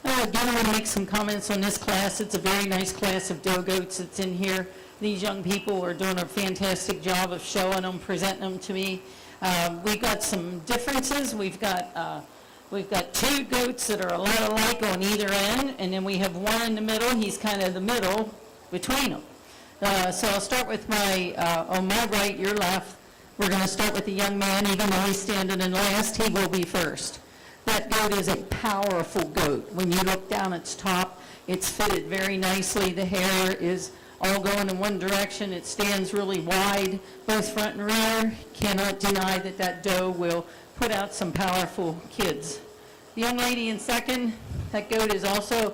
Again, I'm going to make some comments on this class. It's a very nice class of doe goats that's in here. These young people are doing a fantastic job of showing them, presenting them to me. We've got some differences. We've got two goats that are a lot alike on either end, and then we have one in the middle. He's kind of the middle between them. So I'll start with on my right, your left. We're going to start with the young man. Even though he's standing in last, he will be first. That goat is a powerful goat. When you look down its top, it's fitted very nicely. The hair is all going in one direction. It stands really wide, both front and rear. Cannot deny that that doe will put out some powerful kids. The young lady in second, that goat is also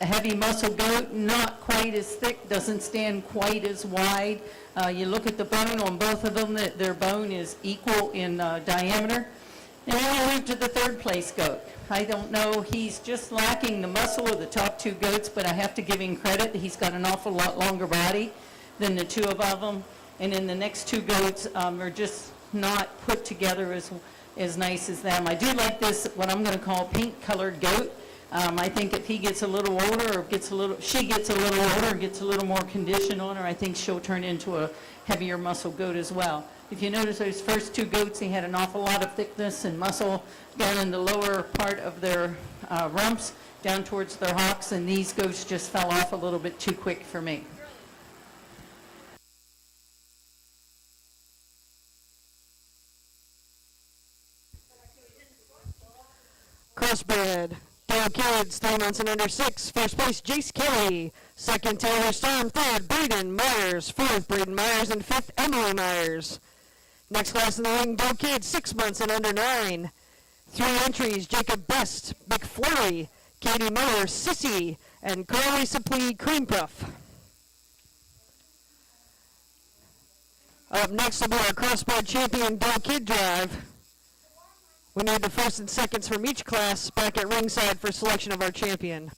a heavy muscle goat, not quite as thick, doesn't stand quite as wide. You look at the bone on both of them, their bone is equal in diameter. And then we move to the third place goat. I don't know, he's just lacking the muscle of the top two goats, but I have to give him credit. He's got an awful lot longer body than the two above him. And then the next two goats are just not put together as nice as them. I do like this, what I'm going to call pink colored goat. I think if he gets a little older, or she gets a little older and gets a little more condition on her, I think she'll turn into a heavier muscle goat as well. If you notice those first two goats, they had an awful lot of thickness and muscle down in the lower part of their rumps, down towards their hocks, and these goats just fell off a little bit too quick for me. Crossbred. Doe Kids, 3 months and under 6. First place, Jace Kelly. Second, Taylor Storm. Third, Braden Myers. Fourth, Braden Myers. And fifth, Emily Myers. Next class in the ring, Doe Kids, 6 months and under 9. 3 entries, Jacob Best, McFlurry, Katie Miller, Sissy, and Carly Saplee, Cream Puff. Up next will be our crossbred champion, Doe Kid Drive. We need the first and seconds from each class back at ringside for selection of our champion.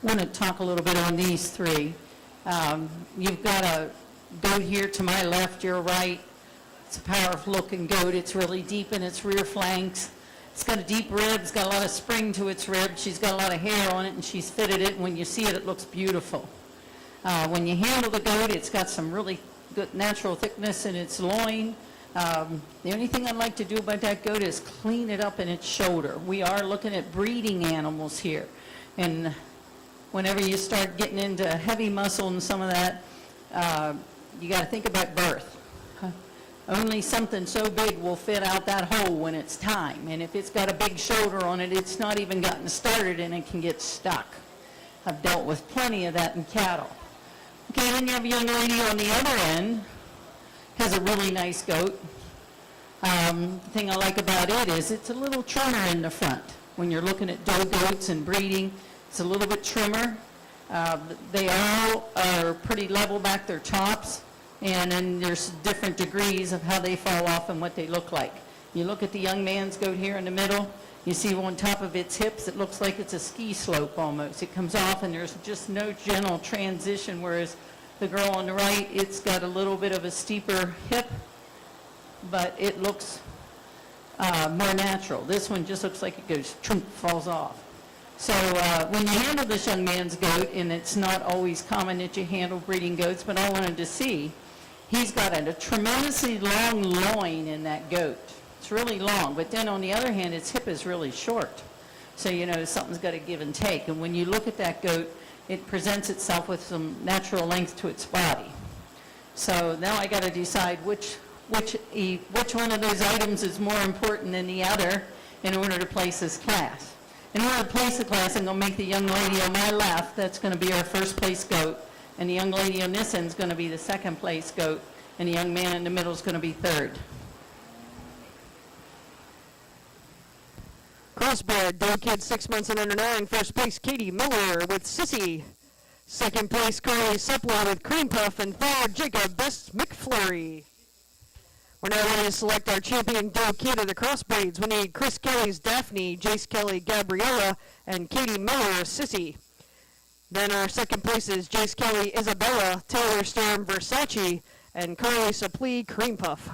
want to talk a little bit on these three. You've got a goat here to my left, your right. It's a powerful looking goat. It's really deep in its rear flanks. It's got a deep rib. It's got a lot of spring to its rib. She's got a lot of hair on it, and she's fitted it. And when you see it, it looks beautiful. When you handle the goat, it's got some really good natural thickness in its loin. The only thing I'd like to do about that goat is clean it up in its shoulder. We are looking at breeding animals here. And whenever you start getting into heavy muscle and some of that, you got to think about birth. Only something so big will fit out that hole when it's time. And if it's got a big shoulder on it, it's not even gotten started and it can get stuck. I've dealt with plenty of that in cattle. Okay, then you have a young lady on the other end, has a really nice goat. The thing I like about it is it's a little trimmer in the front. When you're looking at doe goats and breeding, it's a little bit trimmer. They all are pretty level back their tops. And then there's different degrees of how they fall off and what they look like. You look at the young man's goat here in the middle, you see on top of its hips, it looks like it's a ski slope almost. It comes off and there's just no gentle transition, whereas the girl on the right, it's got a little bit of a steeper hip, but it looks more natural. This one just looks like it goes, trunk, falls off. So when you handle this young man's goat, and it's not always common that you handle breeding goats, but I wanted to see, he's got a tremendously long loin in that goat. It's really long, but then on the other hand, its hip is really short. So, you know, something's got to give and take. And when you look at that goat, it presents itself with some natural length to its body. So now I got to decide which one of those items is more important than the other in order to place this class. In order to place the class, I'm going to make the young lady on my left, that's going to be our first place goat. And the young lady on this end is going to be the second place goat, and the young man in the middle is going to be third. Crossbred, doe kid 6 months and under 9. First place, Katie Miller with Sissy. Second place, Carly Suppler with Cream Puff. And third, Jacob Best McFlurry. We're now ready to select our champion doe kid of the crossbreeds. We need Chris Kelly's Daphne, Jace Kelly Gabriella, and Katie Miller Sissy. Then our second place is Jace Kelly Isabella, Taylor Storm Versace, and Carly Supplee Cream Puff.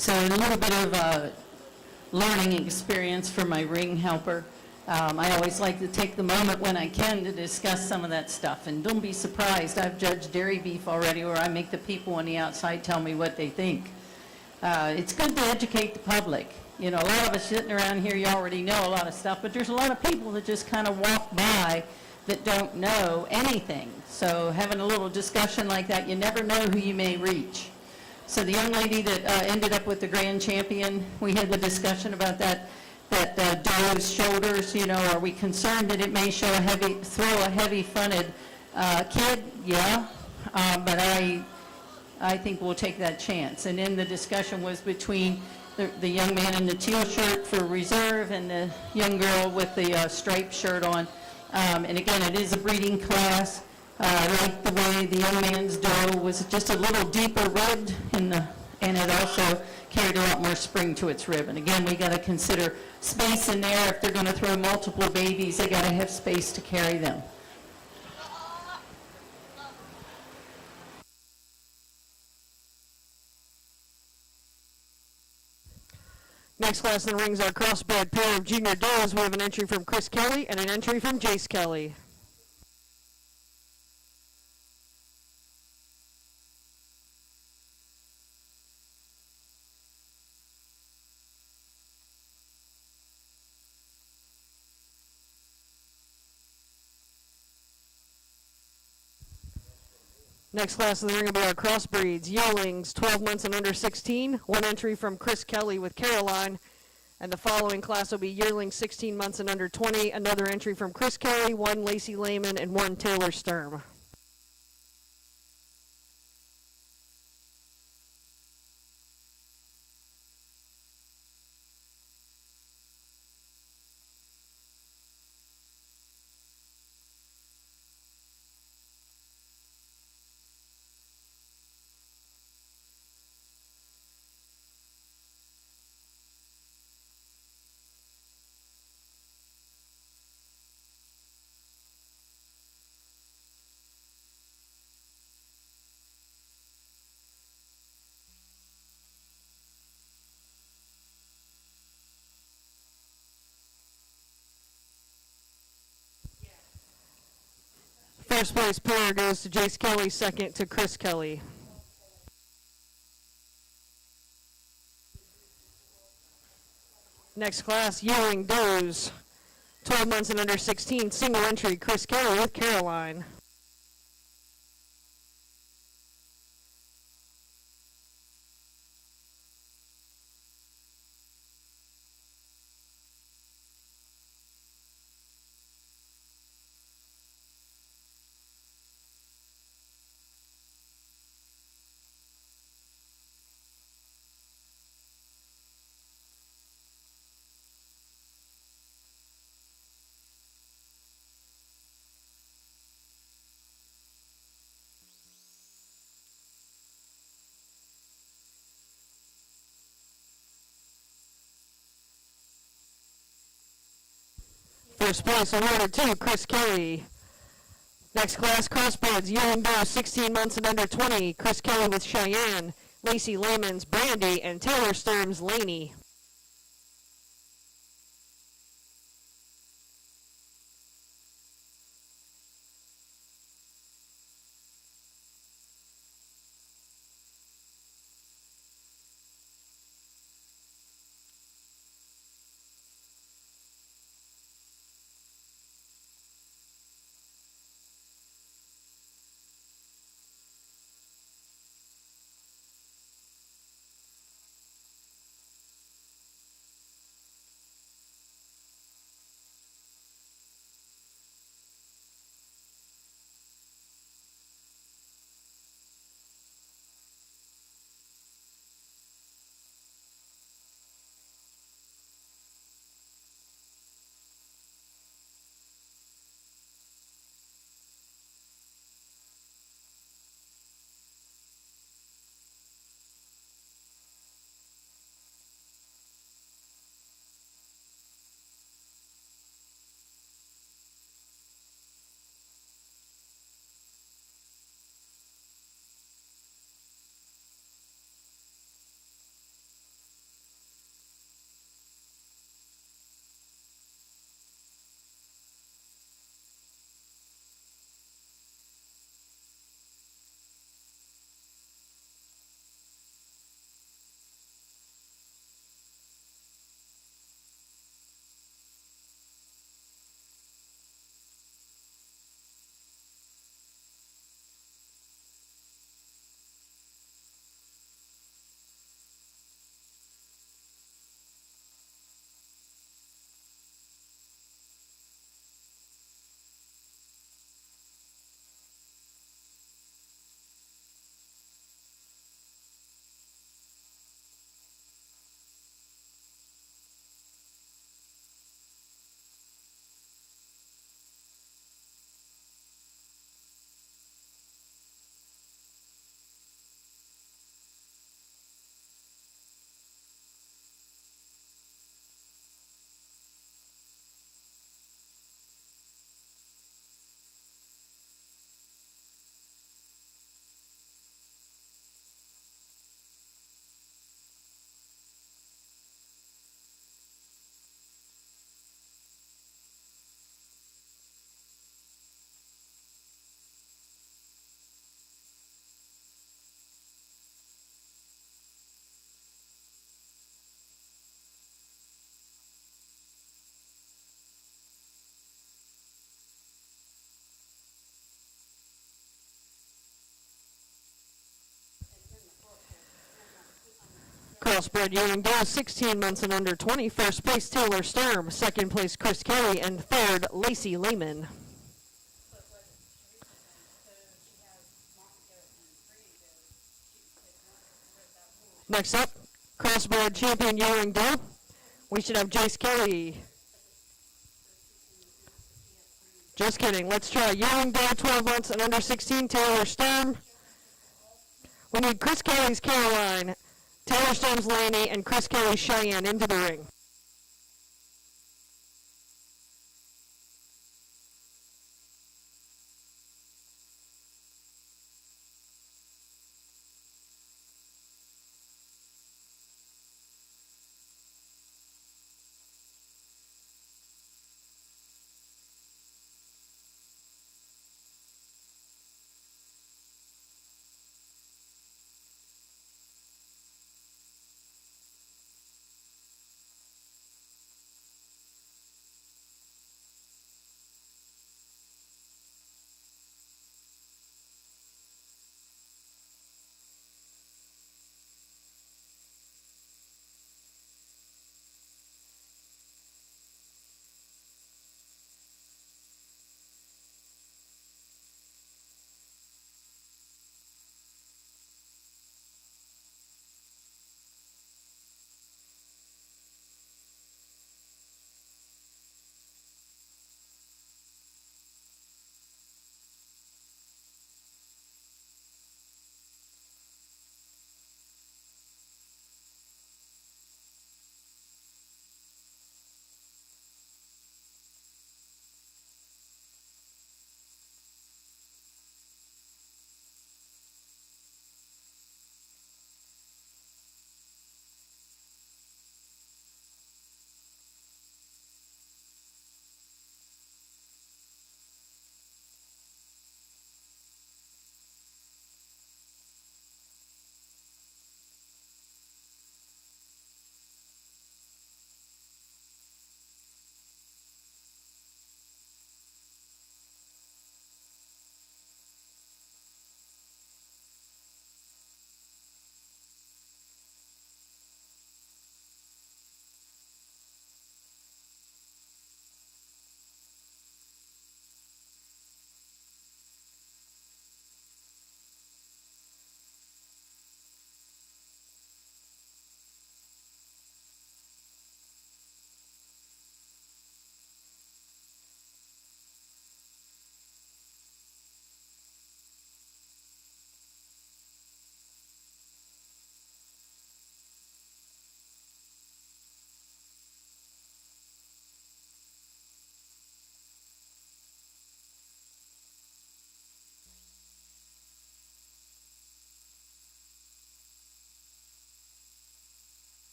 So a little bit of learning experience for my ring helper. I always like to take the moment when I can to discuss some of that stuff. And don't be surprised, I've judged dairy beef already where I make the people on the outside tell me what they think. It's good to educate the public. You know, a lot of us sitting around here, you already know a lot of stuff, but there's a lot of people that just kind of walk by that don't know anything. So having a little discussion like that, you never know who you may reach. So the young lady that ended up with the grand champion, we had the discussion about that doe's shoulders. You know, are we concerned that it may throw a heavy-fronted kid? Yeah, but I think we'll take that chance. And then the discussion was between the young man in the teal shirt for reserve and the young girl with the striped shirt on. And again, it is a breeding class. I like the way the young man's doe was just a little deeper ribbed, and it also carried a lot more spring to its rib. And again, we got to consider space in there. If they're going to throw multiple babies, they got to have space to carry them. Next class in the ring is our crossbred pair of junior does. We have an entry from Chris Kelly and an entry from Jace Kelly. Next class in the ring will be our crossbreeds, yearlings, 12 months and under 16. One entry from Chris Kelly with Caroline. And the following class will be yearlings, 16 months and under 20. Another entry from Chris Kelly, one Lacey Lehman, and one Taylor Sturm. First place pair goes to Jace Kelly, second to Chris Kelly. Next class, yearling does, 12 months and under 16, single entry, Chris Kelly with Caroline. First place awarded to Chris Kelly. Next class, crossbreds, yearling doe, 16 months and under 20. Chris Kelly with Cheyenne, Lacey Lehman's Brandy, and Taylor Sturm's Laney. crossbred yearling doe, 16 months and under 20. First place, Taylor Sturm. Second place, Chris Kelly. And third, Lacey Lehman. Next up, crossbred champion yearling doe. We should have Jace Kelly. Just kidding. Let's try yearling doe, 12 months and under 16, Taylor Sturm. We need Chris Kelly's Caroline, Taylor Sturm's Laney, and Chris Kelly's Cheyenne into the ring.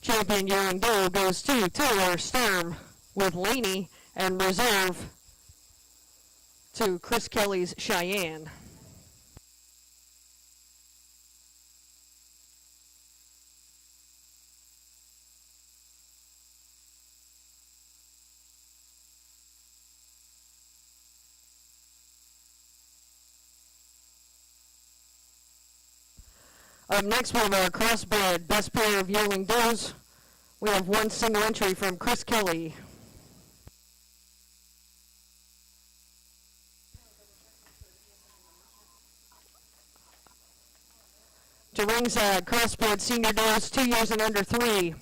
Champion yearling doe goes to Taylor Sturm with Laney, and reserve to Chris Kelly's Cheyenne. Up next, we have our crossbred best pair of yearling does. We have one single entry from Chris Kelly. To ringside, crossbred senior does, 2 years and under 3.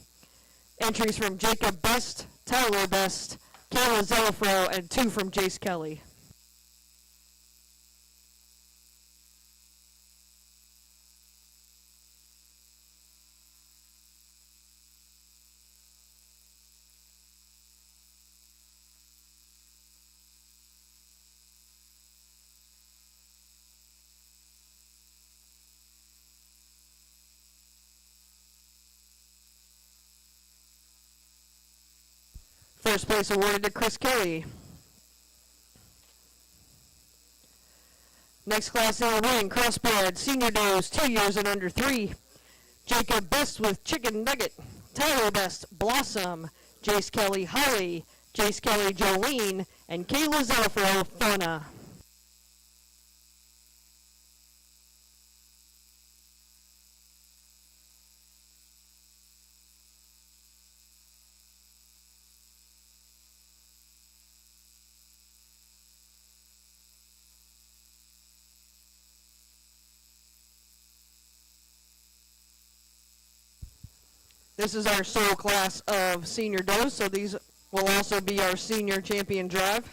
Entries from Jacob Best, Tyler Best, Kayla Zelafro, and 2 from Jace Kelly. First place awarded to Chris Kelly. Next class in the ring, crossbred, senior does, 2 years and under 3. Jacob Best with Chicken Nugget. Tyler Best, Blossom. Jace Kelly, Holly. Jace Kelly, Jolene. And Kayla Zelfro, Fauna. This is our sole class of senior does, so these will also be our senior champion drive.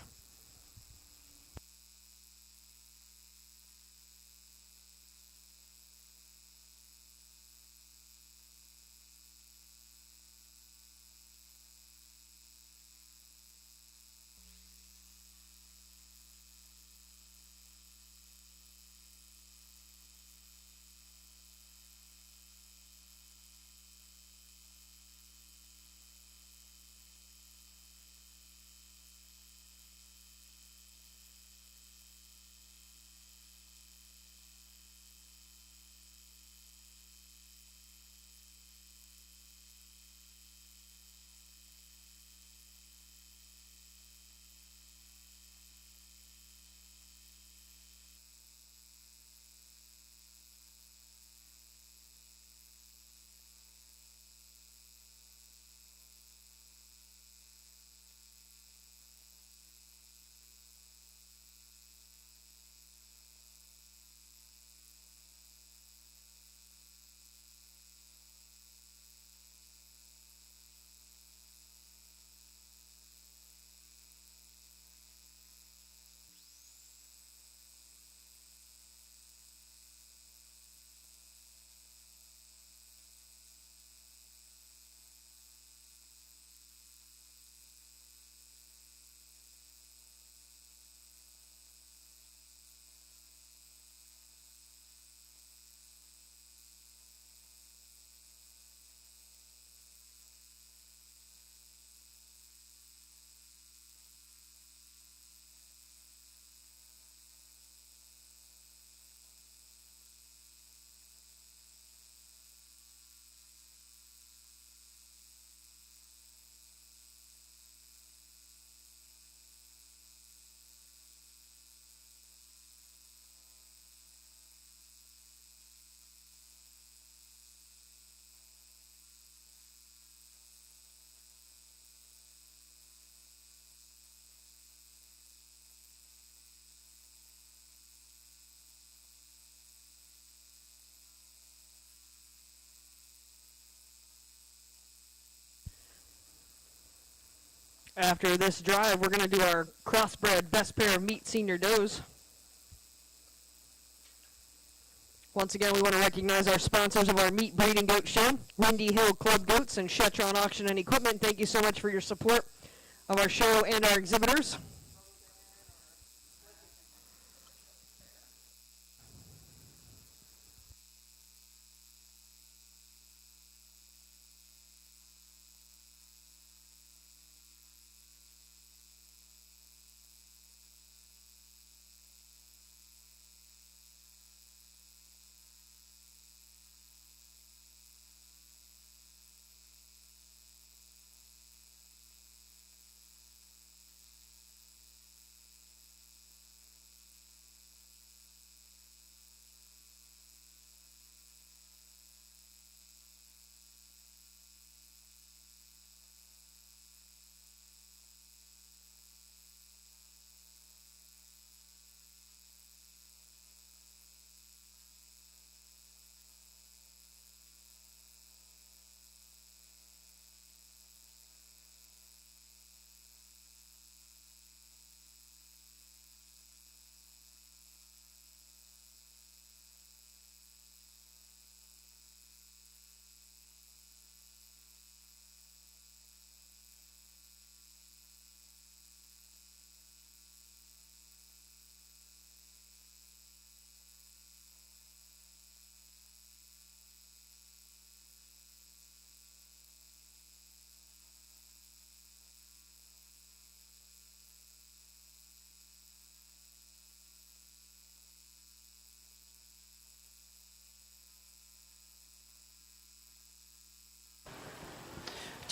After this drive, we're going to do our crossbred best pair of meat senior does. Once again, we want to recognize our sponsors of our meat breeding goat show, Windy Hill Club Goats and Shetron Auction and Equipment. Thank you so much for your support of our show and our exhibitors.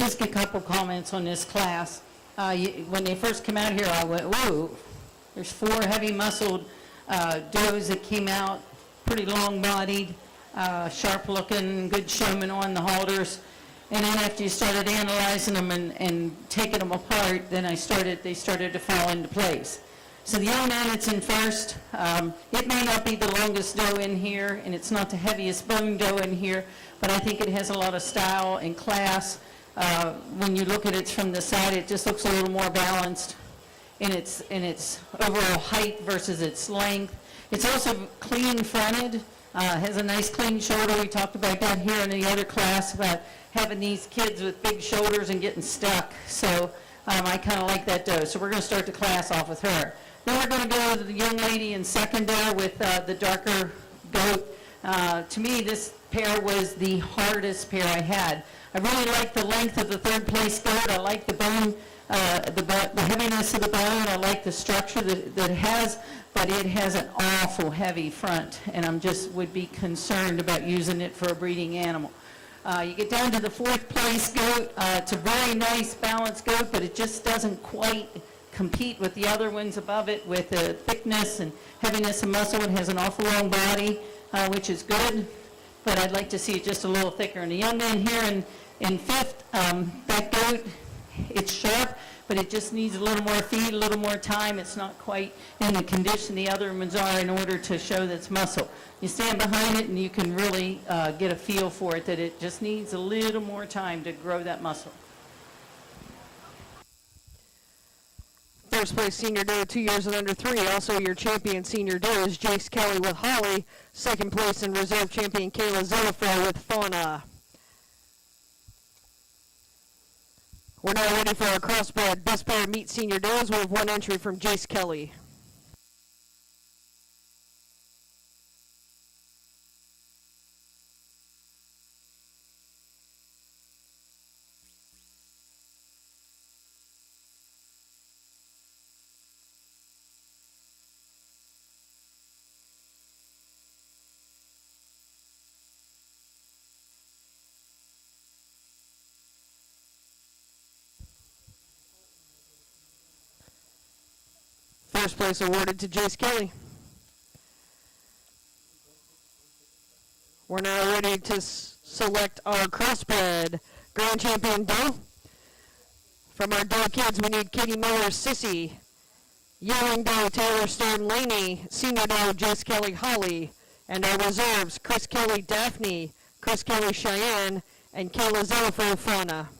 just a couple comments on this class. When they first came out here, I went, whoa, there's 4 heavy-muscled does that came out, pretty long-bodied, sharp-looking, good showmen on the halters. And then after you started analyzing them and taking them apart, then they started to fall into place. So the young man that's in first, it may not be the longest doe in here, and it's not the heaviest bone doe in here, but I think it has a lot of style and class. When you look at it from the side, it just looks a little more balanced in its overall height versus its length. It's also clean fronted, has a nice clean shoulder. We talked about that here in the other class about having these kids with big shoulders and getting stuck. So I kind of like that doe. So we're going to start the class off with her. Then we're going to go to the young lady in second there with the darker goat. To me, this pair was the hardest pair I had. I really like the length of the third place goat. I like the bone, the heaviness of the bone. I like the structure that it has, but it has an awful heavy front, and I'm just would be concerned about using it for a breeding animal. You get down to the fourth place goat. It's a very nice balanced goat, but it just doesn't quite compete with the other ones above it with the thickness and heaviness of muscle. It has an awful long body, which is good, but I'd like to see it just a little thicker. And the young man here in fifth, that goat, it's sharp, but it just needs a little more feed, a little more time. It's not quite in the condition the other ones are in order to show that it's muscle. You stand behind it and you can really get a feel for it, that it just needs a little more time to grow that muscle. First place senior doe, 2 years and under 3. Also your champion senior doe is Jace Kelly with Holly. Second place and reserve champion Kayla Zillifro with Fauna. We're now ready for our crossbred best pair meet senior does. We have 1 entry from Jace Kelly. First place awarded to Jace Kelly. We're now ready to select our crossbred grand champion doe. From our doe kids, we need Katie Miller, Sissy, yearling doe, Taylor Stern, Laney, senior doe, Jace Kelly, Holly, and our reserves, Chris Kelly, Daphne, Chris Kelly, Cheyenne, and Kayla Zillifro, Fauna.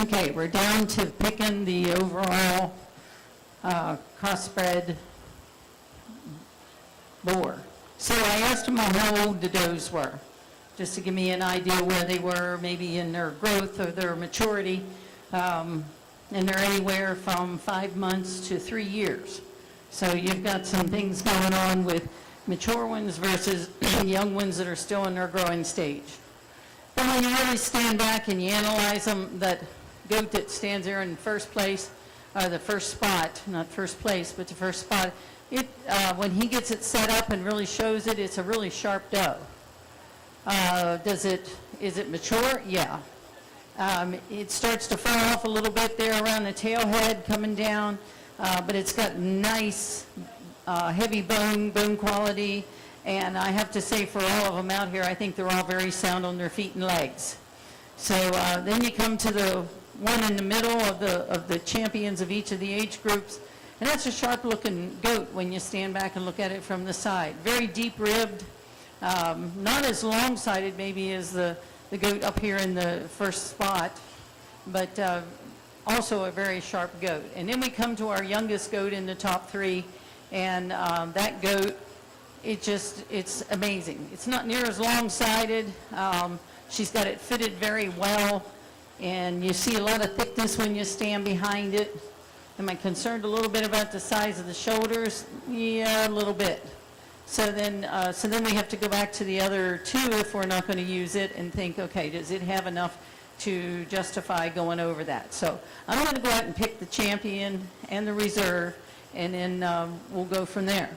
Okay, we're down to picking the overall crossbred boar. So I asked them all how old the does were, just to give me an idea where they were, maybe in their growth or their maturity. And they're anywhere from 5 months to 3 years. So you've got some things going on with mature ones versus young ones that are still in their growing stage. But when you really stand back and you analyze them, that goat that stands there in first place, or the first spot, not first place, but the first spot, when he gets it set up and really shows it, it's a really sharp doe. Is it mature? Yeah. It starts to fall off a little bit there around the tail head coming down, but it's got nice heavy bone quality, and I have to say for all of them out here, I think they're all very sound on their feet and legs. So then you come to the one in the middle of the champions of each of the age groups, and that's a sharp looking goat when you stand back and look at it from the side. Very deep ribbed, not as long sided maybe as the goat up here in the first spot, but also a very sharp goat. And then we come to our youngest goat in the top three, and that goat, it's amazing. It's not near as long-sided. She's got it fitted very well, and you see a lot of thickness when you stand behind it. Am I concerned a little bit about the size of the shoulders? Yeah, a little bit. So then we have to go back to the other two if we're not going to use it and think, okay, does it have enough to justify going over that? So I'm going to go out and pick the champion and the reserve, and then we'll go from there.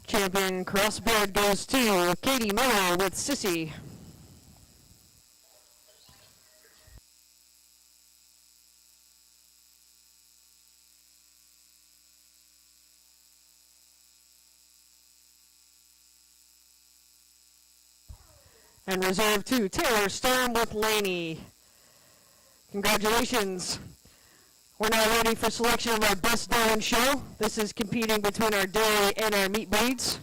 Champion crossbred goes to Katie Miller with Sissy. And reserve 2, Taylor Stern with Laney. Congratulations. We're now ready for selection of our best doe in show. This is competing between our dairy and our meat breeds.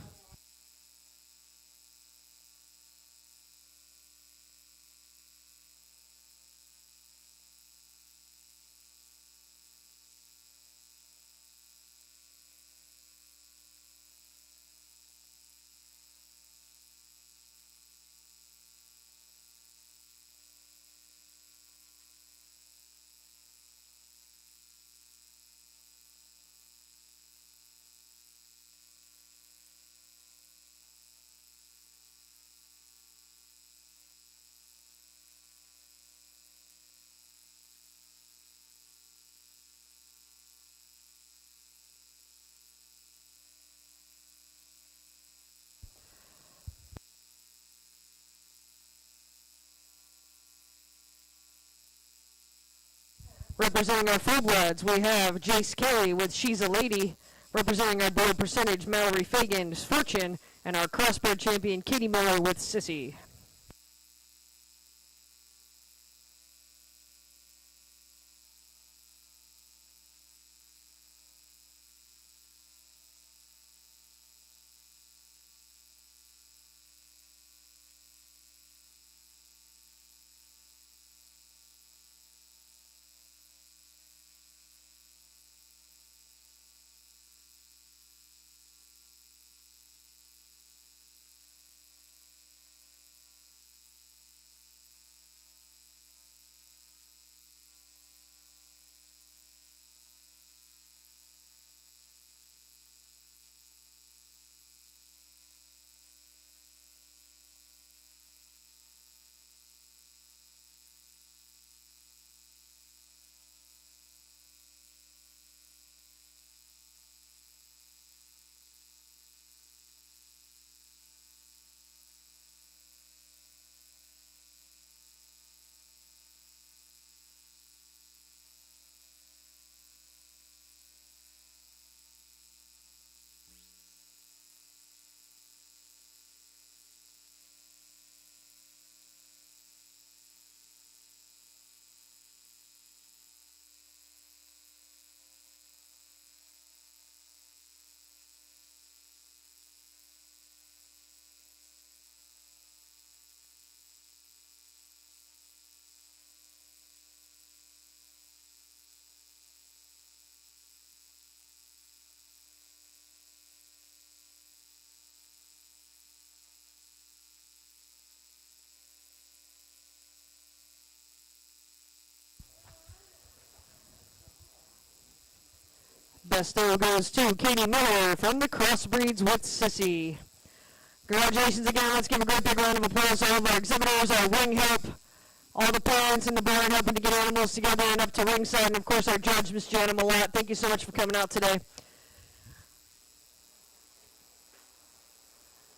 Representing our full-bloods, we have Jace Kelly with She's a Lady. Representing our board percentage, Mallory Fagan's Fortune. And our crossbred champion, Katie Miller with Sissy. That still goes to Katie Miller from the Crossbreeds with Sissy. Congratulations again. Let's give a great big round of applause to all of our exhibitors, our ring help, all the parents in the barn helping to get animals together and up to ringside, and of course our judge, Miss Jana Malott. Thank you so much for coming out today.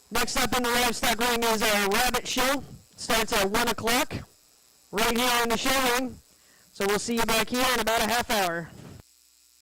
Next up in the livestock ring is our rabbit show. Starts at 1 o'clock right here in the showroom. So we'll see you back here in about a half hour.